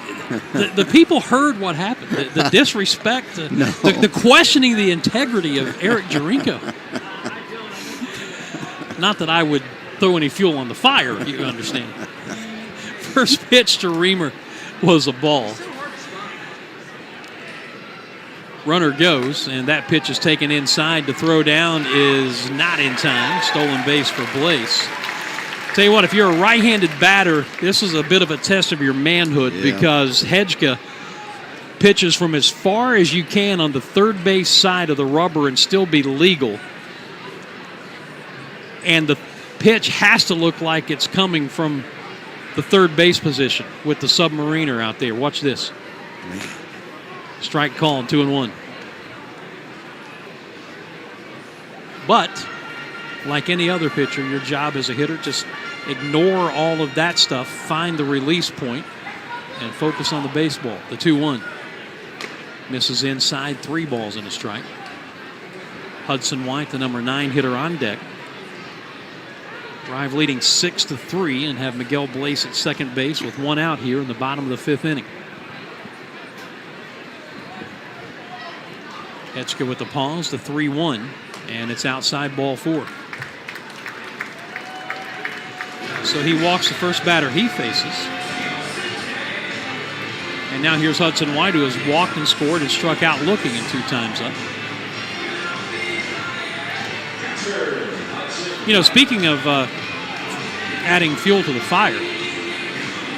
the people heard what happened. The disrespect, the questioning the integrity of Eric Jarinko. Not that I would throw any fuel on the fire, if you understand. First pitch to Reamer was a ball. Runner goes, and that pitch is taken inside. The throw down is not in time. Stolen base for Blaze. Tell you what, if you're a right-handed batter, this is a bit of a test of your manhood because Hedgka pitches from as far as you can on the third base side of the rubber and still be legal. And the pitch has to look like it's coming from the third base position with the submariner out there. Watch this. Strike call, 2-1. But, like any other pitcher, your job as a hitter, just ignore all of that stuff, find the release point, and focus on the baseball. The 2-1. Misses inside, 3 balls and a strike. Hudson White, the number 9 hitter on deck. Drive leading 6-3 and have Miguel Blaze at second base with one out here in the bottom of the fifth inning. Hetchka with the pause, the 3-1, and it's outside ball 4. So he walks the first batter he faces. And now here's Hudson White, who has walked and scored and struck out looking in 2 times up. You know, speaking of adding fuel to the fire,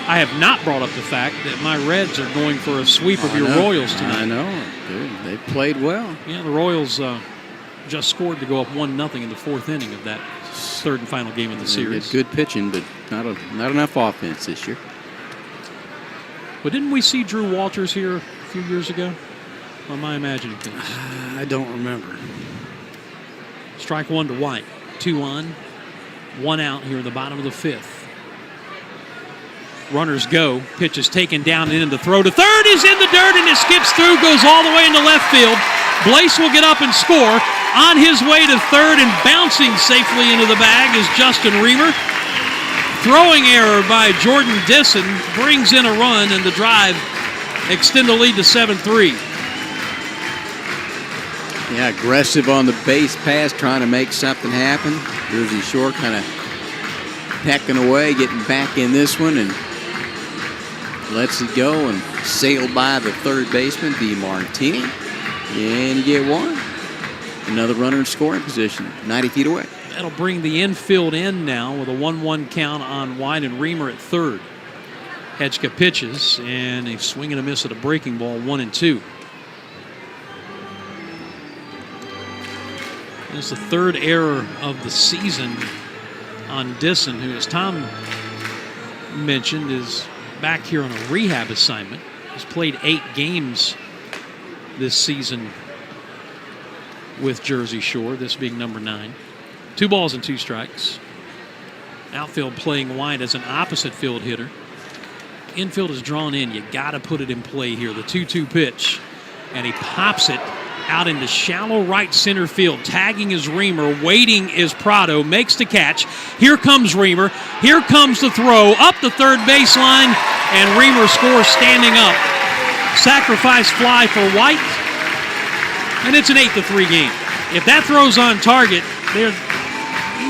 I have not brought up the fact that my Reds are going for a sweep of your Royals tonight. I know. They played well. Yeah, the Royals just scored to go up 1-0 in the 4th inning of that 3rd and final game of the series. Good pitching, but not enough offense this year. But didn't we see Drew Walters here a few years ago? Or am I imagining things? I don't remember. Strike 1 to White. 2 on, 1 out here in the bottom of the 5th. Runners go. Pitch is taken down and in the throw to third is in the dirt and it skips through, goes all the way into left field. Blaze will get up and score. On his way to third and bouncing safely into the bag is Justin Reamer. Throwing error by Jordan Disson brings in a run, and the Drive extend the lead to 7-3. Yeah, aggressive on the base pass, trying to make something happen. Jerseyshore kind of pecking away, getting back in this one, and lets it go and sailed by the third baseman, DiMartini. And you get one. Another runner in scoring position, 90 feet away. That'll bring the infield in now with a 1-1 count on White and Reamer at third. Hetchka pitches, and a swing and a miss at a breaking ball, 1-2. It's the 3rd error of the season on Disson, who, as Tom mentioned, is back here on a rehab assignment. He's played 8 games this season with Jerseyshore, this being number 9. 2 balls and 2 strikes. Outfield playing White as an opposite field hitter. Infield is drawn in. You got to put it in play here. The 2-2 pitch, and he pops it out into shallow right center field. Tagging is Reamer. Waiting is Prado. Makes the catch. Here comes Reamer. Here comes the throw up the third baseline, and Reamer scores standing up. Sacrifice fly for White, and it's an 8-3 game. If that throw's on target, they're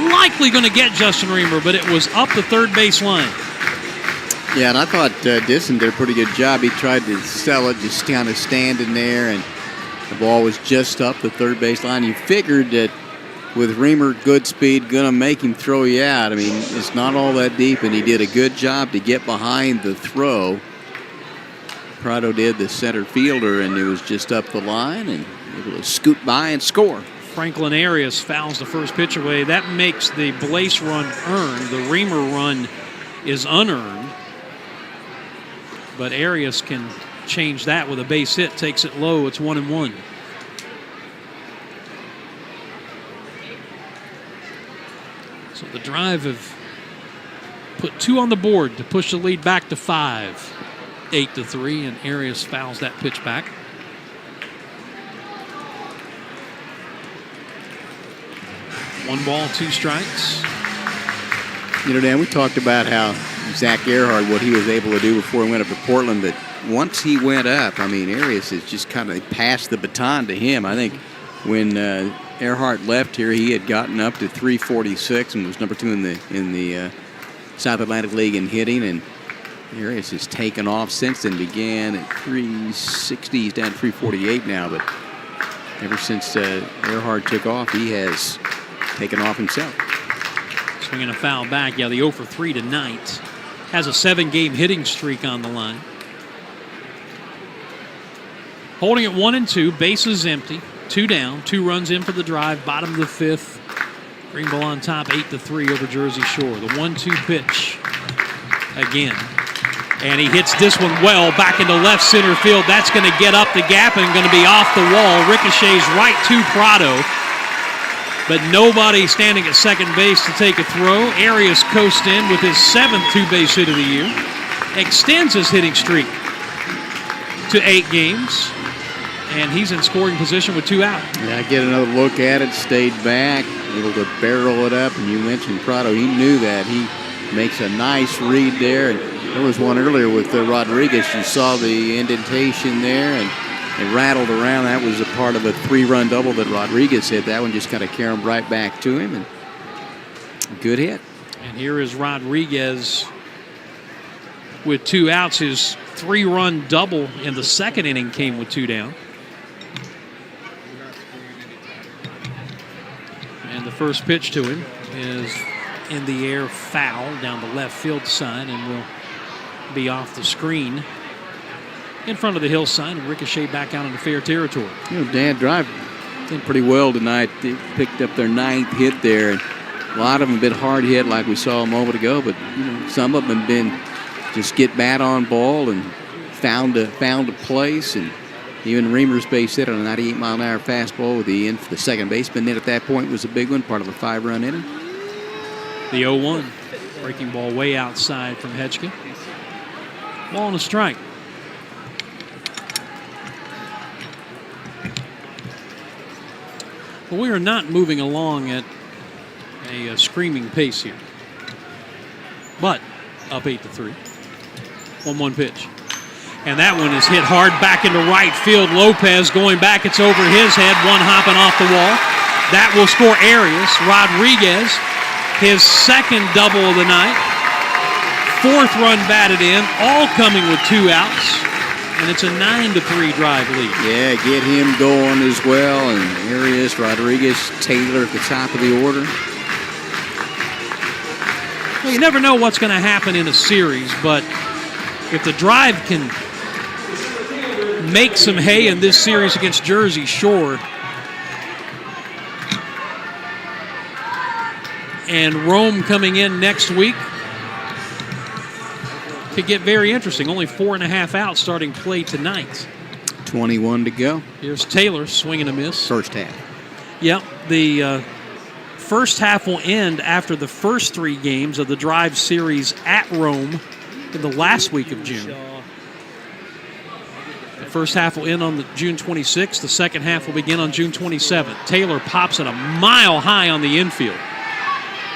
likely going to get Justin Reamer, but it was up the third baseline. Yeah, and I thought Disson did a pretty good job. He tried to sell it, just kind of standing there, and the ball was just up the third baseline. You figured that with Reamer, good speed, going to make him throw you out. I mean, it's not all that deep, and he did a good job to get behind the throw. Prado did, the center fielder, and it was just up the line and able to scoot by and score. Franklin Arias fouls the first pitch away. That makes the Blaze run earned. The Reamer run is unearned. But Arias can change that with a base hit. Takes it low. It's 1-1. So the Drive have put 2 on the board to push the lead back to 5. 8-3, and Arias fouls that pitch back. One ball, 2 strikes. You know, Dan, we talked about how Zach Earhart, what he was able to do before he went up to Portland, but once he went up, I mean, Arias has just kind of passed the baton to him. I think when Earhart left here, he had gotten up to 346 and was number 2 in the South Atlantic League in hitting, and Arias has taken off since then. Began at 360, he's down to 348 now, but ever since Earhart took off, he has taken off himself. Swinging a foul back. Yeah, the 0-for-3 tonight. Has a 7-game hitting streak on the line. Holding it 1-2, bases empty, 2 down, 2 runs in for the Drive, bottom of the 5th. Greenville on top, 8-3 over Jerseyshore. The 1-2 pitch again. And he hits this one well back into left center field. That's going to get up the gap and going to be off the wall. Ricochets right to Prado. But nobody standing at second base to take a throw. Arias coasts in with his 7th 2-base hit of the year. Extends his hitting streak to 8 games. and he's in scoring position with 2 out. Yeah, get another look at it, stayed back, able to barrel it up, and you mentioned Prado. He knew that. He makes a nice read there. And there was one earlier with Rodriguez. You saw the indentation there, and it rattled around. That was a part of a 3-run double that Rodriguez hit. That one just kind of carried right back to him, and good hit. And here is Rodriguez with 2 outs. His 3-run double in the second inning came with 2 down. And the first pitch to him is in the air, foul down the left field side, and will be off the screen in front of the hill sign and ricochet back out into fair territory. You know, Dan Drive did pretty well tonight. They picked up their 9th hit there. And a lot of them have been hard hit like we saw a moment ago, but you know, some of them have been just get bat on ball and found a place. And even Reamer's base hit on a 98-mile-an-hour fastball with the second baseman in at that point was a big one, part of a 5-run inning. The 0-1, breaking ball way outside from Hetchke. Ball and a strike. Well, we are not moving along at a screaming pace here. But up 8-3. 1-1 pitch. And that one is hit hard back into right field. Lopez going back. It's over his head. One hopping off the wall. That will score Arias. Rodriguez, his second double of the night. 4th run batted in. All coming with 2 outs. And it's a 9-3 drive lead. Yeah, get him going as well. And Arias, Rodriguez, Taylor at the top of the order. Well, you never know what's going to happen in a series, but if the Drive can make some hay in this series against Jersey Shore, and Rome coming in next week, could get very interesting. Only 4.5 outs starting play tonight. 21 to go. Here's Taylor swinging a miss. First half. Yep, the first half will end after the first 3 games of the Drive series at Rome in the last week of June. The first half will end on June 26th. The second half will begin on June 27th. Taylor pops it a mile high on the infield.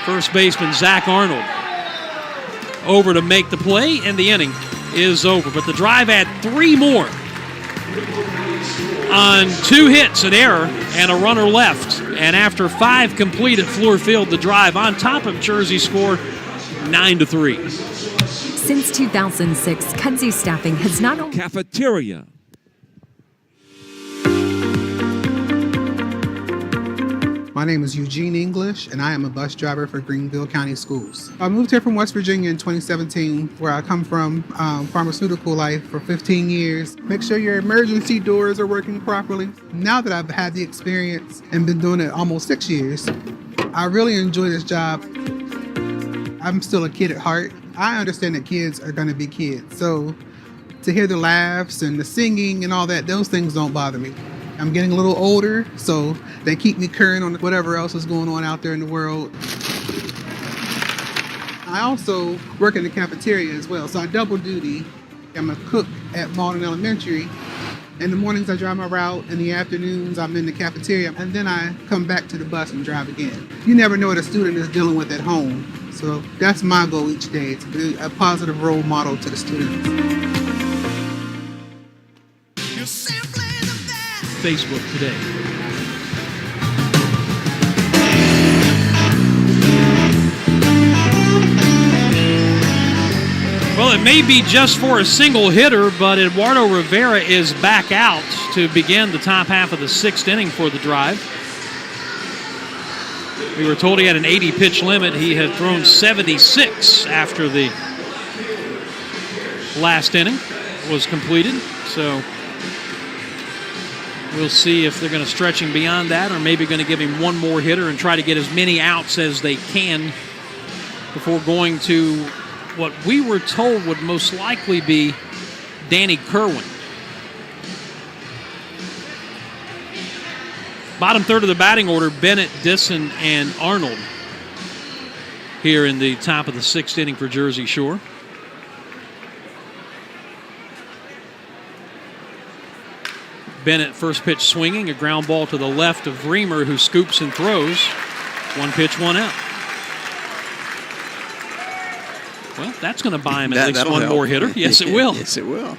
First baseman Zach Arnold over to make the play, and the inning is over. But the Drive had 3 more on 2 hits, an error, and a runner left. And after 5 complete at Fluor Field, the Drive on top of Jersey score 9-3. Since 2006, Kudzy Staffing has not only... Cafeteria. My name is Eugene English, and I am a bus driver for Greenville County Schools. I moved here from West Virginia in 2017, where I come from, pharmaceutical life for 15 years. Make sure your emergency doors are working properly. Now that I've had the experience and been doing it almost 6 years, I really enjoy this job. I'm still a kid at heart. I understand that kids are going to be kids, so to hear the laughs and the singing and all that, those things don't bother me. I'm getting a little older, so they keep me current on whatever else is going on out there in the world. I also work in the cafeteria as well, so I double duty. I'm a cook at Malden Elementary. In the mornings I drive my route, in the afternoons I'm in the cafeteria, and then I come back to the bus and drive again. You never know what a student is dealing with at home, so that's my goal each day, to be a positive role model to the students. Facebook today. Well, it may be just for a single hitter, but Eduardo Rivera is back out to begin the top half of the 6th inning for the Drive. We were told he had an 80-pitch limit. He had thrown 76 after the last inning was completed, so we'll see if they're going to stretch him beyond that, or maybe going to give him one more hitter and try to get as many outs as they can before going to what we were told would most likely be Danny Kerwin. Bottom third of the batting order, Bennett, Disson, and Arnold here in the top of the 6th inning for Jersey Shore. Bennett, first pitch swinging, a ground ball to the left of Reamer, who scoops and throws. 1 pitch, 1 out. Well, that's going to buy him at least one more hitter. Yes, it will. Yes, it will.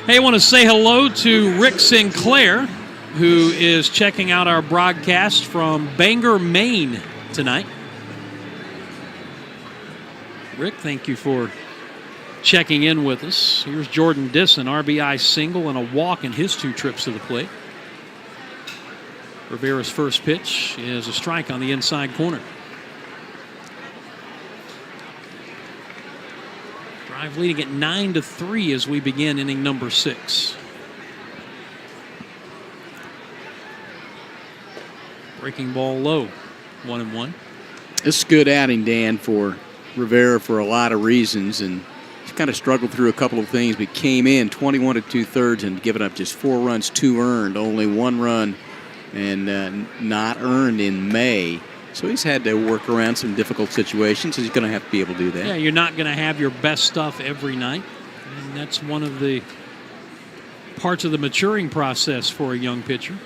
Hey, I want to say hello to Rick Sinclair, who is checking out our broadcast from Bangor, Maine tonight. Rick, thank you for checking in with us. Here's Jordan Disson, RBI single and a walk in his 2 trips to the plate. Rivera's first pitch is a strike on the inside corner. Drive leading at 9-3 as we begin inning number 6. Breaking ball low, 1-1. It's a good outing, Dan, for Rivera for a lot of reasons, and he's kind of struggled through a couple of things, but came in 21 2/3 and given up just 4 runs, 2 earned, only 1 run and not earned in May. So he's had to work around some difficult situations. So he's going to have to be able to do that. Yeah, you're not going to have your best stuff every night. And that's one of the parts of the maturing process for a young pitcher.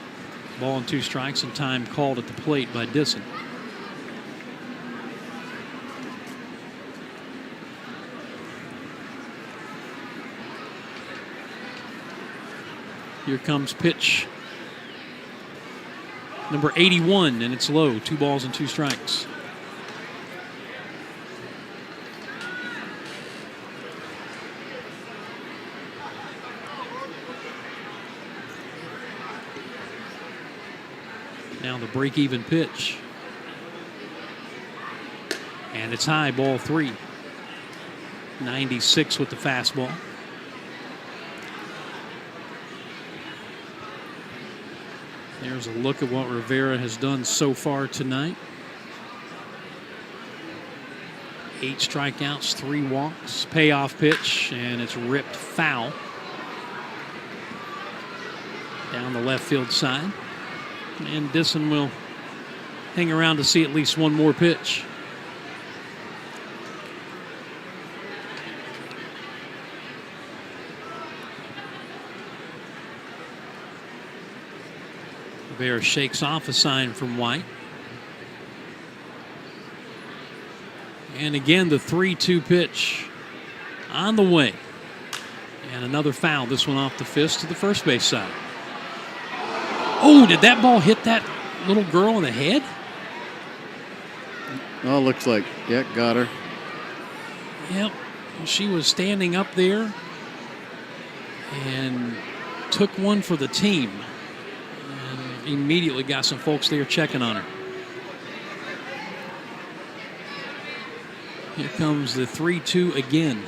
Ball and 2 strikes and time called at the plate by Disson. Here comes pitch number 81, and it's low. 2 balls and 2 strikes. Now the break-even pitch. And it's high, ball 3. 96 with the fastball. There's a look at what Rivera has done so far tonight. 8 strikeouts, 3 walks. Payoff pitch, and it's ripped foul. Down the left field side. And Disson will hang around to see at least one more pitch. Rivera shakes off a sign from White. And again, the 3-2 pitch on the way. And another foul, this one off the fist to the first base side. Oh, did that ball hit that little girl in the head? Oh, looks like, yeah, got her. Yep, she was standing up there and took one for the team. And immediately got some folks there checking on her. Here comes the 3-2 again.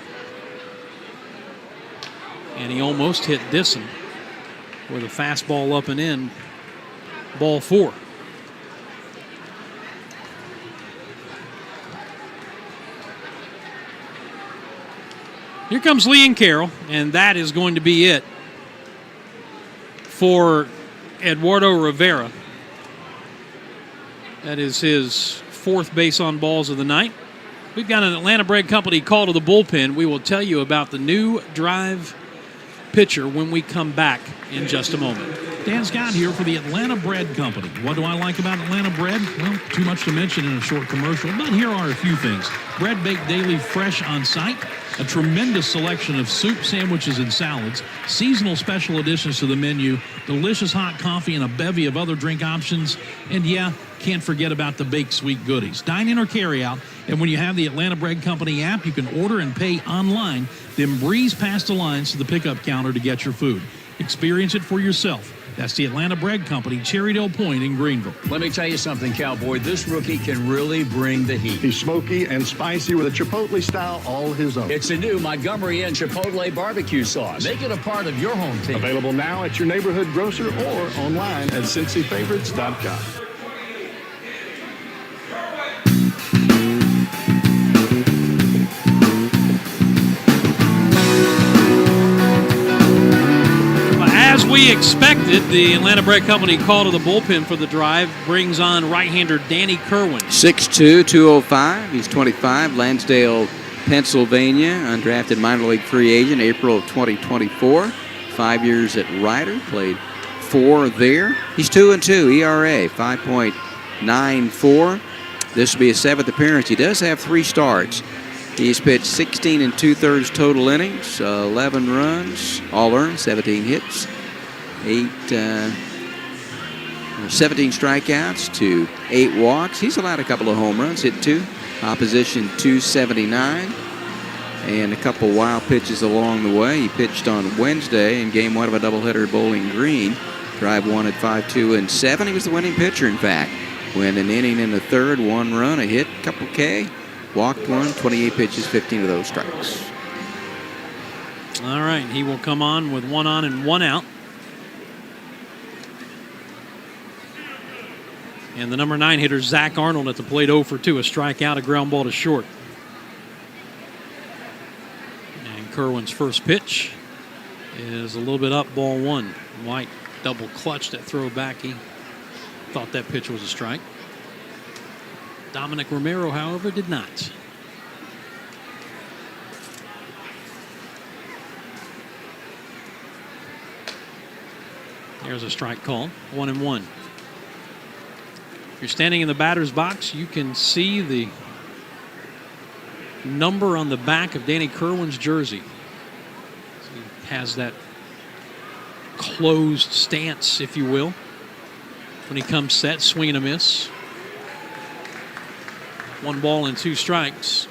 And he almost hit Disson with a fastball up and in. Ball 4. Here comes Lee and Carroll, and that is going to be it for Eduardo Rivera. That is his 4th base on balls of the night. We've got an Atlanta Bread Company call to the bullpen. We will tell you about the new drive pitcher when we come back in just a moment. Dan Scott here for the Atlanta Bread Company. What do I like about Atlanta bread? Well, too much to mention in a short commercial, but here are a few things. Bread baked daily, fresh on site. A tremendous selection of soup, sandwiches, and salads. Seasonal special additions to the menu. Delicious hot coffee and a bevy of other drink options. And yeah, can't forget about the baked sweet goodies. Dine in or carry out. And when you have the Atlanta Bread Company app, you can order and pay online. Then breeze past the lines to the pickup counter to get your food. Experience it for yourself. That's the Atlanta Bread Company, Cherrydale Point in Greenville. Let me tell you something, Cowboy. This rookie can really bring the heat. He's smoky and spicy with a Chipotle style all his own. It's a new Montgomery Inn Chipotle barbecue sauce. Make it a part of your home team. Available now at your neighborhood grocer or online at CincyFavorites.com. As we expected, the Atlanta Bread Company call to the bullpen for the drive brings on right-hander Danny Kerwin. 6'2", 205. He's 25. Lansdale Pennsylvania, undrafted minor league free agent, April of 2024. 5 years at Ryder, played 4 there. He's 2-2, ERA 5.94. This will be his 7th appearance. He does have 3 starts. He's pitched 16 2/3 total innings, 11 runs, all earned, 17 hits, 17 strikeouts to 8 walks. He's allowed a couple of home runs, hit 2, opposition 279, and a couple wild pitches along the way. He pitched on Wednesday in game 1 of a doubleheader at Bowling Green. Drive 1 at 5, 2, and 7. He was the winning pitcher, in fact. Went an inning in the 3rd, 1 run, a hit, couple K. Walked 1, 28 pitches, 15 of those strikes. All right, he will come on with 1 on and 1 out. And the number 9 hitter, Zach Arnold, at the plate 0 for 2, a strikeout, a ground ball to short. And Kerwin's first pitch is a little bit up, ball 1. White double clutched that throw back. He thought that pitch was a strike. Dominic Romero, however, did not. There's a strike call, 1-1. If you're standing in the batter's box, you can see the number on the back of Danny Kerwin's jersey. He has that closed stance, if you will, when he comes set, swing and a miss. 1 ball and 2 strikes.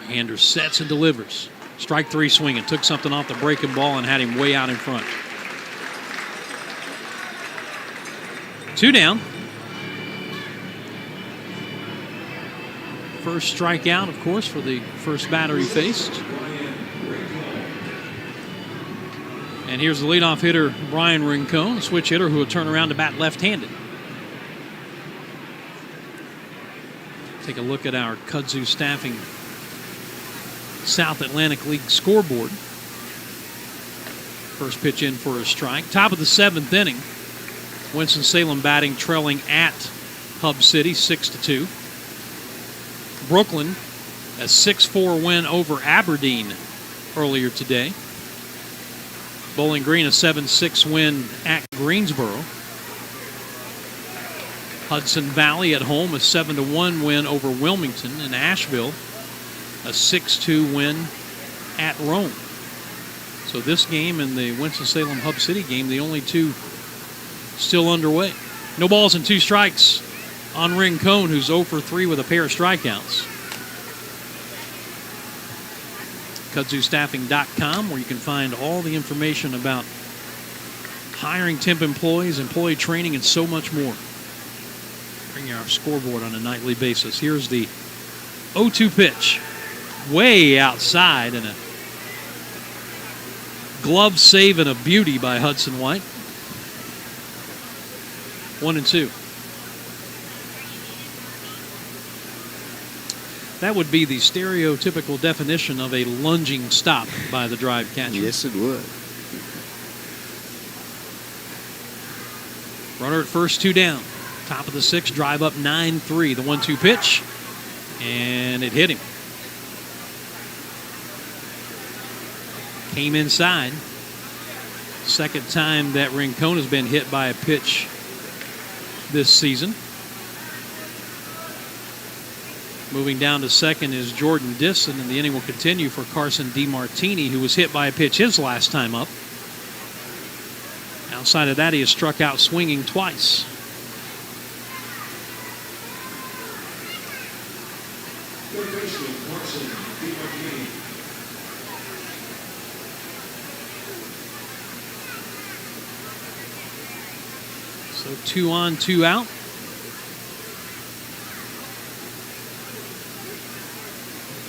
Hander sets and delivers. Strike 3 swinging. Took something off the breaking ball and had him way out in front. 2 down. First strikeout, of course, for the first batter he faced. And here's the leadoff hitter, Brian Rincon, switch hitter who will turn around to bat left-handed. Take a look at our kudzu staffing South Atlantic League scoreboard. First pitch in for a strike. Top of the 7th inning. Winston-Salem batting, trailing at Hub City 6-2. Brooklyn, a 6-4 win over Aberdeen earlier today. Bowling Green, a 7-6 win at Greensboro. Hudson Valley at home, a 7-1 win over Wilmington. And Asheville, a 6-2 win at Rome. So this game and the Winston-Salem Hub City game, the only 2 still underway. No balls and 2 strikes on Rincon, who's 0 for 3 with a pair of strikeouts. KudzuStaffing.com, where you can find all the information about hiring temp employees, employee training, and so much more. Bring you our scoreboard on a nightly basis. Here's the 0-2 pitch. Way outside, and a glove save and a beauty by Hudson White. 1-2. That would be the stereotypical definition of a lunging stop by the drive catcher. Yes, it would. Runner at first, 2 down. Top of the 6th, drive up 9-3. The 1-2 pitch, and it hit him. Came inside. Second time that Rincon has been hit by a pitch this season. Moving down to second is Jordan Disson, and the inning will continue for Carson DiMartini, who was hit by a pitch his last time up. Outside of that, he has struck out swinging twice. So 2 on, 2 out.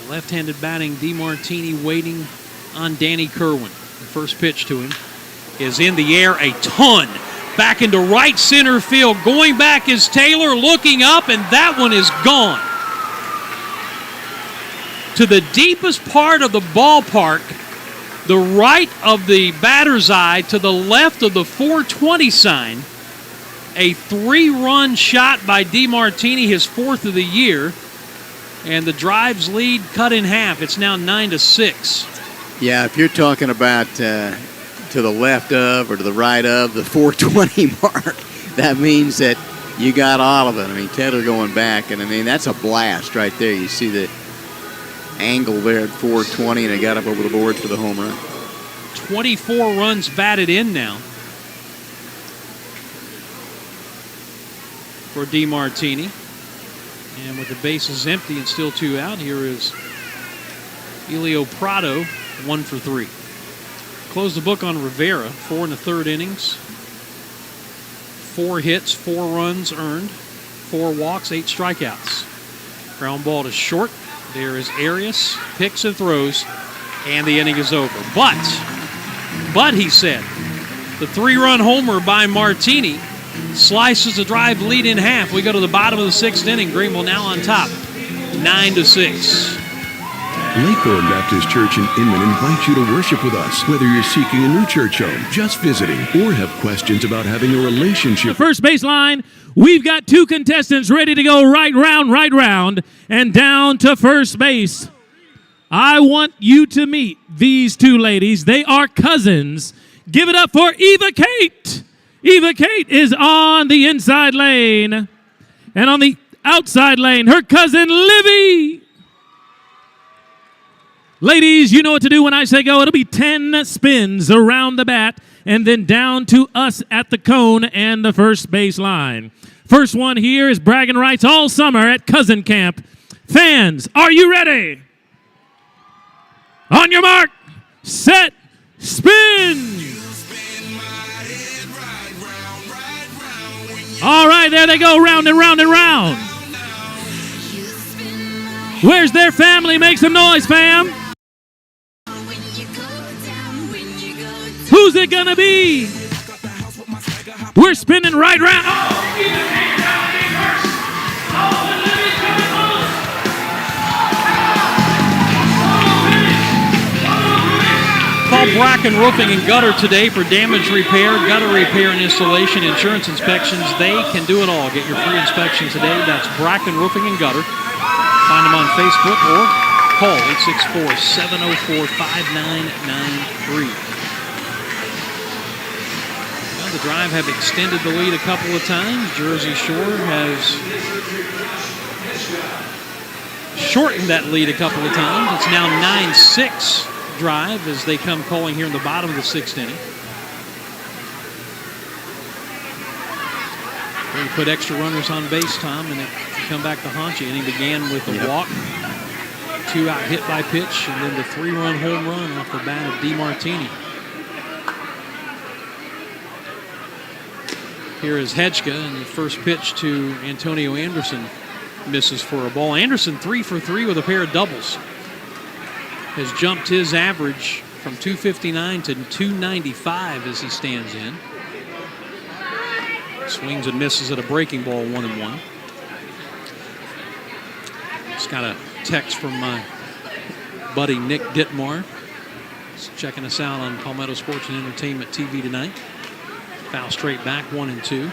Left-handed batting, DiMartini waiting on Danny Kerwin. The first pitch to him is in the air a ton. Back into right center field. Going back is Taylor, looking up, and that one is gone. To the deepest part of the ballpark, The right of the batter's eye to the left of the 420 sign. A 3-run shot by DeMartini, his 4th of the year. And the Drive's lead cut in half. It's now 9-6. Yeah, if you're talking about to the left of or to the right of the 420 mark, that means that you got all of it. I mean, Taylor going back, and I mean, that's a blast right there. You see the angle there at 420, and it got up over the board for the home run. 24 runs batted in now for DeMartini. And with the bases empty and still 2 out, here is Elio Prado, 1 for 3. Close the book on Rivera, 4 in the 3rd innings. 4 hits, 4 runs earned, 4 walks, 8 strikeouts. Ground ball to short. There is Arias, picks and throws, and the inning is over. But he said, the 3-run homer by Martini slices the Drive lead in half. We go to the bottom of the 6th inning. Greenville now on top, 9-6. Lakethorn Baptist Church in Inman invites you to worship with us. Whether you're seeking a new church home, just visiting, or have questions about having a relationship. First baseline, we've got 2 contestants ready to go right round, and down to first base. I want you to meet these 2 ladies. They are cousins. Give it up for Eva Kate. Eva Kate is on the inside lane. And on the outside lane, her cousin Livy. Ladies, you know what to do when I say go. It'll be 10 spins around the bat and then down to us at the cone and the first base line. First one here is bragging rights all summer at Cousin Camp. Fans, are you ready? On your mark, set, spin. All right, there they go, round and round and round. Where's their family? Make some noise, fam. Who's it gonna be? We're spinning right round. Call Bracken Roofing and Gutter today for damage repair, gutter repair and installation, insurance inspections. They can do it all. Get your free inspection today. That's Bracken Roofing and Gutter. Find them on Facebook or call 864-704-5993. Well, the Drive have extended the lead a couple of times. Jerseyshore has shortened that lead a couple of times. It's now 9-6. Drive as they come calling here in the bottom of the 6th inning. We put extra runners on base, Tom, and it come back to haunt you. Inning began with a walk, 2 out hit by pitch, and then the 3-run home run off the bat of DeMartini. Here is Hedgka, and the first pitch to Antonio Anderson misses for a ball. Anderson 3 for 3 with a pair of doubles. Has jumped his average from 259 to 295 as he stands in. Swings and misses at a breaking ball, 1-1. Just got a text from my buddy Nick Ditmar. He's checking us out on Palmetto Sports and Entertainment TV tonight. Foul straight back, 1-2.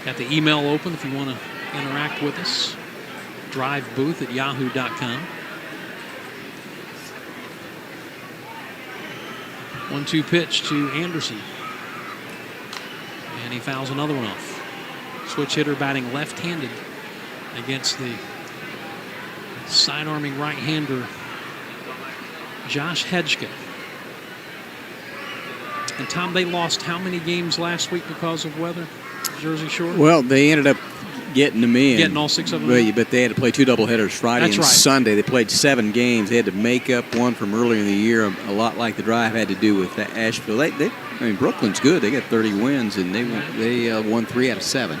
Got the email open if you want to interact with us. Drive booth at yahoo.com. 1-2 pitch to Anderson. And he fouls another one off. Switch hitter batting left-handed against the side-arming right-hander Josh Hedgka. And Tom, they lost how many games last week because of weather? Jerseyshore? Well, they ended up getting them in. Getting all 6 of them? But they had to play 2 doubleheaders Friday and Sunday. They played 7 games. They had to make up one from earlier in the year, a lot like the Drive had to do with Asheville. I mean, Brooklyn's good. They got 30 wins, and they won 3 out of 7.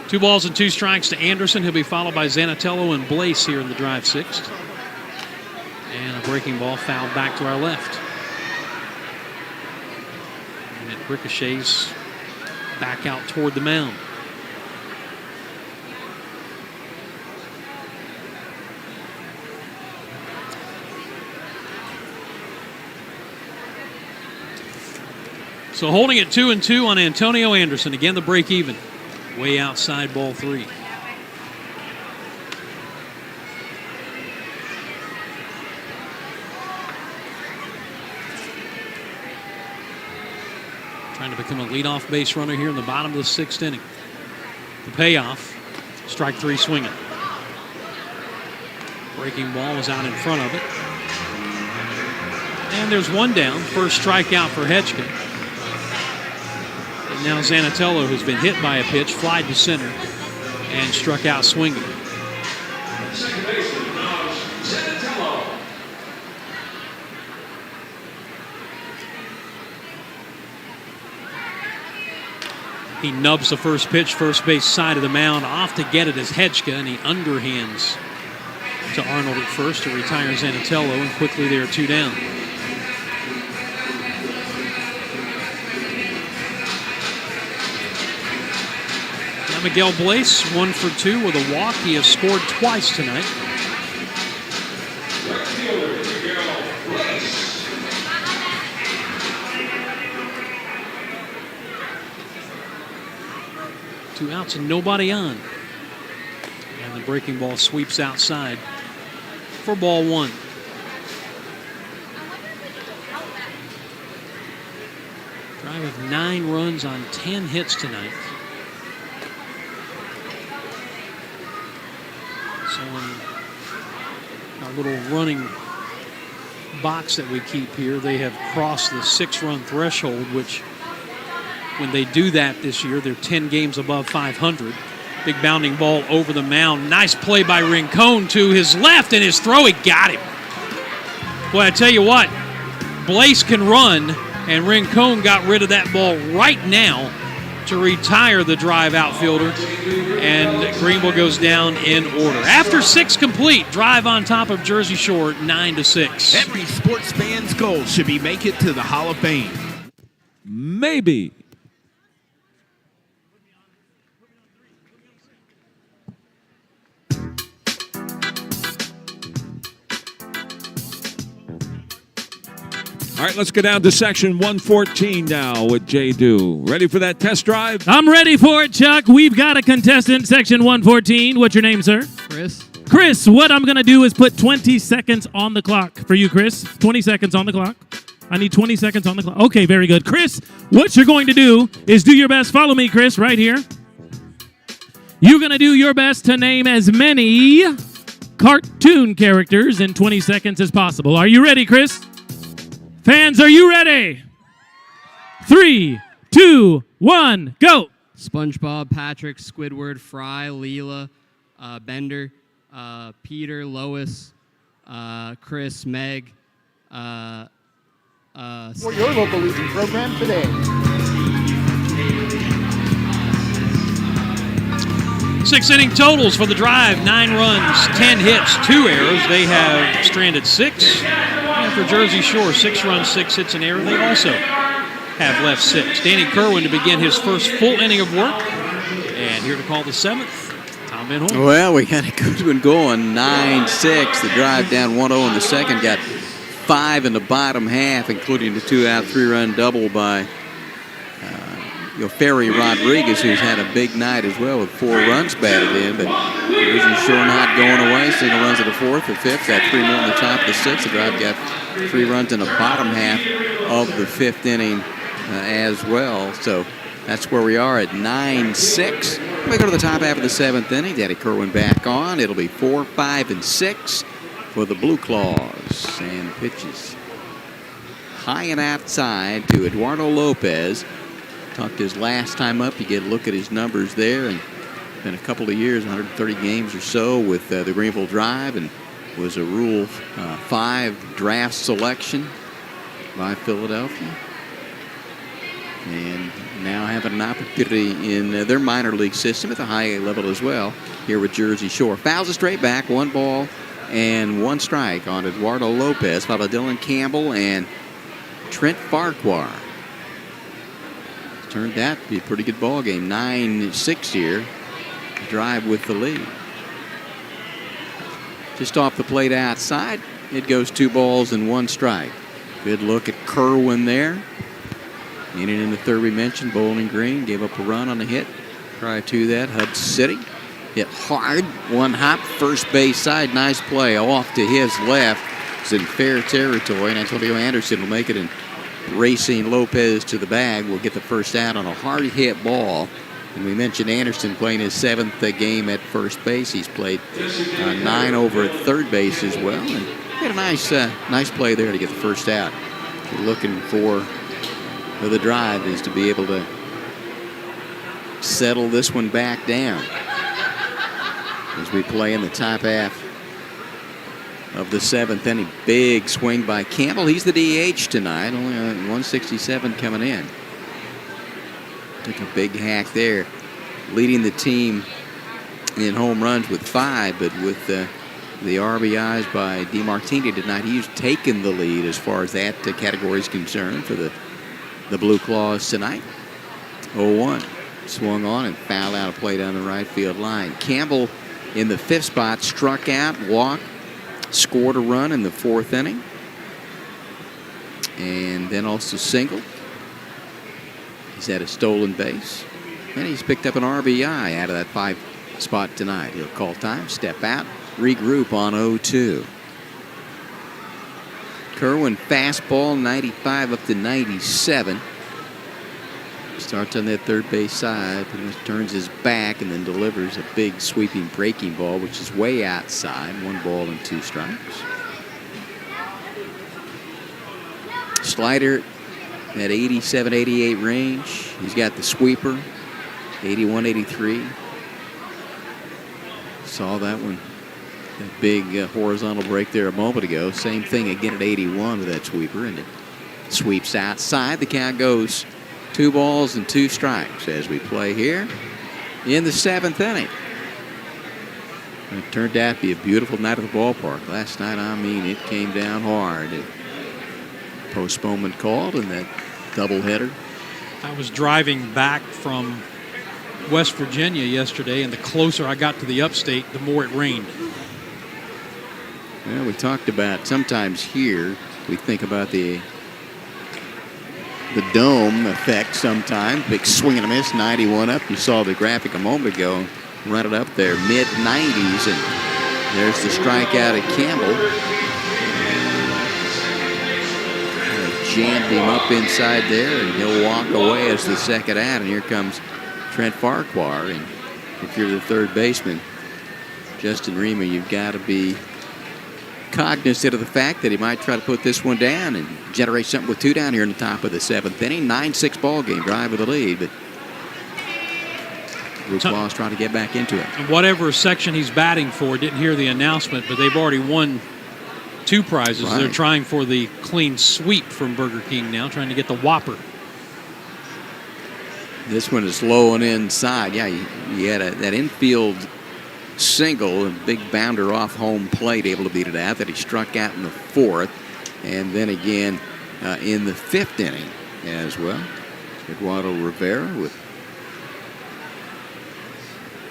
2 balls and 2 strikes to Anderson. He'll be followed by Zanatello and Blaze here in the Drive 6th. And a breaking ball fouled back to our left. And it ricochets back out toward the mound. So holding it 2-2 on Antonio Anderson. Again, the break even. Way outside ball 3. Trying to become a leadoff base runner here in the bottom of the 6th inning. The payoff, strike 3 swinging. Breaking ball was out in front of it. And there's one down. First strikeout for Hedgkin. And now Zanatello, who's been hit by a pitch, flied to center and struck out swinging. He nubs the first pitch, first base side of the mound. Off to get it is Hedgkin, and he underhands to Arnold at first to retire Zanatello, and quickly they are 2 down. Now Miguel Blaze, 1 for 2 with a walk. He has scored twice tonight. Two outs and nobody on. And the breaking ball sweeps outside for ball 1. Drive of 9 runs on 10 hits tonight. So in our little running box that we keep here, they have crossed the 6-run threshold, which when they do that this year, they're 10 games above 500. Big bounding ball over the mound. Nice play by Rincon to his left, and his throw, he got him. Boy, I tell you what, Blaze can run, and Rincon got rid of that ball right now to retire the drive outfielder, and Greenville goes down in order. After 6 complete, drive on top of Jerseybshore, 9-6. Every sports fan's goal should be make it to the Hall of Fame. Maybe. All right, let's go down to section 114 now with Jay Dew. Ready for that test drive? I'm ready for it, Chuck. We've got a contestant, section 114. What's your name, sir? Chris. Chris, what I'm going to do is put 20 seconds on the clock for you, Chris. 20 seconds on the clock. I need 20 seconds on the clock. Okay, very good. Chris, what you're going to do is do your best. Follow me, Chris, right here. You're going to do your best to name as many cartoon characters in 20 seconds as possible. Are you ready, Chris? Fans, are you ready? 3, 2, 1, go. SpongeBob, Patrick, Squidward, Fry, Leela, Bender, Peter, Lois, Chris, Meg. For your local Legion program today. 6 inning totals for the drive. 9 runs, 10 hits, 2 errors. They have stranded 6. And for Jerseybshore, 6 runs, 6 hits, and error. They also have left 6. Danny Kerwin to begin his first full inning of work. And here to call the 7th, Tom Van Horn. Well, we got a good one going, 9-6. The drive down 1-0 in the second. Got 5 in the bottom half, including the 2-out, 3-run double by Ferry Rodriguez, who's had a big night as well with 4 runs batted in. But Jerseybshore not going away. Single runs in the 4th or 5th. Got 3 more in the top of the 6th. The drive got 3 runs in the bottom half of the 5th inning as well. So that's where we are at 9-6. We go to the top half of the 7th inning. Danny Kerwin back on. It'll be 4, 5, and 6 for the Blueclaws. And pitches high and outside to Eduardo Lopez. Tucked his last time up. You get a look at his numbers there. And been a couple of years, 130 games or so with the Greenville Drive, and was a Rule 5 draft selection by Philadelphia. And now having an opportunity in their minor league system at the high A level as well here with Jerseybshore. Fouls it straight back, 1 ball and 1 strike on Eduardo Lopez, followed by Dylan Campbell and Trent Farquhar. Turned out to be a pretty good ball game. 9-6 here. Drive with the lead. Just off the plate outside, it goes 2 balls and 1 strike. Good look at Kerwin there. Inning in the third we mentioned, Bowling Green gave up a run on the hit. Prior to that, Hudson City hit hard, one hop, first base side, nice play off to his left. It's in fair territory, and Antonio Anderson will make it, and racing Lopez to the bag will get the first out on a hard hit ball. And we mentioned Anderson playing his 7th game at first base. He's played 9 over at third base as well, and had a nice play there to get the first out. You're looking for the drive is to be able to settle this one back down as we play in the top half of the 7th inning. Big swing by Campbell. He's the DH tonight, only 167 coming in. Took a big hack there, leading the team in home runs with 5, but with the RBIs by DeMartini tonight, he's taken the lead as far as that category is concerned for the Blueclaws tonight. 0-1. Swung on and fouled out a play down the right field line. Campbell in the 5th spot, struck out, walked, scored a run in the 4th inning, and then also singled. He's had a stolen base, and he's picked up an RBI out of that 5th spot tonight. He'll call time, step out, regroup on 0-2. Kerwin fastball, 95 up to 97. Starts on that third base side, pretty much turns his back and then delivers a big sweeping breaking ball, which is way outside. 1 ball and 2 strikes. Slider at 87, 88 range. He's got the sweeper, 81, 83. Saw that one. That big horizontal break there a moment ago. Same thing again at 81 with that sweeper, and it sweeps outside. The count goes 2 balls and 2 strikes as we play here in the 7th inning. It turned out to be a beautiful night at the ballpark. Last night, I mean, it came down hard. Postponement called in that doubleheader. I was driving back from West Virginia yesterday, and the closer I got to the upstate, the more it rained. Well, we talked about sometimes here we think about the dome effect sometimes. Big swing and a miss, 91 up. You saw the graphic a moment ago. Run it up there, mid-90s, and there's the strikeout at Campbell. Jammed him up inside there, and he'll walk away as the second out. And here comes Trent Farquhar. And if you're the third baseman, Justin Rima, you've got to be cognizant of the fact that he might try to put this one down and generate something with 2 down here in the top of the 7th inning. 9-6 ball game, drive with the lead, but Blueclaws trying to get back into it. And whatever section he's batting for, didn't hear the announcement, but they've already won 2 prizes. Right. They're trying for the clean sweep from Burger King now, trying to get the Whopper. This one is low and inside. Yeah, he had that infield single and big bounder off home plate, able to beat it out. That he struck out in the 4th, and then again in the 5th inning as well. Eduardo Rivera with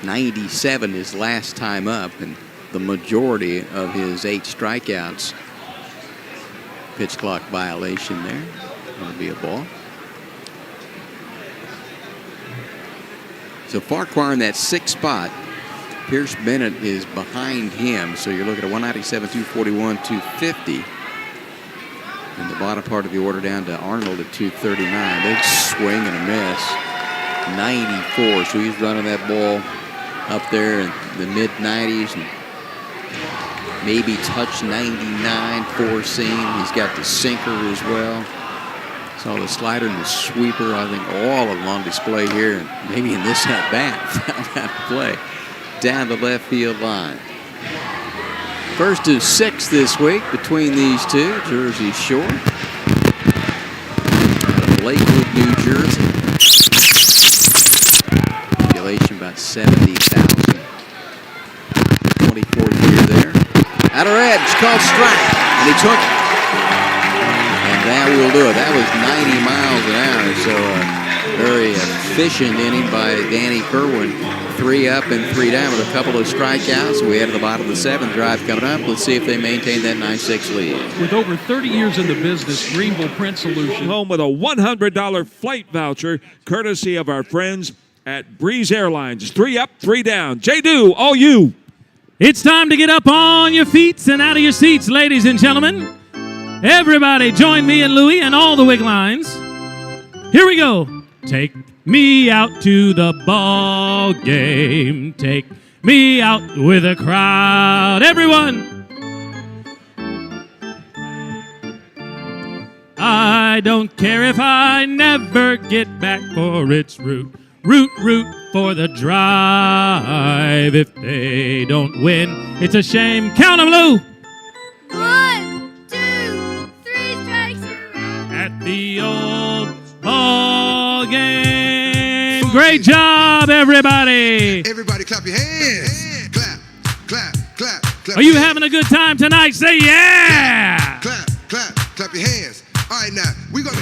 97 his last time up, and the majority of his 8 strikeouts. Pitch clock violation there. That'll be a ball. So Farquhar in that 6th spot. Pierce Bennett is behind him, so you're looking at 197, 241, 250. In the bottom part of the order down to Arnold at 239. Big swing and a miss. 94, so he's running that ball up there in the mid-90s and maybe touch 99 four-seam. He's got the sinker as well. Saw the slider and the sweeper, I think, all of them on display here, and maybe in this at-bat, found how to play down the left field line. First and 6 this week between these two. Jerseyshore, Lakewood, New Jersey. Population about 70,000. 24th year there. Outer edge, called strike, and he took it. And that will do it. That was 90 miles an hour, so a very efficient inning by Danny Kerwin. 3 up and 3 down with a couple of strikeouts. We head to the bottom of the 7th, drive coming up. Let's see if they maintain that 9-6 lead. With over 30 years in the business, Greenville Print Solutions. Home with a $100 flight voucher, courtesy of our friends at Breeze Airlines. 3 up, 3 down. J-Do, all you. It's time to get up on your feet and out of your seats, ladies and gentlemen. Everybody join me and Louie and all the wig lines. Here we go. Take me out to the ball game. Take me out with a crowd. Everyone. I don't care if I never get back, for it's root for the drive. If they don't win, it's a shame. Count 'em, Lou. 1, 2, 3 strikes you're out. At the old ball game. Great job, everybody. Everybody clap your hands. Clap, clap, clap, clap. Are you having a good time tonight? Say yeah. Clap, clap, clap your hands. All right, now, we're going to...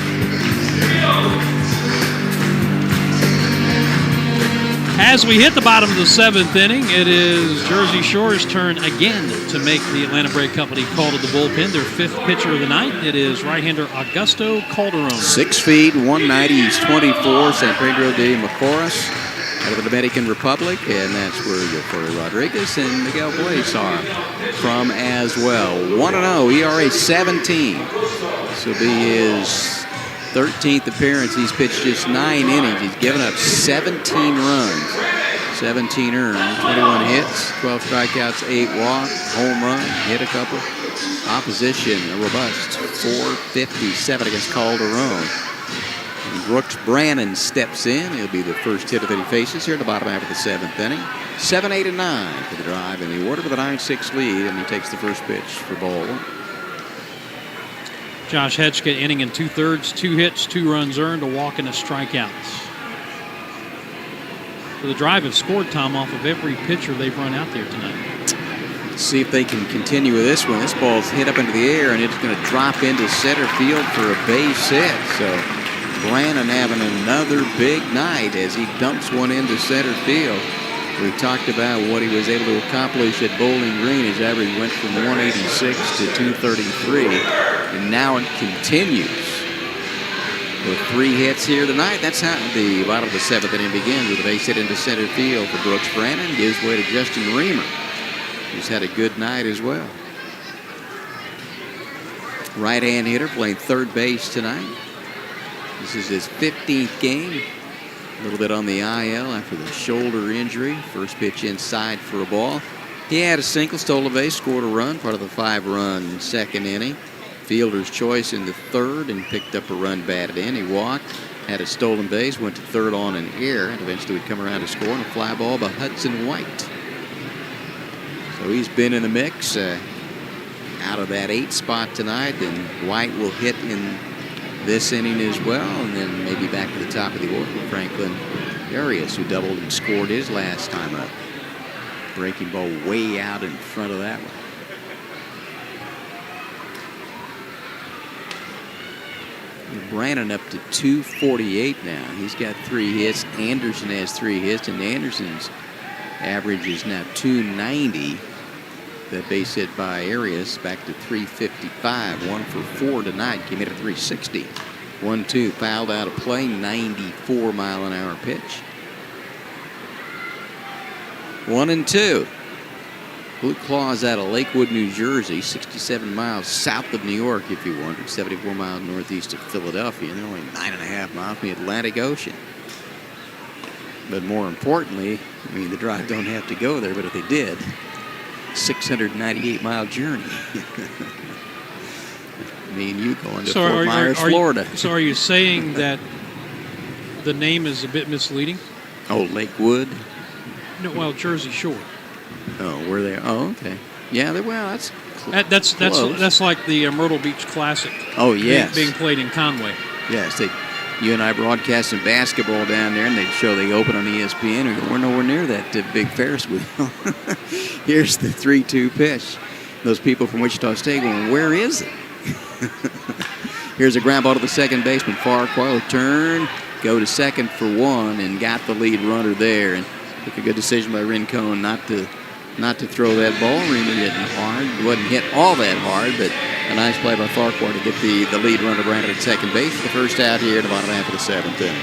As we hit the bottom of the 7th inning, it is Jerseyshore's turn again to make the Atlanta Braid Company call to the bullpen. Their 5th pitcher of the night. It is right-hander Augusto Calderon. 6 feet, 190. He's 24. San Pedro de Macorís out of the Dominican Republic. And that's where Yofori Rodriguez and Miguel Blaze are from as well. 1-0, ERA 17. This will be his 13th appearance. He's pitched just 9 innings. He's given up 17 runs, 17 earned, 21 hits, 12 strikeouts, 8 walks, home run, hit a couple. Opposition, a robust 457 against Calderon. And Brooks Brannon steps in. He'll be the first hitter that he faces here at the bottom half of the 7th inning. 7, 8, and 9 for the drive in the order with a 9-6 lead, and he takes the first pitch for ball 1. Josh Hetchka, inning and 2/3, 2 hits, 2 runs earned, a walk and a strikeout. So the drive have scored, Tom, off of every pitcher they've run out there tonight. Let's see if they can continue with this one. This ball's hit up into the air, and it's going to drop into center field for a base hit. So Brannon having another big night as he dumps one into center field. We talked about what he was able to accomplish at Bowling Green. His average went from 186 to 233, and now it continues with 3 hits here tonight. That's how the bottom of the 7th inning begins with a base hit into center field for Brooks Brannon. Gives way to Justin Reamer, who's had a good night as well. Right-hand hitter playing third base tonight. This is his 15th game. A little bit on the IL after the shoulder injury. First pitch inside for a ball. He had a single, stole a base, scored a run, part of the 5-run second inning. Fielder's choice in the 3rd and picked up a run batted in. He walked, had a stolen base, went to 3rd on an error, and eventually would come around to score on a fly ball by Hudson White. So he's been in the mix out of that 8 spot tonight, and White will hit in this inning as well, and then maybe back to the top of the order with Franklin Arias, who doubled and scored his last time up. Breaking ball way out in front of that one. Brannon up to 248 now. He's got 3 hits. Anderson has 3 hits, and Anderson's average is now 290. That base hit by Arias back to 355. 1 for 4 tonight. Came in at 360. 1-2 fouled out of play. 94-mile-an-hour pitch. 1-2. Blueclaws out of Lakewood, New Jersey, 67 miles south of New York, if you wonder, 74 miles northeast of Philadelphia, and only 9.5 miles from the Atlantic Ocean. But more importantly, I mean, the drive don't have to go there, but if they did, 698-mile journey. Me and you going to Fort Myers, Florida. So are you saying that the name is a bit misleading? Oh, Lakewood? No, well, Jerseysshore. Oh, where they are? Oh, okay. Yeah, well, that's like the Myrtle Beach Classic. Oh, yes. Being played in Conway. Yes, you and I broadcasting basketball down there, and they'd show they open on ESPN. We're nowhere near that big Ferris wheel. Here's the 3-2 pitch. Those people from Wichita State going, where is it? Here's a ground ball to the second baseman. Farquhar turn, go to second for 1, and got the lead runner there. And Took a good decision by Rincon not to throw that ball. Reamer hitting hard. Wasn't hit all that hard, but a nice play by Farquhar to get the lead runner Brandon at second base. The first out here in the bottom half of the seventh inning.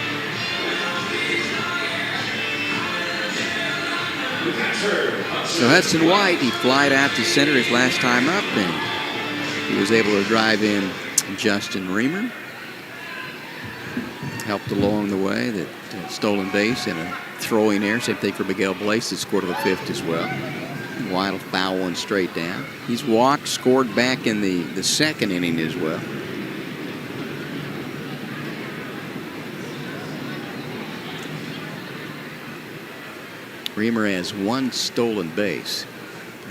So Hudson White, he flied out to center his last time up, and he was able to drive in Justin Reamer. Helped along the way, that stolen base and a throwing error. Same thing for Miguel Blaze, that scored to the fifth as well. White will foul one straight down. He's walked, scored back in the second inning as well. Reamer has one stolen base.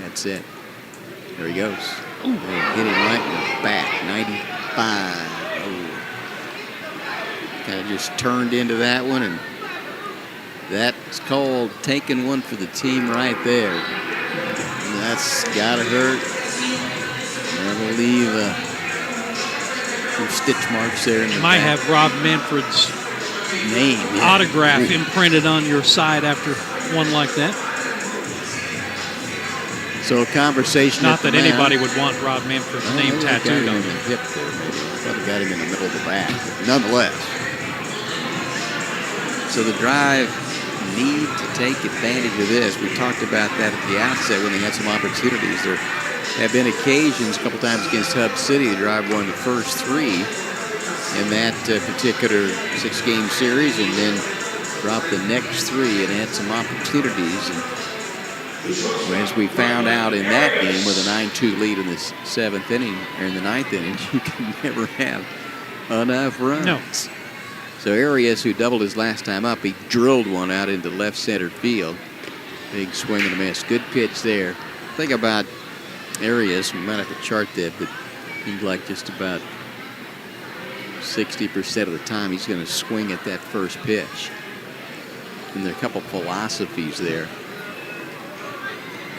That's it. There he goes. Hit him right in the back. 95. Kind of just turned into that one, and that's called taking one for the team right there. And that's got to hurt. And we'll leave some stitch marks there. You might have Rob Manfred's name autograph imprinted on your side after one like that. So a conversation. Not that anybody would want Rob Manfred's name tattooed on him. Hip there, maybe. I thought he got him in the middle of the back. But nonetheless. So the Drive need to take advantage of this. We talked about that at the outset when they had some opportunities. There have been occasions, a couple times against Hub City, the Drive won the first three in that particular six-game series, and then dropped the next three and had some opportunities. And as we found out in that game with a 9-2 lead in the seventh inning, or in the ninth inning, you can never have enough runs. No. So Arias, who doubled his last time up, he drilled one out into left center field. Big swing and a miss. Good pitch there. Think about Arias. We might have to chart that, but he's like just about 60% of the time he's going to swing at that first pitch. And there are a couple philosophies there.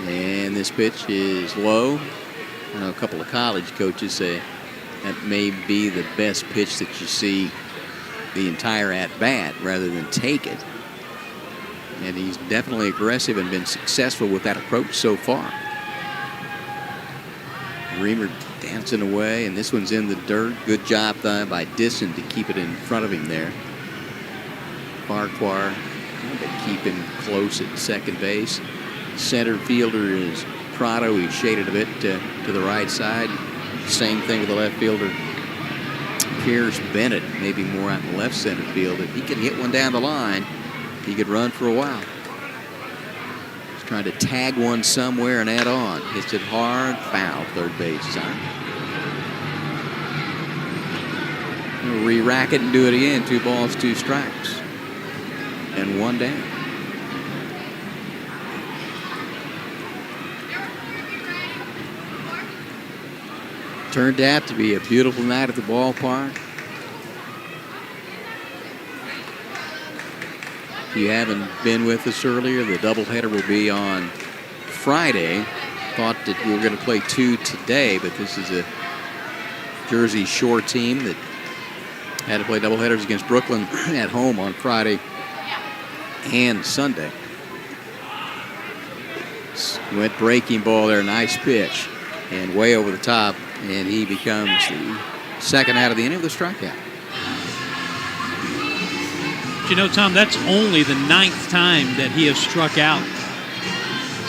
And this pitch is low. I know a couple of college coaches say that may be the best pitch that you see the entire at-bat rather than take it. And he's definitely aggressive and been successful with that approach so far. Reamer dancing away, and this one's in the dirt. Good job by Disson to keep it in front of him there. Farquhar to keep him close at second base. Center fielder is Prado. He's shaded a bit to the right side. Same thing with the left fielder. Pierce Bennett, maybe more out in the left center field. If he could hit one down the line, he could run for a while. He's trying to tag one somewhere and add on. Hits it hard, foul, third base side. He'll re-rack it and do it again. 2 balls, 2 strikes. And 1 down. Turned out to be a beautiful night at the ballpark. If you haven't been with us earlier, the doubleheader will be on Friday. Thought that we were going to play 2 today, but this is a Jerseyshore team that had to play doubleheaders against Brooklyn at home on Friday and Sunday. Went breaking ball there, nice pitch, and way over the top. And he becomes the second out of the inning with a strikeout. But you know, Tom, that's only the 9th time that he has struck out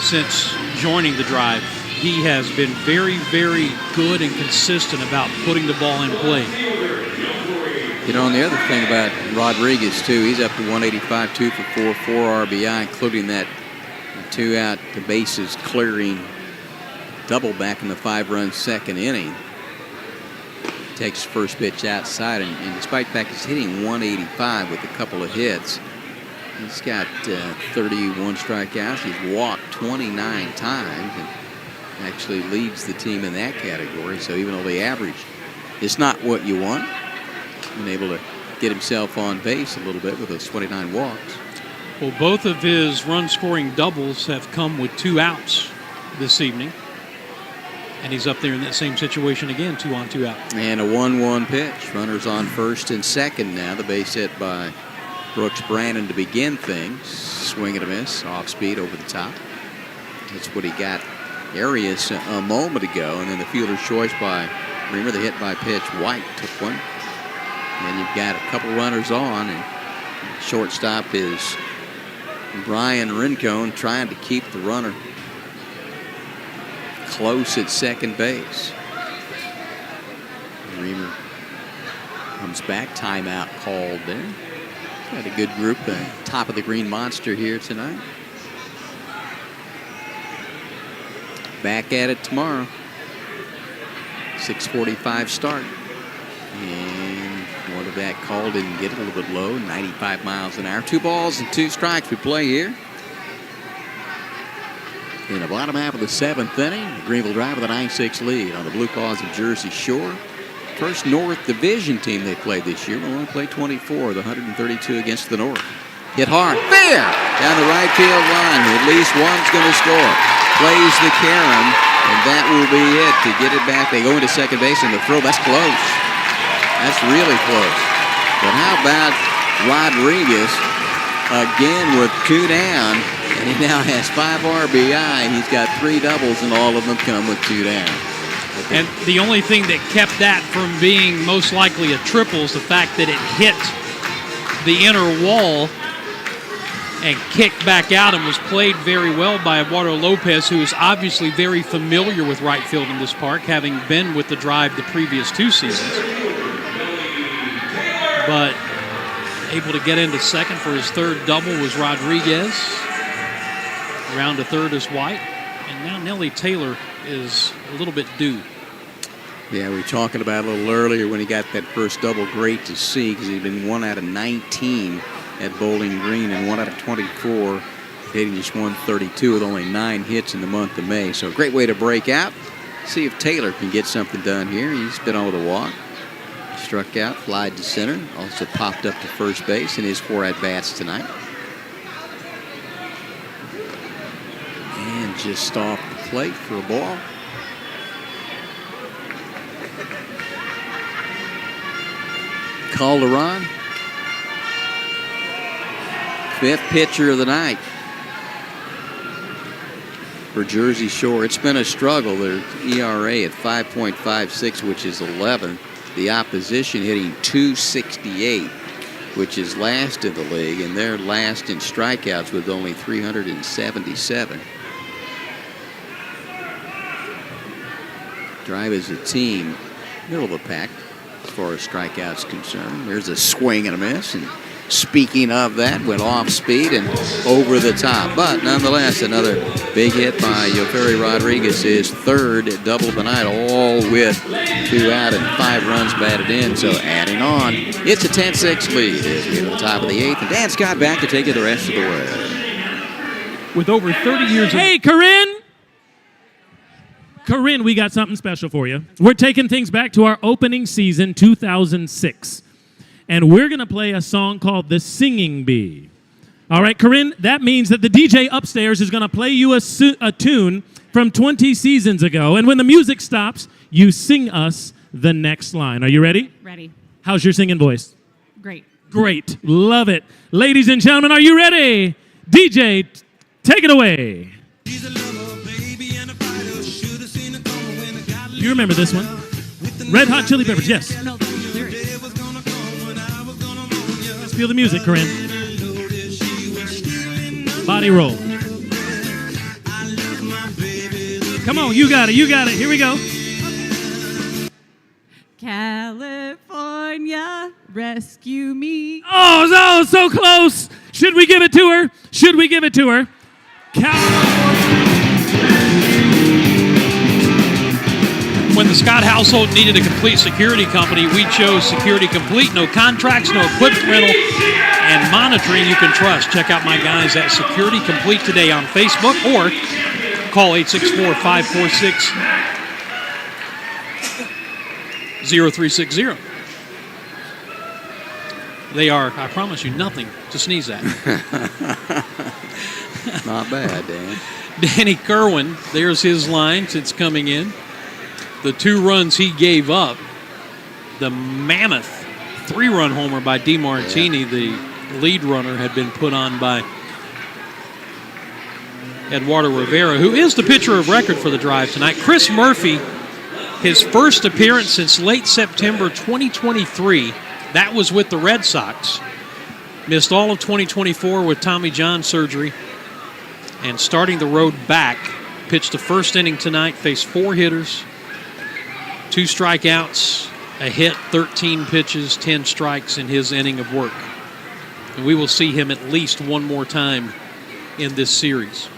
since joining the Drive. He has been very, very good and consistent about putting the ball in play. You know, and the other thing about Rodriguez, too, he's up to 185, 2 for 4 RBI, including that 2 out, the bases clearing double back in the 5-run second inning. Takes first pitch outside, and despite the fact he's hitting 185 with a couple of hits, he's got 31 strikeouts. He's walked 29 times and actually leads the team in that category. So even though the average is not what you want, been able to get himself on base a little bit with those 29 walks. Well, both of his run-scoring doubles have come with 2 outs this evening. And he's up there in that same situation again, 2 on, 2 out. And a 1-1 pitch. Runners on first and second now. The base hit by Brooks Brannon to begin things. swing and a miss. Off speed over the top. That's what he got Arias a moment ago. And then the fielder's choice by Reamer, the hit by pitch. White took one. And you've got a couple runners on. And shortstop is Brian Rincon trying to keep the runner close at second base. Reamer comes back. Timeout called there. Got a good group top of the Green Monster here tonight. Back at it tomorrow. 6:45 start. And one of that call didn't get it, a little bit low. 95 miles an hour. 2 balls and 2 strikes we play here. In the bottom half of the 7th inning, the Greenville Drive with a 9-6 lead on the Blueclaws of Jerseyshore. First North Division team they played this year. We'll only play 24, the 132 against the North. Hit hard. Fair! Down the right field line. At least one's going to score. Plays the carom, and that will be it to get it back. They go into second base, and the throw, that's close. That's really close. But how about Rodriguez again with 2 down, and he now has 5 RBI. He's got 3 doubles, and all of them come with 2 down. And the only thing that kept that from being most likely a triple is the fact that it hit the inner wall and kicked back out and was played very well by Eduardo Lopez, who is obviously very familiar with right field in this park, having been with the Drive the previous 2 seasons. But able to get into second for his 3rd double was Rodriguez. Around to third is White. And now Nellie Taylor is a little bit due. Yeah, we were talking about a little earlier when he got that first double. Great to see, because he'd been 1 out of 19 at Bowling Green and 1 out of 24 hitting just 132 with only 9 hits in the month of May. So a great way to break out. See if Taylor can get something done here. He's been over the walk. Struck out, flied to center. Also popped up to first base in his 4 at-bats tonight. And just off the plate for a ball. Calderon, 5th pitcher of the night for Jerseyshore. It's been a struggle. Their ERA at 5.56, which is 11th. The opposition hitting .268, which is last in the league, and they're last in strikeouts with only 377. Drive as a team, middle of the pack as far as strikeouts concerned. There's a swing and a miss, and speaking of that, went off speed and over the top. But nonetheless, another big hit by Yoferi Rodriguez, his 3rd double of the night, all with 2 out and 5 runs batted in. So adding on, it's a 10-6 lead as we get to the top of the 8th. And Dan Scott back to take it the rest of the way. With over 30 years of... Hey, Corinne! Corinne, we got something special for you. We're taking things back to our opening season, 2006. And we're going to play a song called The Singing Bee. All right, Corinne, that means that the DJ upstairs is going to play you a tune from 20 seasons ago. And when the music stops, you sing us the next line. Are you ready? Ready. How's your singing voice? Great. Great. Love it. Ladies and gentlemen, are you ready? DJ, take it away. You remember this one? Red Hot Chili Peppers, yes. Let's feel the music, Corinne. Body roll. Come on, you got it, you got it. Here we go. California, rescue me. Oh, so close. Should we give it to her? Should we give it to her? When the Scott household needed a complete security company, we chose Security Complete. No contracts, no equipment rental, and monitoring you can trust. Check out my guys at Security Complete today on Facebook or call 864-546-0360. They are, I promise you, nothing to sneeze at. Not bad, Dan. Danny Kerwin, there's his line since coming in. The 2 runs he gave up, the mammoth 3-run homer by DeMartini, the lead runner, had been put on by Eduardo Rivera, who is the pitcher of record for the Drive tonight. Chris Murphy, his first appearance since late September 2023. That was with the Red Sox. Missed all of 2024 with Tommy John surgery. And starting the road back, pitched the first inning tonight, faced 4 hitters, 2 strikeouts, a hit, 13 pitches, 10 strikes in his inning of work. And we will see him at least one more time in this series.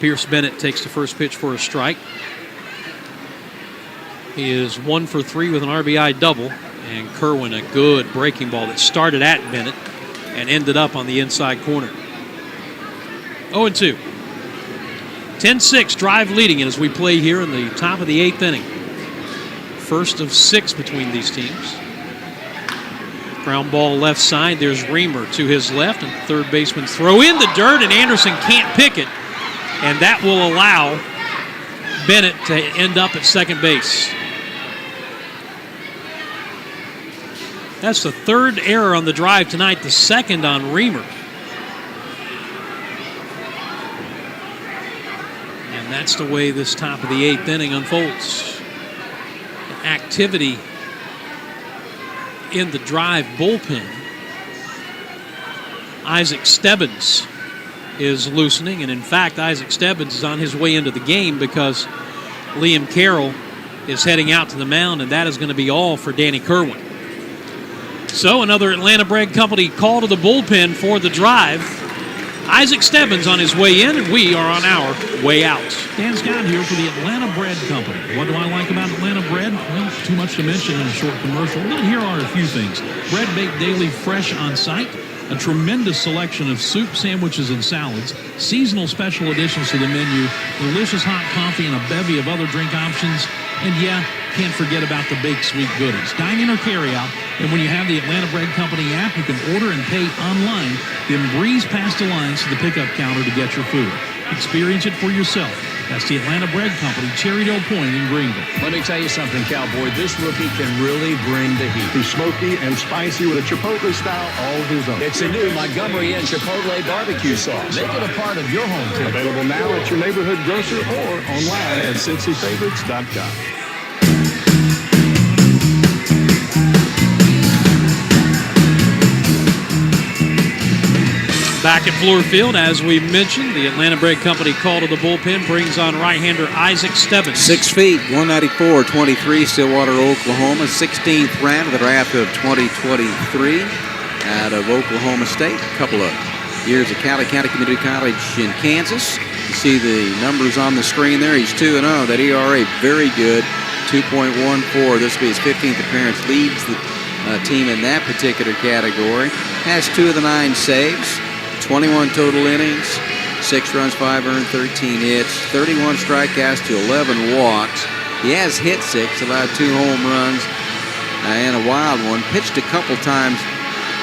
Pierce Bennett takes the first pitch for a strike. He is 1 for 3 with an RBI double. And Kerwin, a good breaking ball that started at Bennett and ended up on the inside corner. 0-2. 10-6, Drive leading it as we play here in the top of the 8th inning. First of 6 between these teams. Ground ball left side. There's Reamer to his left, and the third baseman throw in the dirt, and Anderson can't pick it. And that will allow Bennett to end up at second base. That's the 3rd error on the Drive tonight, the 2nd on Reamer. And that's the way this top of the 8th inning unfolds. Activity in the Drive bullpen. Isaac Stebbins is loosening, and in fact, Isaac Stebbins is on his way into the game because Liam Carroll is heading out to the mound, and that is going to be all for Danny Kerwin. So another Atlanta Bread Company call to the bullpen for the Drive. Isaac Stebbins on his way in, and we are on our way out. Dan Scott here for the Atlanta Bread Company. What do I like about Atlanta Bread? Well, too much to mention in a short commercial. But here are a few things. Bread baked daily, fresh on site. A tremendous selection of soup, sandwiches, and salads. Seasonal special additions to the menu. Delicious hot coffee and a bevy of other drink options. And yeah, can't forget about the baked sweet goodies. Dine in or carry out. And when you have the Atlanta Bread Company app, you can order and pay online, then breeze past the lines to the pickup counter to get your food. Experience it for yourself. That's the Atlanta Bread Company, Cherrydale Point in Greenville. Let me tell you something, Cowboy. This rookie can really bring the heat. He's smoky and spicy with a Chipotle style all his own. It's a new Montgomery and Chipotle barbecue sauce. Make it a part of your home team. Available now at your neighborhood grocer or online at CincyFavorites.com. Back at Fluor Field, as we mentioned, the Atlanta Bread Company call to the bullpen brings on right-hander Isaac Stebbins. 6 feet, 194-23, Stillwater, Oklahoma. 16th round of the draft of 2023 out of Oklahoma State. A couple of years at County Community College in Kansas. You see the numbers on the screen there. He's 2-0. That ERA, very good, 2.14. This will be his 15th appearance. Leads the team in that particular category. Has 2 of the 9 saves. 21 total innings, 6 runs, 5 earned, 13 hits, 31 strikeouts to 11 walks. He has hit 6, allowed 2 home runs and a wild one. Pitched a couple times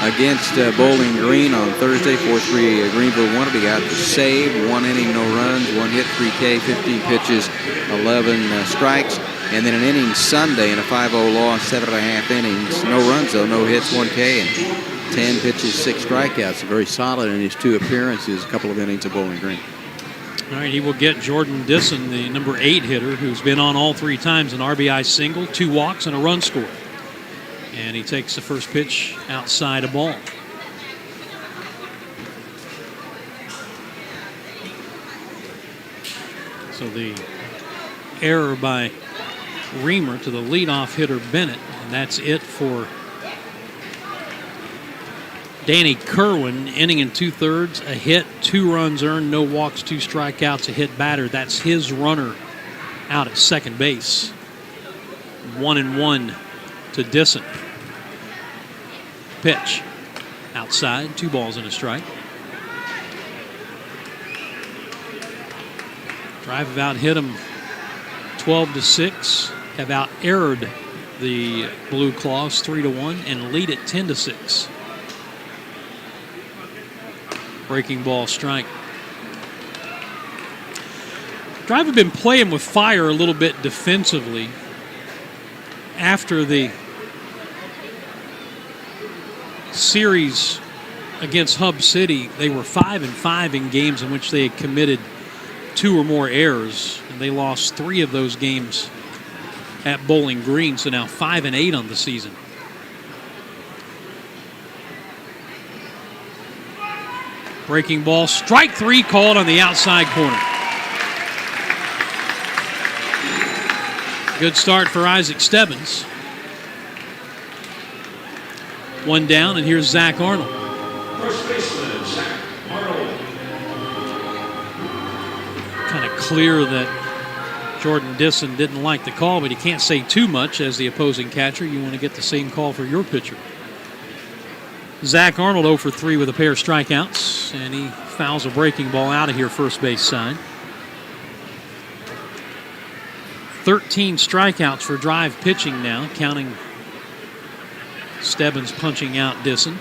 against Bowling Green on Thursday, 4-3 Greenville won it. He got the save, 1 inning, no runs, 1 hit, 3 K, 15 pitches, 11 strikes. And then an inning Sunday in a 5-0 loss, 7.5 innings. No runs, though, no hits, 1 K, and 10 pitches, 6 strikeouts. Very solid in his 2 appearances, a couple of innings at Bowling Green. All right, he will get Jordan Disson, the number 8 hitter, who's been on all 3 times, an RBI single, 2 walks, and a run scored. And he takes the first pitch outside a ball. So the error by Reamer to the leadoff hitter Bennett, and that's it for Danny Kerwin. Inning in 2/3, a hit, 2 runs earned, no walks, 2 strikeouts, a hit batter. That's his runner out at second base. 1-1 to Disson. Pitch outside, 2 balls and a strike. Drive have out hit him 12-6, have out errored the Blueclaws 3-1 and lead it 10-6. Breaking ball strike. Drive have been playing with fire a little bit defensively after the series against Hub City, they were 5-5 in games in which they had committed 2 or more errors, and they lost 3 of those games at Bowling Green, so now 5-8 on the season. Breaking ball, strike 3 called on the outside corner. Good start for Isaac Stebbins. 1 down, and here's Zach Arnold. First baseman, Zach Arnold. Kind of clear that Jordan Disson didn't like the call, but he can't say too much as the opposing catcher. You want to get the same call for your pitcher. Zach Arnold 0 for 3 with a pair of strikeouts, and he fouls a breaking ball out of here first base side. 13 strikeouts for drive pitching now, counting Stebbins punching out Disson.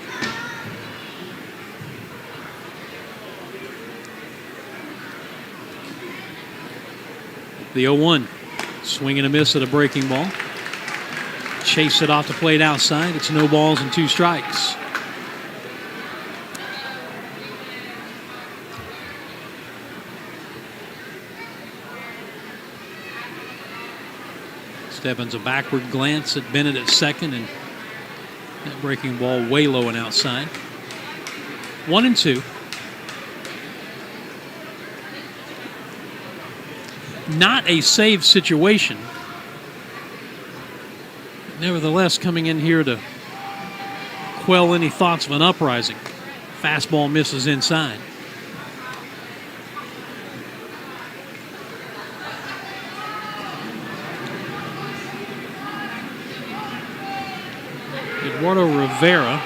The 0-1, swing and a miss at a breaking ball. Chase it off the plate outside. It's no balls and 2 strikes. Stebbins a backward glance at Bennett at second, and that breaking ball way low and outside. 1-2. Not a save situation. Nevertheless, coming in here to quell any thoughts of an uprising. Fastball misses inside. Eduardo Rivera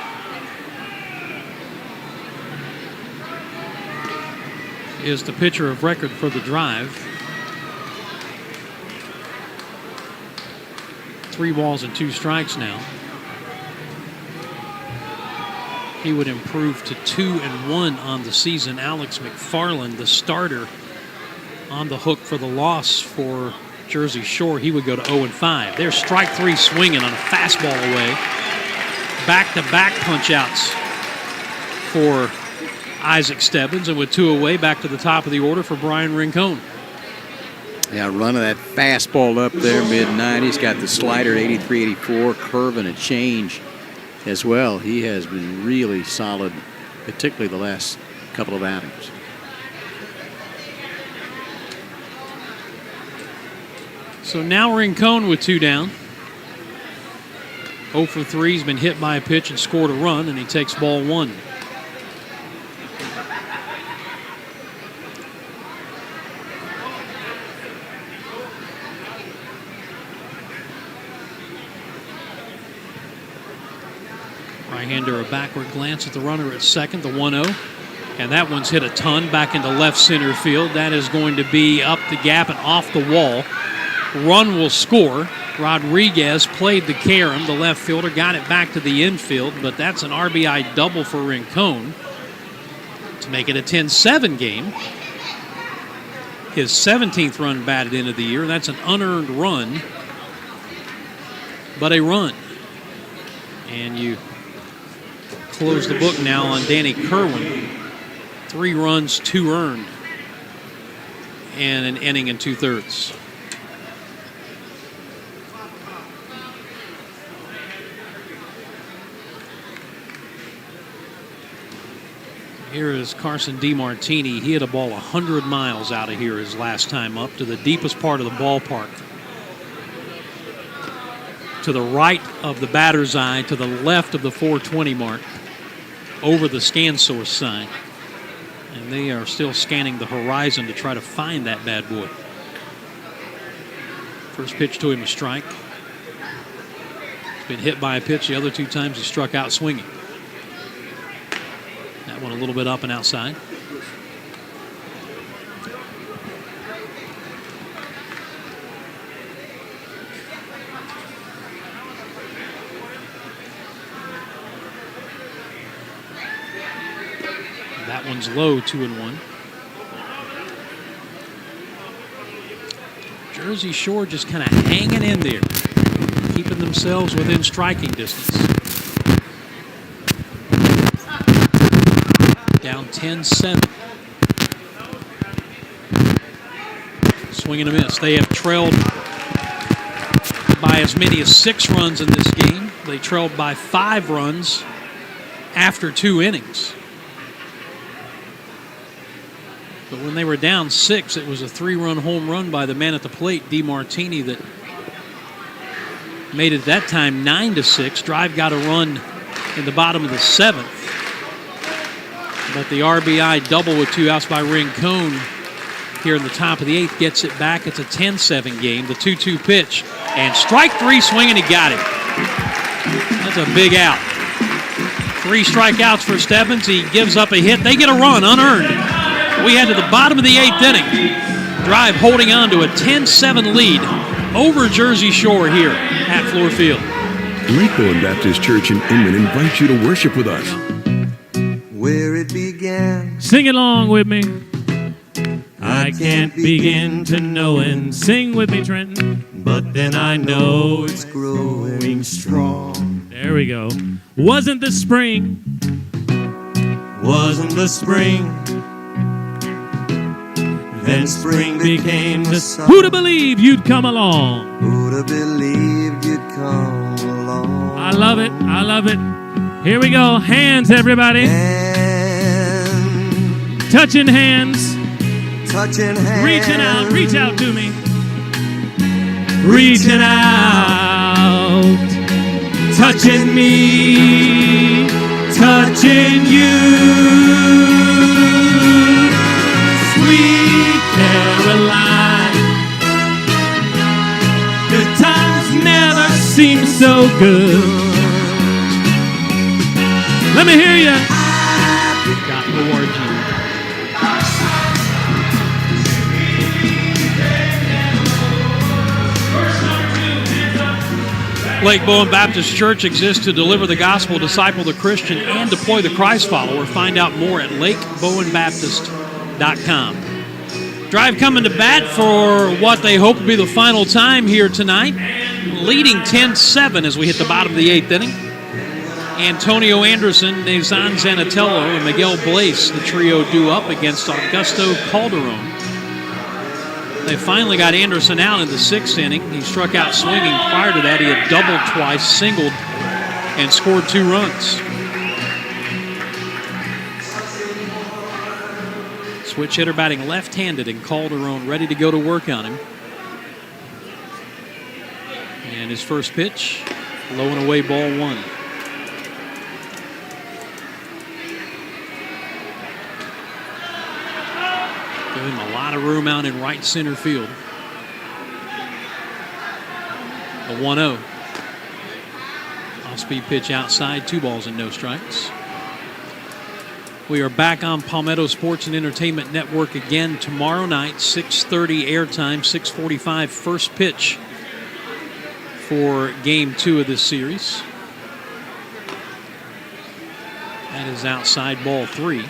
is the pitcher of record for the drive. 3 balls and 2 strikes now. He would improve to 2-1 on the season. Alex McFarland, the starter, on the hook for the loss for Jersey Shore. He would go to 0-5. There's strike 3 swinging on a fastball away. Back-to-back punch-outs for Isaac Stebbins, and with 2 away, back to the top of the order for Brian Rincon. Yeah, running that fastball up there, mid-90s. Got the slider at 83, 84, curve and a change as well. He has been really solid, particularly the last couple of outings. So now Rincon with 2 down. 0 for 3. He's been hit by a pitch and scored a run, and he takes ball 1. Right-hander a backward glance at the runner at second, the 1-0. And that one's hit a ton back into left center field. That is going to be up the gap and off the wall. Run will score. Rodriguez played the carom. The left fielder got it back to the infield, but that's an RBI double for Rincon to make it a 10-7 game. His 17th run batted into the year. That's an unearned run, but a run. And you close the book now on Danny Kerwin. 3 runs, 2 earned, and an inning and 2/3. Here is Carson DeMartini. He hit a ball 100 miles out of here his last time up to the deepest part of the ballpark. To the right of the batter's eye, to the left of the 420 mark, over the scan source sign. And they are still scanning the horizon to try to find that bad boy. First pitch to him a strike. He's been hit by a pitch the other 2 times he struck out swinging. That one a little bit up and outside. That one's low, 2-1. Jersey Shore just kind of hanging in there, keeping themselves within striking distance. Down 10-7. Swing and a miss. They have trailed by as many as 6 runs in this game. They trailed by 5 runs after 2 innings. But when they were down 6, it was a 3-run home run by the man at the plate, DeMartini, that made it at that time 9-6. Drive got a run in the bottom of the 7th. But the RBI double with 2 outs by Rincon here in the top of the 8th gets it back. It's a 10-7 game. The 2-2 pitch. And strike 3 swinging, he got it. That's a big out. 3 strikeouts for Stebbins. He gives up a hit. They get a run unearned. We head to the bottom of the 8th inning. Drive holding on to a 10-7 lead over Jerseyshore here at Fluor Field. Lakeland Baptist Church in Inman invites you to worship with us. Where it began. Sing along with me. I can't begin to know and sing with me, Trenton. But then I know it's growing strong. There we go. Wasn't the spring. Wasn't the spring. Then spring became the summer. Who'd have believed you'd come along? Who'd have believed you'd come along? I love it. I love it. Here we go. Hands, everybody. Touching hands. Touching hands. Reaching out. Reach out to me. Reaching out. Touching me. Touching you. Sweet Caroline. Good times never seem so good. Let me hear you. Got more G. Lake Bowen Baptist Church exists to deliver the gospel, disciple the Christian, and deploy the Christ follower. Find out more at lakebowenbaptist.com. Drive coming to bat for what they hope will be the final time here tonight. Leading 10-7 as we hit the bottom of the 8th inning. Antonio Anderson, Nazan Zanatello, and Miguel Blaze, the trio due up against Augusto Calderon. They finally got Anderson out in the 6th inning. He struck out swinging. Prior to that, he had doubled twice, singled, and scored 2 runs. Switch hitter batting left-handed, and Calderon ready to go to work on him. And his first pitch, low and away, ball 1. Give him a lot of room out in right center field. A 1-0. Off-speed pitch outside, 2 balls and no strikes. We are back on Palmetto Sports and Entertainment Network again tomorrow night, 6:30 airtime, 6:45 first pitch for Game 2 of this series. That is outside, ball 3.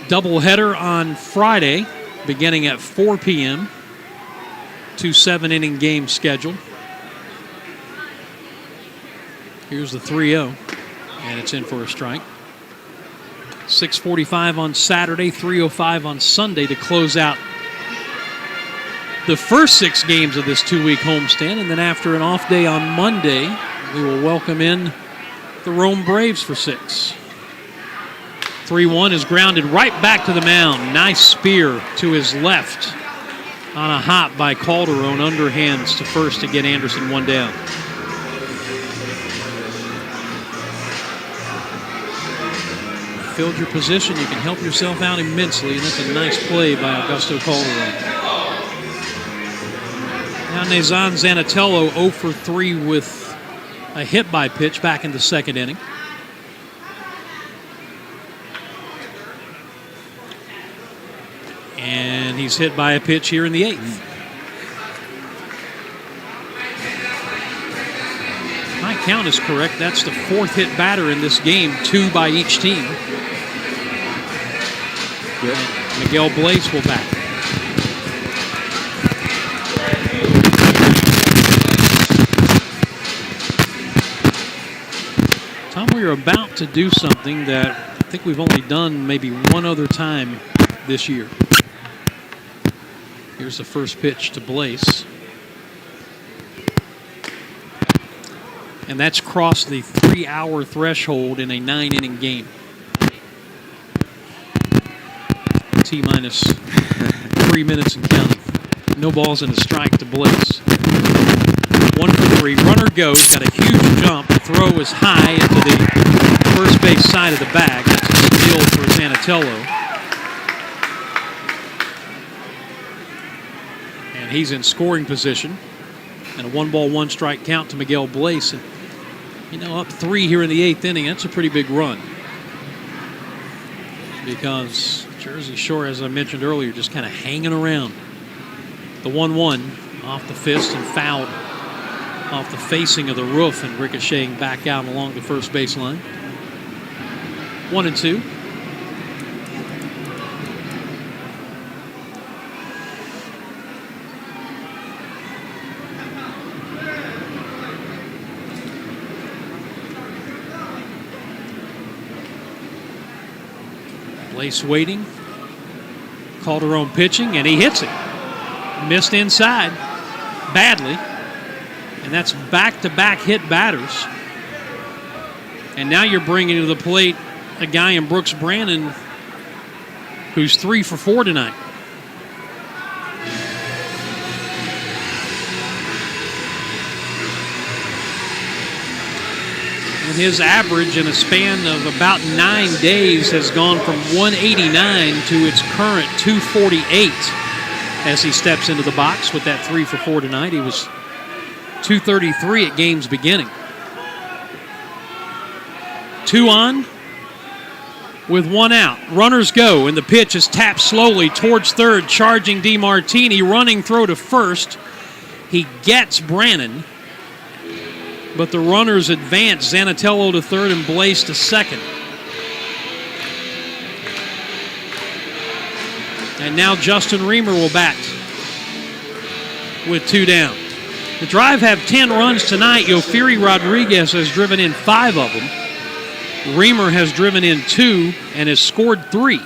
Doubleheader on Friday, beginning at 4 p.m. 2 7-inning games scheduled. Here's the 3-0, and it's in for a strike. 6:45 on Saturday, 3:05 on Sunday to close out the first 6 games of this 2-week homestand, and then after an off day on Monday, we will welcome in the Rome Braves for 6. 3-1 is grounded right back to the mound. Nice spear to his left on a hop by Calderon. Underhands to first to get Anderson 1 down. Filled your position, you can help yourself out immensely, and that's a nice play by Augusto Calderon. Now Nazan Zanatello 0 for 3 with a hit by pitch back in the 2nd inning. And he's hit by a pitch here in the 8th. My count is correct. That's the 4th hit batter in this game, 2 by each team. Yep. Miguel Blaze will bat. Tom, we were are about to do something that I think we've only done maybe one other time this year. Here's the first pitch to Blaze. And that's crossed the 3-hour threshold in a 9-inning game. T-minus 3 minutes and counting. No balls and a strike to Blaze. 1 for 3. Runner goes. Got a huge jump. The throw is high into the first base side of the bag. That's a steal for Zanatello. And he's in scoring position. And a 1-ball, 1-strike count to Miguel Blaze. And, up 3 here in the 8th inning. That's a pretty big run. Because Jerseyshore, as I mentioned earlier, just kind of hanging around. The 1-1 off the fist and fouled off the facing of the roof and ricocheting back out along the first baseline. 1-2. Blaze waiting. Calderon pitching, and he hits it. Missed inside badly. And that's back-to-back hit batters. And now you're bringing to the plate a guy in Brooks Brannon who's 3 for 4 tonight. And his average in a span of about 9 days has gone from 189 to its current 248 as he steps into the box with that 3 for 4 tonight. He was 233 at game's beginning. 2 on with 1 out. Runners go, and the pitch is tapped slowly towards third, charging DeMartini, running throw to first. He gets Brannon, but the runners advance. Zanatello to third and Blaze to second. And now Justin Reamer will bat with 2 down. The Drive have 10 runs tonight. Yofiri Rodriguez has driven in 5 of them. Reamer has driven in 2 and has scored 3.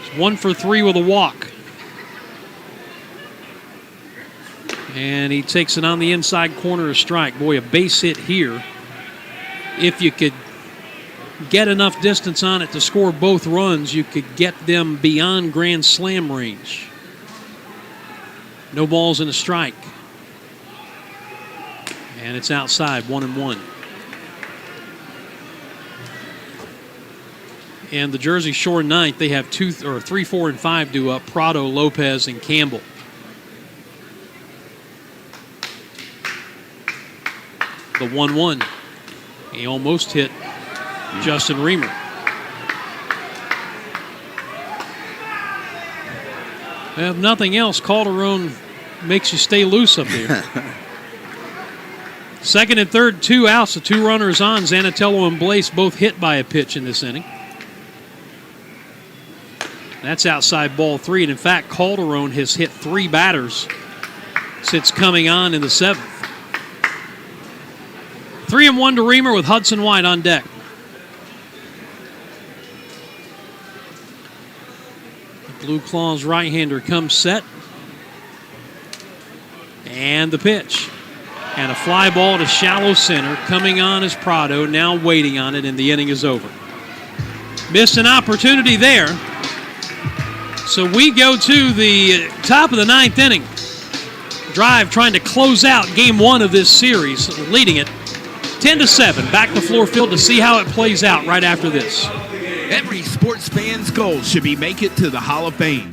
It's 1 for 3 with a walk. And he takes it on the inside corner, a strike. Boy, a base hit here. If you could get enough distance on it to score both runs, you could get them beyond grand slam range. No balls and a strike. And it's outside, 1-1. And the Jerseyshore ninth, they have 3, 4, and 5 due up. Prado, Lopez, and Campbell. The 1-1. He almost hit Justin Reamer. If nothing else, Calderon makes you stay loose up there. Second and third, 2 outs, the 2 runners on. Zanatello and Blaze both hit by a pitch in this inning. That's outside ball 3. And in fact, Calderon has hit 3 batters since coming on in the 7th. 3-1 to Reamer with Hudson White on deck. The Blueclaws right-hander comes set. And the pitch. And a fly ball to shallow center. Coming on is Prado, now waiting on it, and the inning is over. Missed an opportunity there. So we go to the top of the 9th inning. Drive trying to close out game 1 of this series, leading it 10-7. Back to Fluor Field to see how it plays out right after this. Every sports fan's goal should be make it to the Hall of Fame.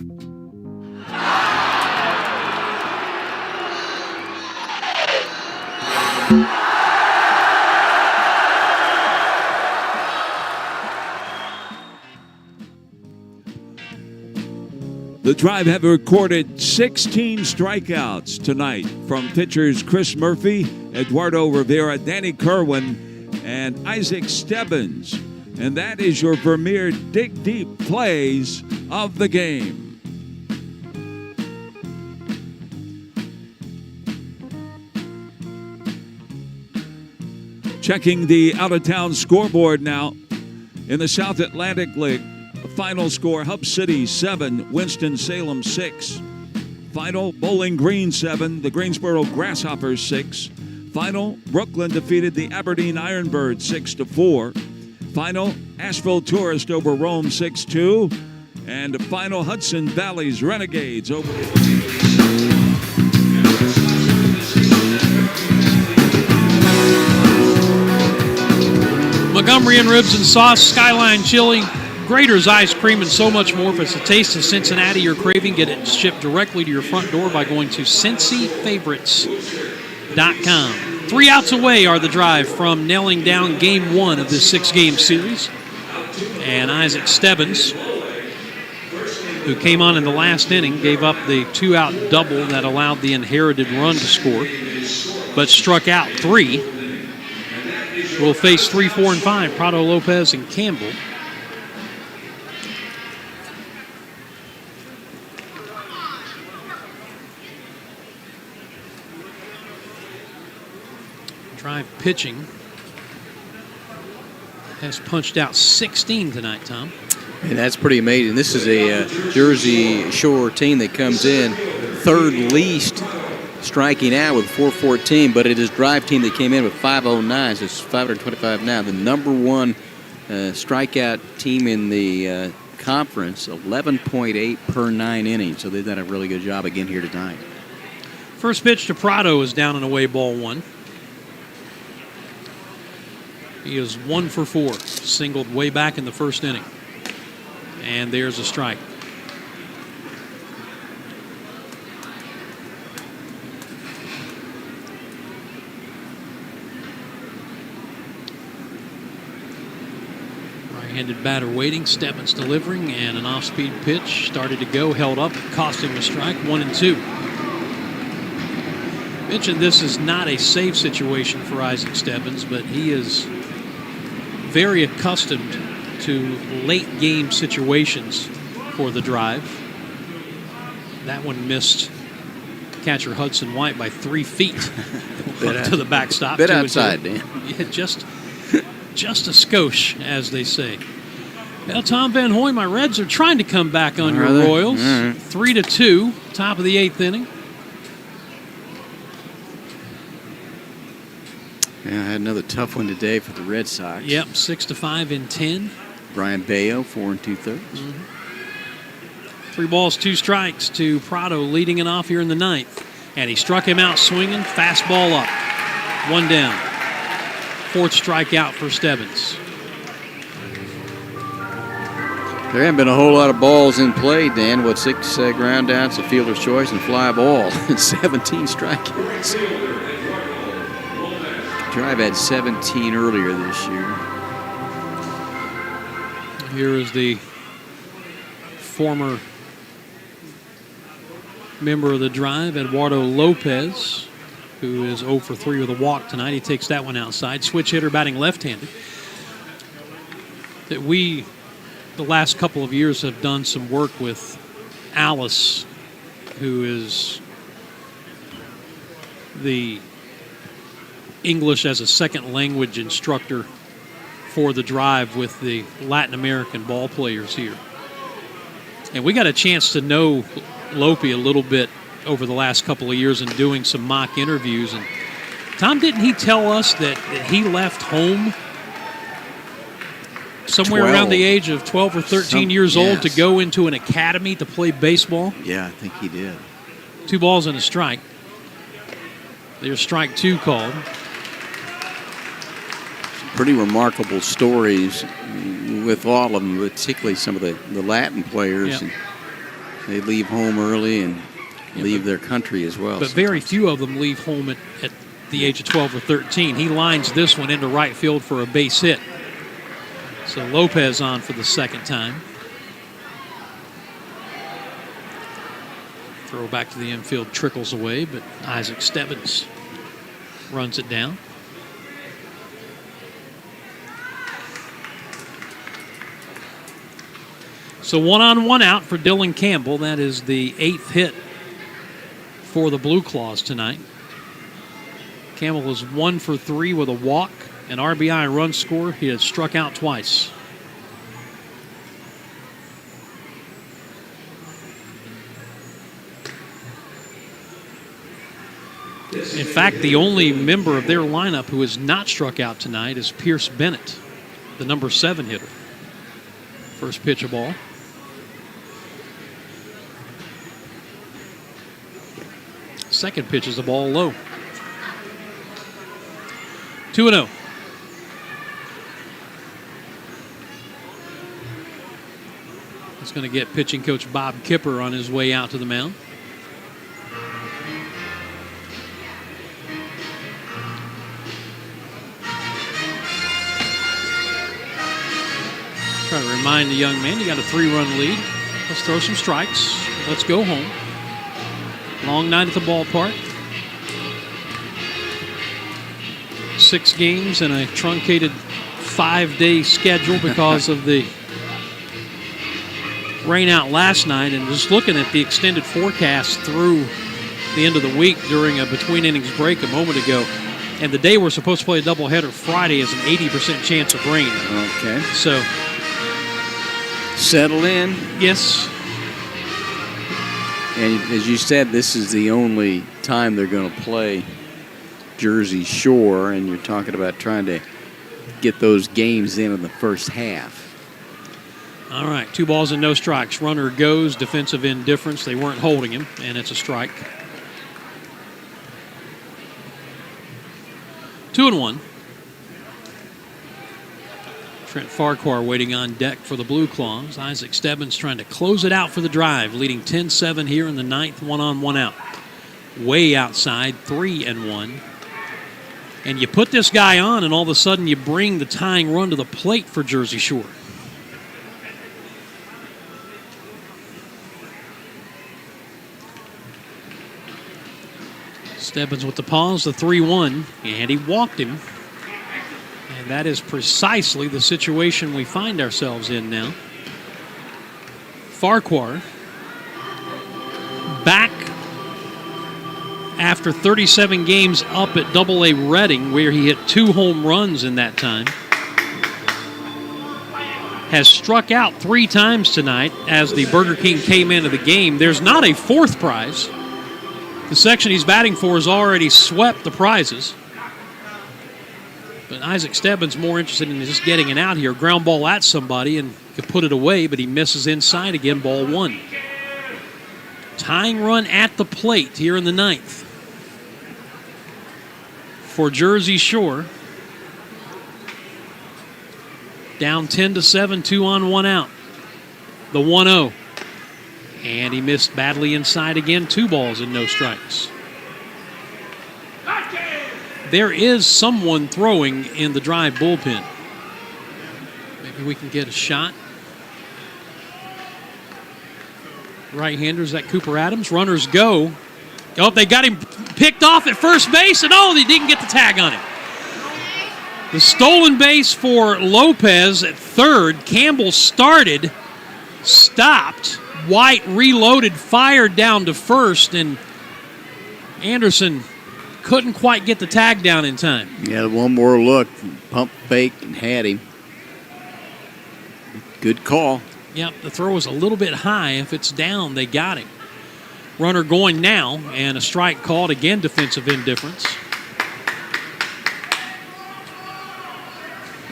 The Drive have recorded 16 strikeouts tonight from pitchers Chris Murphy, Eduardo Rivera, Danny Kerwin, and Isaac Stebbins. And that is your premier Dig Deep plays of the game. Checking the out-of-town scoreboard now in the South Atlantic League. Final score, Hub City 7, Winston-Salem 6. Final, Bowling Green 7, the Greensboro Grasshoppers 6. Final, Brooklyn defeated the Aberdeen Ironbirds 6-4. Final, Asheville Tourist over Rome 6-2. And final, Hudson Valley's Renegades over... Montgomery and Ribs and Sauce, Skyline Chili, Grater's Ice Cream, and so much more. If it's a taste of Cincinnati you're craving, get it shipped directly to your front door by going to CincyFavorites.com. 3 outs away are the drive from nailing down Game 1 of this 6-game series. And Isaac Stebbins, who came on in the last inning, gave up the 2-out double that allowed the inherited run to score, but struck out 3. Will face 3, 4, and 5, Prado, Lopez, and Campbell. Drive pitching has punched out 16 tonight, Tom. And that's pretty amazing. This is a Jerseybshore team that comes in third least striking out with 414, but it is drive team that came in with 509, so it's 525 now. The number 1 strikeout team in the conference, 11.8 per 9 innings, so they've done a really good job again here tonight. First pitch to Prado is down and away, ball 1. He is 1 for 4, singled way back in the first inning. And there's a strike. Right-handed batter waiting, Stebbins delivering, and an off-speed pitch started to go, held up, cost him a strike, 1-2. Mentioned this is not a safe situation for Isaac Stebbins, but he is very accustomed to late game situations for the drive. That one missed catcher Hudson White by 3 feet to the backstop. Bit outside, Dan. Yeah, just a skosh, as they say. Well, Tom Van Hoy, my Reds are trying to come back on your Royals. 3-2, top of the 8th inning. Yeah, I had another tough one today for the Red Sox. Yep, 6-5 in 10. Brian Bayo, 4 2/3. 3 balls, 2 strikes to Prado, leading it off here in the 9th. And he struck him out swinging, fastball up. 1 down. 4th strikeout for Stebbins. There haven't been a whole lot of balls in play, Dan. 6 ground outs, a fielder's choice, and fly ball. 17 strikeouts. Drive had 17 earlier this year. Here is the former member of the drive, Eduardo Lopez, who is 0 for 3 with a walk tonight. He takes that one outside. Switch hitter batting left-handed. That we, the last couple of years, have done some work with Alice, who is the English as a second language instructor for the drive with the Latin American ball players here. And we got a chance to know Lope a little bit over the last couple of years in doing some mock interviews. And Tom, didn't he tell us that he left home somewhere around the age of 12 or 13 years old to go into an academy to play baseball? Yeah, I think he did. 2 balls and a strike. There's strike 2 called. Pretty remarkable stories with all of them, particularly some of the Latin players. Yep. And they leave home early and leave their country as well. But very few of them leave home at the age of 12 or 13. He lines this one into right field for a base hit. So Lopez on for the second time. Throw back to the infield, trickles away, but Isaac Stebbins runs it down. So 1-on-1 out for Dylan Campbell. That is the 8th hit for the Blueclaws tonight. Campbell is 1 for 3 with a walk an RBI run score. He had struck out twice. In fact, the only member of their lineup who has not struck out tonight is Pierce Bennett, the number 7 hitter. First pitch of ball. Second pitch is a ball low. 2-0. It's going to get pitching coach Bob Kipper on his way out to the mound. Try to remind the young man, you got a 3-run lead. Let's throw some strikes. Let's go home. Long night at the ballpark. 6 games and a truncated 5-day schedule because of the rain out last night. And just looking at the extended forecast through the end of the week during a between innings break a moment ago. And the day we're supposed to play a doubleheader Friday is an 80% chance of rain. Okay. So settle in. Yes. And as you said, this is the only time they're going to play Jersey Shore, and you're talking about trying to get those games in the first half. All right, 2 balls and no strikes. Runner goes, defensive indifference. They weren't holding him, and it's a strike. 2-1. Trent Farquhar waiting on deck for the Blueclaws. Isaac Stebbins trying to close it out for the Drive, leading 10-7 here in the 9th, 1 on, 1 out. Way outside, 3-1. And you put this guy on, and all of a sudden you bring the tying run to the plate for Jersey Shore. Stebbins with the pause, the 3-1, and he walked him. And that is precisely the situation we find ourselves in now. Farquhar back after 37 games up at Double-A Reading, where he hit 2 home runs in that time. Has struck out 3 times tonight as the Burger King came into the game. There's not a 4th prize. The section he's batting for has already swept the prizes. But Isaac Stebbins more interested in just getting it out here. Ground ball at somebody and could put it away, but he misses inside again, ball 1. Tying run at the plate here in the 9th. For Jersey Shore. Down 10-7, 2 on, 1 out. The 1-0. And he missed badly inside again, 2 balls and no strikes. There is someone throwing in the Drive bullpen. Maybe we can get a shot. Right-hander, is that Cooper Adams? Runners go. Oh, they got him picked off at first base, and oh, they didn't get the tag on him. The stolen base for Lopez at third. Campbell started, stopped. White reloaded, fired down to first, and Anderson couldn't quite get the tag down in time. Yeah, one more look, pump fake, and had him. Good call. Yep, the throw was a little bit high. If it's down, they got him. Runner going now, and a strike called. Again, defensive indifference.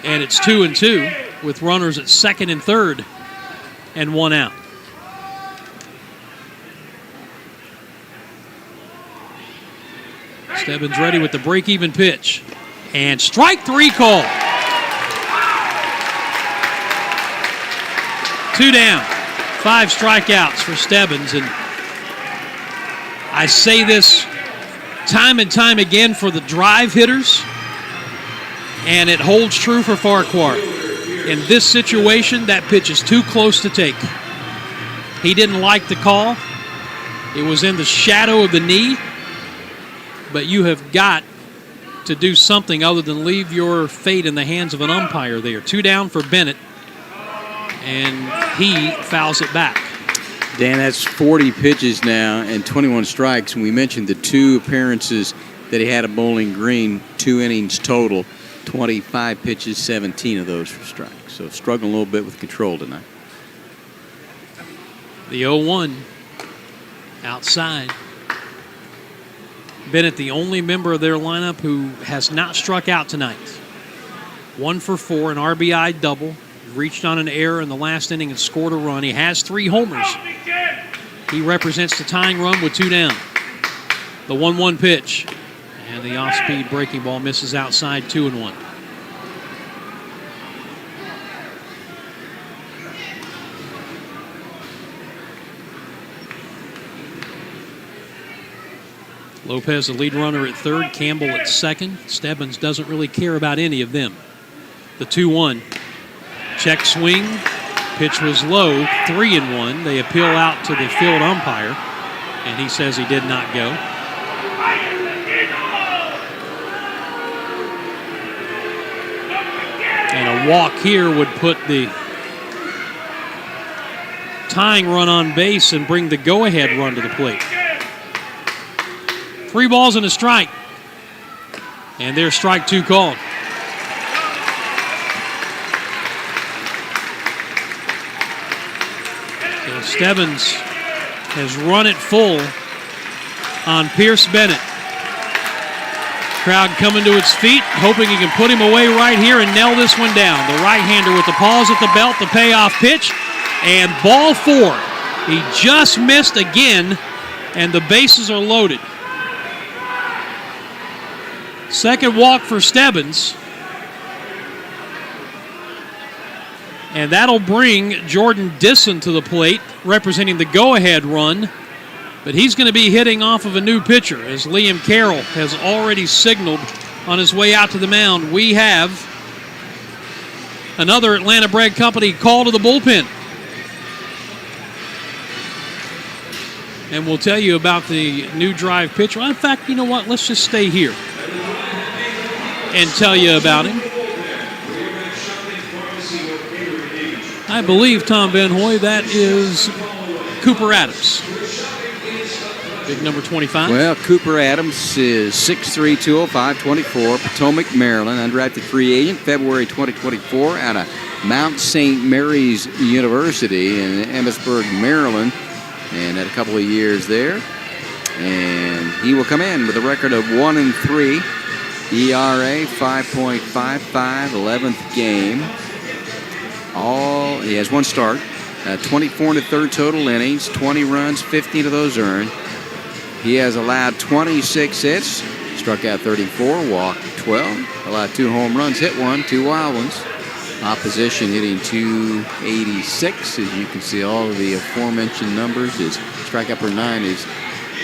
And it's 2-2 with runners at second and third and 1 out. Stebbins ready with the break-even pitch. And strike 3 call. 2 down. 5 strikeouts for Stebbins. And I say this time and time again for the Drive hitters, and it holds true for Farquhar. In this situation, that pitch is too close to take. He didn't like the call. It was in the shadow of the knee. But you have got to do something other than leave your fate in the hands of an umpire there. 2 down for Bennett, and he fouls it back. Dan, that's 40 pitches now and 21 strikes. And we mentioned the 2 appearances that he had at Bowling Green, 2 innings total. 25 pitches, 17 of those for strikes. So struggling a little bit with control tonight. The 0-1 outside. Bennett, the only member of their lineup who has not struck out tonight. 1 for 4, an RBI double. Reached on an error in the last inning and scored a run. He has 3 homers. He represents the tying run with 2 down. The 1-1 pitch. And the off-speed breaking ball misses outside, 2-1. Lopez, the lead runner at third. Campbell at second. Stebbins doesn't really care about any of them. The 2-1. Check swing. Pitch was low, 3-1. They appeal out to the field umpire, and he says he did not go. And a walk here would put the tying run on base and bring the go-ahead run to the plate. 3 balls and a strike. And there's strike 2 called. So Stebbins has run it full on Pierce Bennett. Crowd coming to its feet, hoping he can put him away right here and nail this one down. The right-hander with the paws at the belt, the payoff pitch, and ball 4. He just missed again, and the bases are loaded. Second walk for Stebbins. And that'll bring Jordan Disson to the plate, representing the go-ahead run. But he's going to be hitting off of a new pitcher, as Liam Carroll has already signaled on his way out to the mound. We have another Atlanta Bread Company call to the bullpen. And we'll tell you about the new drive pitcher. Well, in fact, you know what? Let's just stay here and tell you about him. I believe, Tom Van Hoy, that is Cooper Adams. Big number 25. Well, Cooper Adams is 6'3", 205, 24, Potomac, Maryland, undrafted free agent, February 2024, out of Mount St. Mary's University in Emmitsburg, Maryland, and had a couple of years there. And he will come in with a record of 1-3, ERA 5.55, 11th game. He has 1 start, 24 1/3 total innings, 20 runs, 15 of those earned. He has allowed 26 hits, struck out 34, walked 12, allowed 2 home runs, hit 1, 2 wild ones. Opposition hitting .286, as you can see all of the aforementioned numbers. His strikeout per 9 is,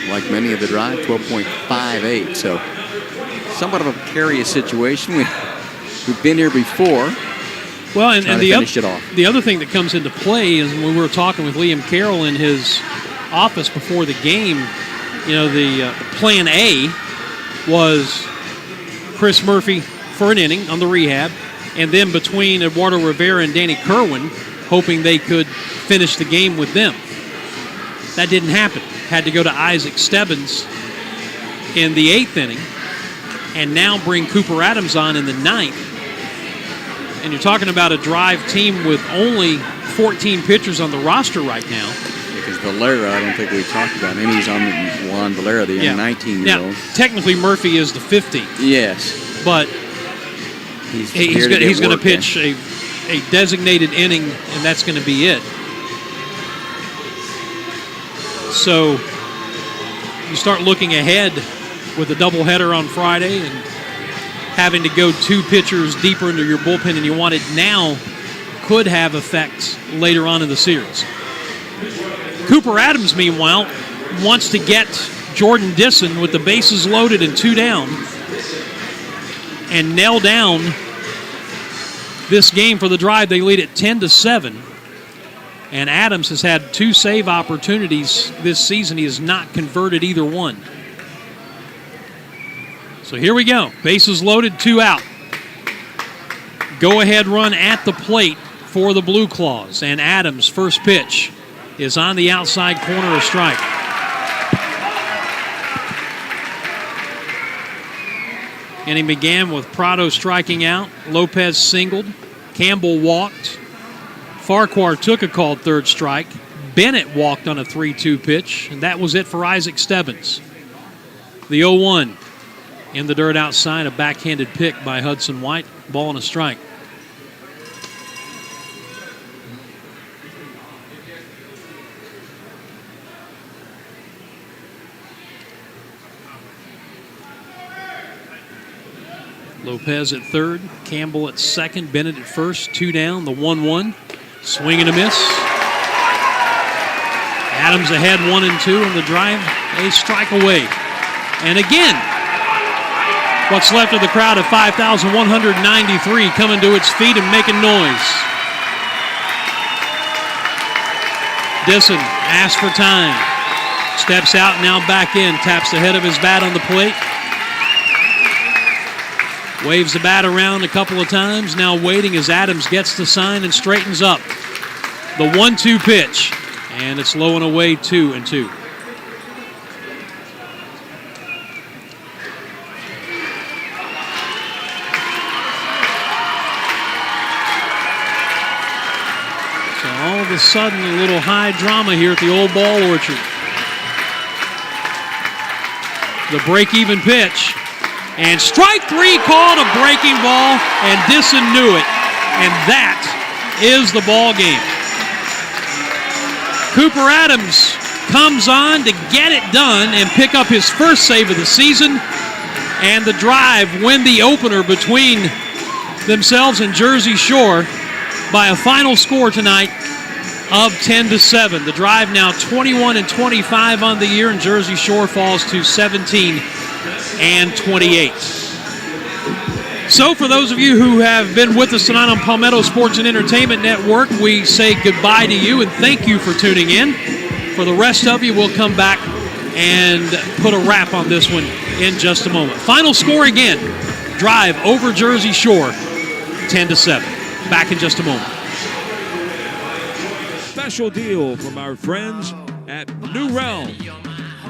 like many of the drive, 12.58. So somewhat of a precarious situation. We've been here before. Well, and the other thing that comes into play is when we were talking with Liam Carroll in his office before the game, you know, the plan A was Chris Murphy for an inning on the rehab, and then between Eduardo Rivera and Danny Kerwin, hoping they could finish the game with them. That didn't happen. Had to go to Isaac Stebbins in the 8th inning, and now bring Cooper Adams on in the 9th. And you're talking about a drive team with only 14 pitchers on the roster right now. Because Valera, I don't think we talked about him. He's on Juan Valera, the 19-year-old. Now, technically Murphy is the 15th. Yes. But he's going to pitch a designated inning, and that's going to be it. So you start looking ahead with a doubleheader on Friday and having to go 2 pitchers deeper into your bullpen than you wanted now could have effects later on in the series. Cooper Adams, meanwhile, wants to get Jordan Disson with the bases loaded and 2 down and nail down this game for the drive. They lead at 10-7. And Adams has had 2 save opportunities this season. He has not converted either one. So here we go. Bases loaded, 2 out. Go-ahead run at the plate for the Blueclaws. And Adams' first pitch is on the outside corner, a strike. Inning began with Prado striking out. Lopez singled. Campbell walked. Farquhar took a called third strike. Bennett walked on a 3-2 pitch, and that was it for Isaac Stebbins. The 0-1 in the dirt outside, a backhanded pick by Hudson White. Ball and a strike. Lopez at third, Campbell at second, Bennett at first, 2 down, the 1-1. Swing and a miss. Adams ahead 1-2 in the drive, a strike away. And again, what's left of the crowd of 5,193 coming to its feet and making noise. Disson asks for time. Steps out, now back in, taps the head of his bat on the plate. Waves the bat around a couple of times, now waiting as Adams gets the sign and straightens up. The 1-2 pitch, and it's low and away, 2-2. So all of a sudden, a little high drama here at the Old Ball Orchard. The break-even pitch. And strike 3 called a breaking ball, and Disson knew it. And that is the ball game. Cooper Adams comes on to get it done and pick up his first save of the season. And the Drive win the opener between themselves and Jerseyshore by a final score tonight of 10-7. The Drive now 21-25 on the year, and Jerseyshore falls to 17-28. So for those of you who have been with us tonight on Palmetto Sports and Entertainment Network, we say goodbye to you and thank you for tuning in. For the rest of you, we'll come back and put a wrap on this one in just a moment. Final score again, Drive over Jerseyshore, 10-7. Back in just a moment. Special deal from our friends at New Realm.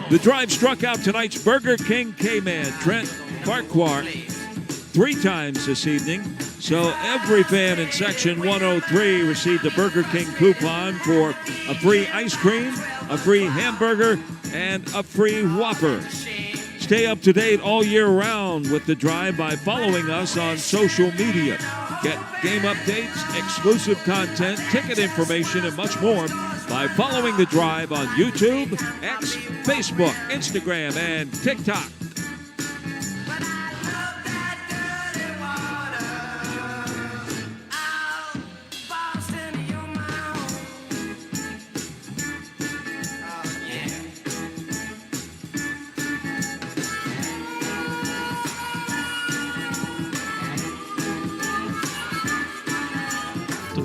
The Drive struck out tonight's Burger King K-Man, Trent Farquhar, 3 times this evening. So every fan in Section 103 received a Burger King coupon for a free ice cream, a free hamburger, and a free Whopper. Stay up to date all year round with The Drive by following us on social media. Get game updates, exclusive content, ticket information, and much more by following The Drive on YouTube, X, Facebook, Instagram, and TikTok.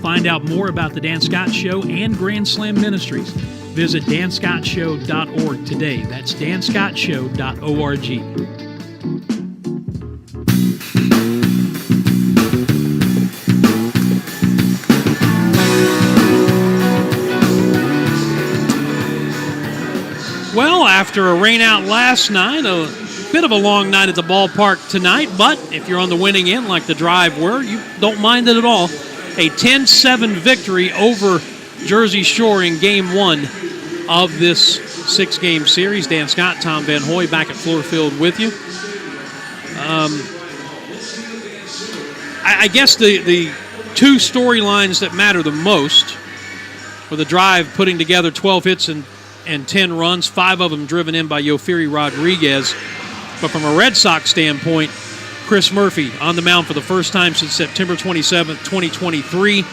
Find out more about the Dan Scott Show and Grand Slam Ministries. Visit danscottshow.org today. That's danscottshow.org. Well, after a rain out last night, a bit of a long night at the ballpark tonight, but if you're on the winning end like the Drive were, you don't mind it at all. A 10-7 victory over Jerseyshore in Game 1 of this 6-game series. Dan Scott, Tom Van Hoy back at Fluor Field with you. I guess the 2 storylines that matter the most for the Drive putting together 12 hits and 10 runs, 5 of them driven in by Yofiri Rodriguez. But from a Red Sox standpoint, Chris Murphy on the mound for the first time since September 27th, 2023.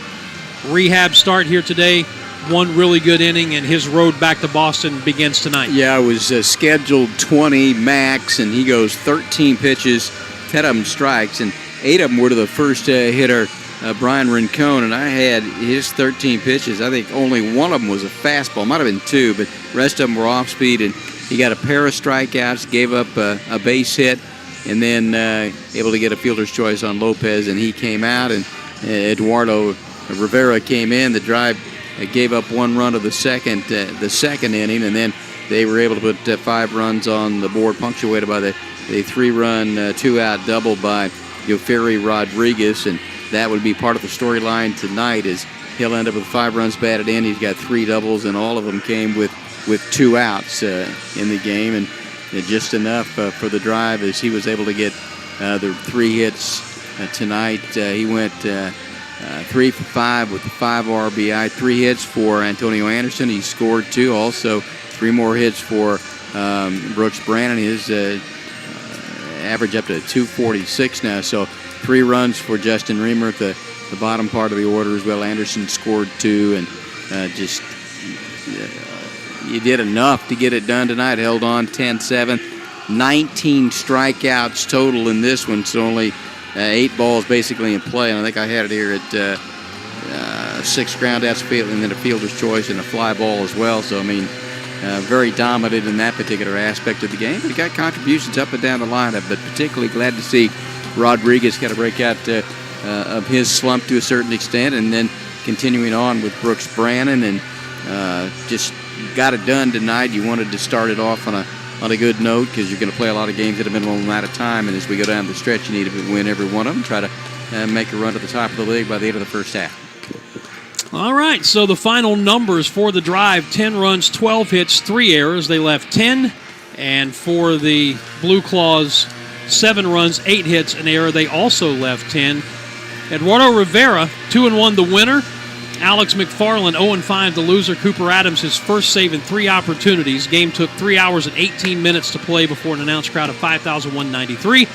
Rehab start here today. 1 really good inning, and his road back to Boston begins tonight. Yeah, it was scheduled 20 max, and he goes 13 pitches, 10 of them strikes, and 8 of them were to the first hitter, Brian Rincon, and I had his 13 pitches. I think only 1 of them was a fastball. Might have been 2, but the rest of them were off speed, and he got a pair of strikeouts, gave up a base hit, and then able to get a fielder's choice on Lopez, and he came out, and Eduardo Rivera came in. The Drive gave up 1 run of the second inning, and then they were able to put 5 runs on the board, punctuated by the the 3-run, 2-out double by Yoferi Rodriguez, and that would be part of the storyline tonight as he'll end up with 5 runs batted in. He's got 3 doubles, and all of them came with 2 outs in the game, and just enough for the Drive as he was able to get the 3 hits tonight. He went 3 for 5 with the 5 RBI, 3 hits for Antonio Anderson. He scored 2. Also, 3 more hits for Brooks Brannon. His average up to 246 now. So 3 runs for Justin Reamer at the bottom part of the order as well. Anderson scored 2, and you did enough to get it done tonight. Held on 10-7. 19 strikeouts total in this one, so only 8 balls basically in play. And I think I had it here at 6 groundouts and then a fielder's choice and a fly ball as well. So, I mean, very dominant in that particular aspect of the game. But he got contributions up and down the lineup, but particularly glad to see Rodriguez kind of break out of his slump to a certain extent, and then continuing on with Brooks Brannon, and just got it done tonight. You wanted to start it off on a good note because you're going to play a lot of games at a minimum amount of time, and as we go down the stretch, you need to win every one of them, try to make a run to the top of the league by the end of the first half. All right, so the final numbers for the Drive: 10 runs, 12 hits, 3 errors. They left 10. And for the Blueclaws, 7 runs, 8 hits, an error. They also left 10. Eduardo Rivera, 2-1 the winner. Alex McFarland, 0-5 the loser. Cooper Adams, his first save in 3 opportunities. Game took 3 hours and 18 minutes to play before an announced crowd of 5,193.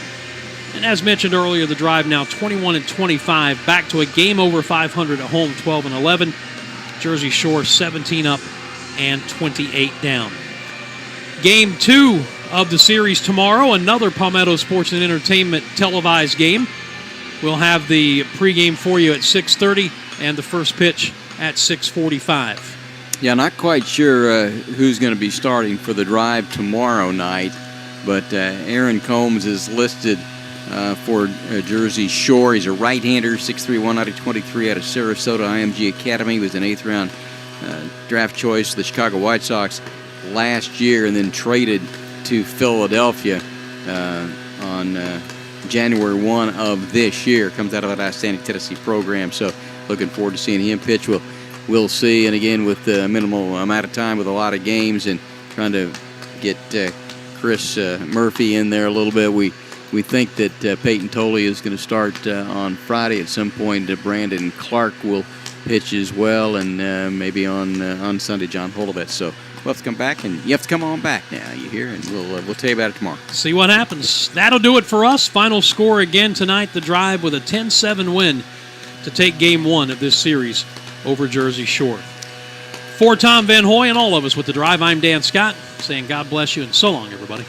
And as mentioned earlier, the Drive now 21-25, back to a game over 500 at home, 12-11. Jersey Shore 17 up and 28 down. Game 2 of the series tomorrow, another Palmetto Sports and Entertainment televised game. We'll have the pregame for you at 6:30 and the first pitch at 6:45. Yeah, not quite sure who's going to be starting for the Drive tomorrow night, but Aaron Combs is listed for Jersey Shore. He's a right-hander, 6'3", 190-23 out of Sarasota IMG Academy. He was an 8th-round draft choice of the Chicago White Sox last year, and then traded to Philadelphia on January 1 of this year. Comes out of that outstanding Tennessee program, so looking forward to seeing him pitch. We'll see, and again with the minimal amount of time with a lot of games and trying to get Chris Murphy in there a little bit. We think that Peyton Tolley is going to start on Friday at some point. Brandon Clark will pitch as well, and maybe on Sunday John Holovitz. So we'll have to come back, and you have to come on back now, you hear, and we'll tell you about it tomorrow. See what happens. That'll do it for us. Final score again tonight, the Drive with a 10-7 win to take Game 1 of this series over Jersey Shore. For Tom Van Hoy and all of us with the Drive, I'm Dan Scott, saying God bless you, and so long, everybody.